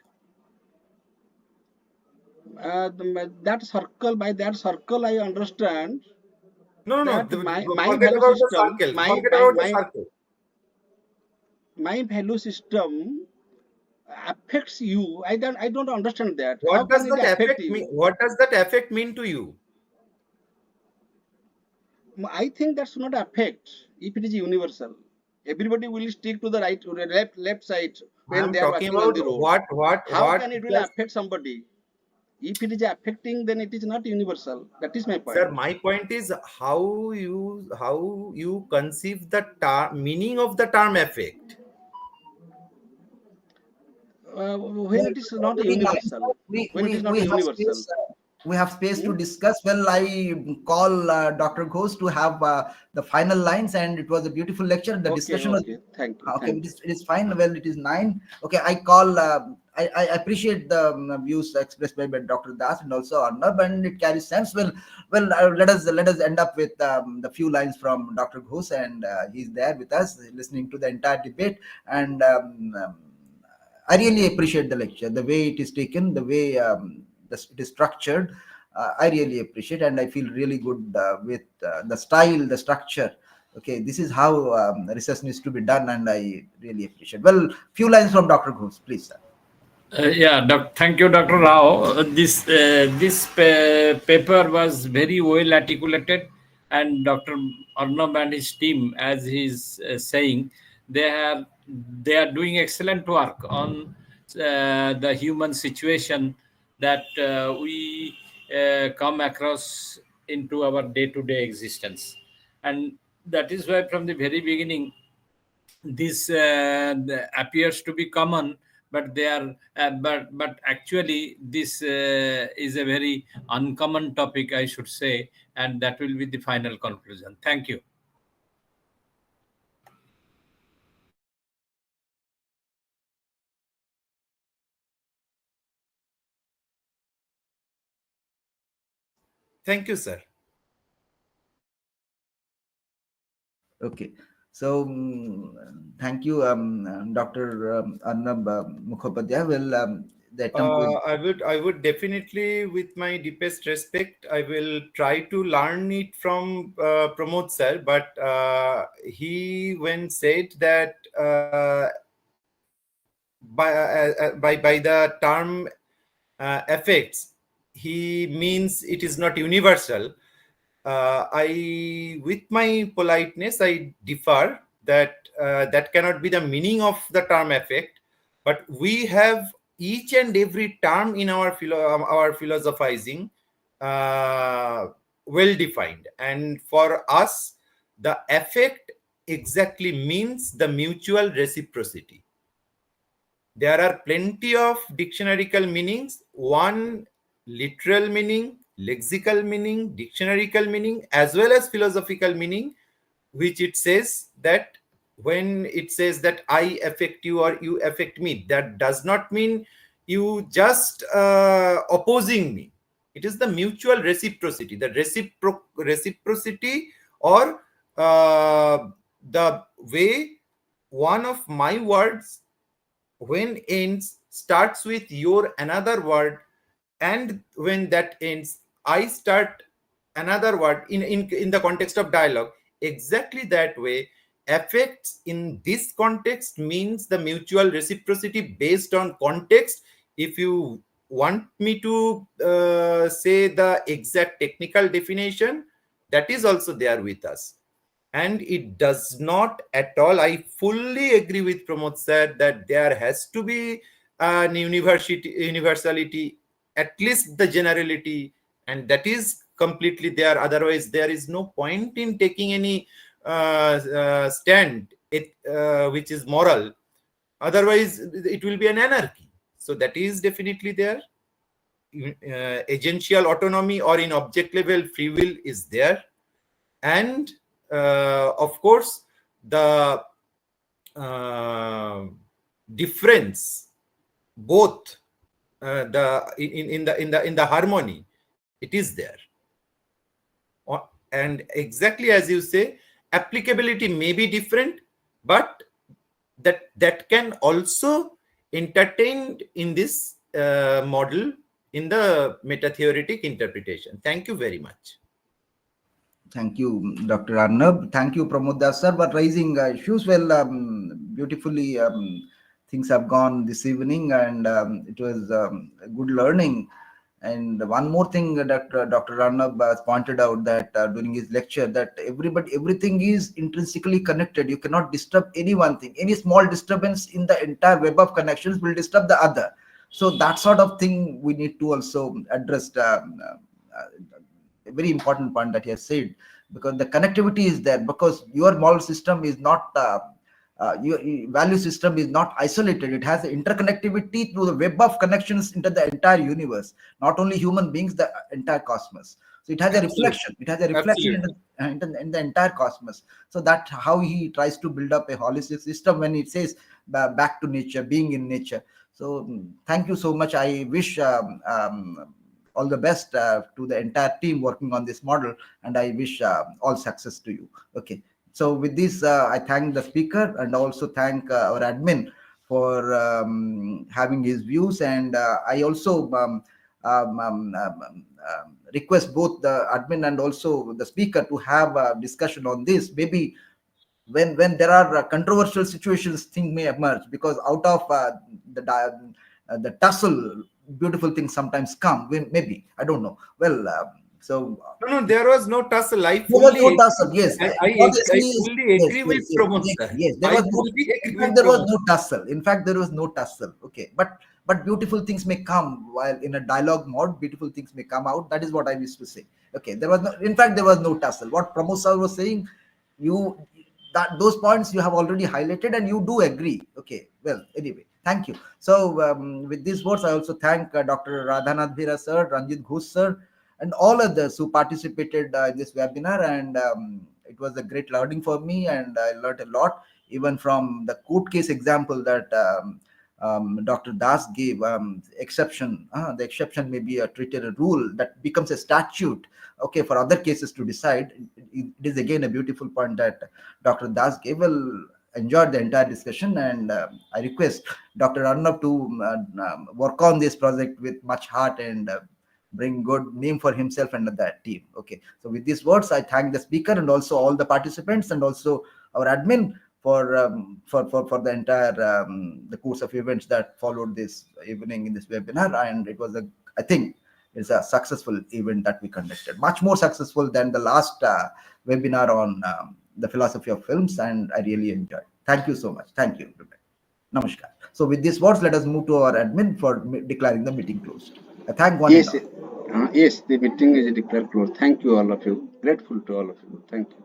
Speaker 5: that circle, by that circle, I understand
Speaker 2: No, no, no.
Speaker 5: that my
Speaker 2: Forget
Speaker 5: value
Speaker 2: about the
Speaker 5: system,
Speaker 2: circle. Forget about the circle.
Speaker 5: my value system affects you. I don't understand that. How
Speaker 2: What
Speaker 5: can
Speaker 2: does
Speaker 5: it
Speaker 2: that
Speaker 5: affect
Speaker 2: affect mean?
Speaker 5: you?
Speaker 2: What does that affect mean to you?
Speaker 5: I think that should not affect if it is universal. Everybody will stick to the right or the left side
Speaker 2: I
Speaker 5: when
Speaker 2: am
Speaker 5: they are
Speaker 2: talking
Speaker 5: walking on
Speaker 2: about
Speaker 5: the road. How
Speaker 2: what
Speaker 5: can it will
Speaker 2: just,
Speaker 5: affect somebody? If it is affecting, then it is not universal. That is my
Speaker 2: sir,
Speaker 5: point.
Speaker 2: my point is how you conceive the meaning of the term affect.
Speaker 5: When
Speaker 1: Well,
Speaker 5: it is not
Speaker 1: very nice.
Speaker 5: universal,
Speaker 1: We,
Speaker 5: when it is
Speaker 1: we
Speaker 5: not
Speaker 1: have
Speaker 5: universal.
Speaker 1: space. We have space to
Speaker 5: Hmm?
Speaker 1: discuss. Well, I call Dr. Ghosh to have the final lines, and it was a beautiful lecture. The
Speaker 5: Okay,
Speaker 1: discussion was
Speaker 5: okay. Thank you,
Speaker 1: okay.
Speaker 5: thank you.
Speaker 1: It is fine. Well, it is 9. Okay, I call. I appreciate the views expressed by Dr. Das and also Arnab, and it carries sense. Let us end up with the few lines from Dr. Ghosh, and he's there with us, listening to the entire debate, and I really appreciate the lecture, the way it is taken, the way it is structured. I really appreciate, and I feel really good with the style, the structure. Okay, this is how research needs to be done, and I really appreciate. Well, few lines from Dr. Ghosh, please, sir.
Speaker 3: Yeah, thank you, Dr. Rao. This paper was very well articulated, and Dr. Arnab and his team, as he's saying, they are doing excellent work on the human situation that we come across into our day-to-day existence, and that is why from the very beginning this appears to be common, but they are but actually this is a very uncommon topic, I should say, and that will be the final conclusion. Thank you.
Speaker 2: Thank you, sir.
Speaker 1: Okay. So, thank you, Dr. Arnab Mukhopadhyay. Well, the attempt will.
Speaker 2: I would definitely, with my deepest respect, I will try to learn it from Pramod sir. But he when said that by the term effects, he means it is not universal. With my politeness, I differ that that cannot be the meaning of the term effect. But we have each and every term in our philosophizing well defined, and for us, the effect exactly means the mutual reciprocity. There are plenty of dictionarical meanings, one literal meaning, lexical meaning, dictionarical meaning, as well as philosophical meaning, which it says that when it says that I affect you or you affect me, that does not mean you just opposing me. It is the mutual reciprocity, the reciprocity, or the way one of my words when ends starts with your another word, and when that ends I start another word in the context of dialogue. Exactly that way, affects in this context means the mutual reciprocity based on context. If you want me to say the exact technical definition, that is also there with us. And it does not at all, I fully agree with Pramod sir that there has to be an universality, at least the generality, and that is completely there. Otherwise there is no point in taking any stand which is moral. Otherwise it will be an anarchy. So that is definitely there. Agential autonomy, or in object level free will, is there. And of course the difference, both the in the harmony, it is there. And exactly as you say, applicability may be different, but that can also entertained in this model in the meta-theoretic interpretation. Thank you very much.
Speaker 1: Thank you, Dr. Arnab. Thank you, Pramod Das sir, for raising issues. Well, beautifully, things have gone this evening, and it was good learning. And one more thing that Dr. Arnab has pointed out that during his lecture, that everything is intrinsically connected. You cannot disturb any one thing. Any small disturbance in the entire web of connections will disturb the other. So that sort of thing we need to also address. A very important point that he has said, because the connectivity is there, because your moral system is not your value system is not isolated. It has interconnectivity through the web of connections into the entire universe, not only human beings, the entire cosmos. So it has a reflection. It has a reflection in the entire cosmos. So that's how he tries to build up a holistic system when it says back to nature, being in nature. So thank you so much. I wish all the best to the entire team working on this model, and I wish all success to you. Okay, so with this I thank the speaker, and also thank our admin for having his views, and I also request both the admin and also the speaker to have a discussion on this. Maybe when there are controversial situations, things may emerge, because out of the tussle, beautiful things sometimes come. Maybe, I don't know. Well,
Speaker 2: No, there was no tussle. I
Speaker 1: there was
Speaker 2: fully
Speaker 1: no tussle. Yes,
Speaker 2: I fully
Speaker 1: yes,
Speaker 2: agree with
Speaker 1: yes, yes,
Speaker 2: Pramod
Speaker 1: yes,
Speaker 2: sir.
Speaker 1: yes. There
Speaker 2: I
Speaker 1: was no.
Speaker 2: fully
Speaker 1: In
Speaker 2: agree
Speaker 1: fact,
Speaker 2: with
Speaker 1: there was
Speaker 2: Pramod.
Speaker 1: no tussle. In fact, there was no tussle. Okay, but beautiful things may come while in a dialogue mode. Beautiful things may come out. That is what I wish to say. Okay, there was no. In fact, there was no tussle. What Pramod sir was saying, you that those points you have already highlighted, and you do agree. Okay, well, anyway, thank you. So with these words, I also thank Dr. Radhanath Bhira sir, Ranjit Ghosh sir, and all others who participated in this webinar. And it was a great learning for me, and I learned a lot, even from the court case example that Dr. Das gave. Exception, the exception may be treated a rule that becomes a statute, okay, for other cases to decide. It is again a beautiful point that Dr. Das gave. Well, enjoyed the entire discussion, and I request Dr. Arnab to work on this project with much heart and bring good name for himself and that team. Okay, so with these words, I thank the speaker and also all the participants and also our admin for the entire the course of events that followed this evening in this webinar. And it was I think it's a successful event that we conducted, much more successful than the last webinar on the philosophy of films, and I really enjoyed. Thank you so much. Thank you. Namaskar. So with these words, let us move to our admin for declaring the meeting closed. I thank one
Speaker 5: Yes,
Speaker 1: and all.
Speaker 5: yes, the meeting is declared closed. Thank you, all of you. Grateful to all of you. Thank you.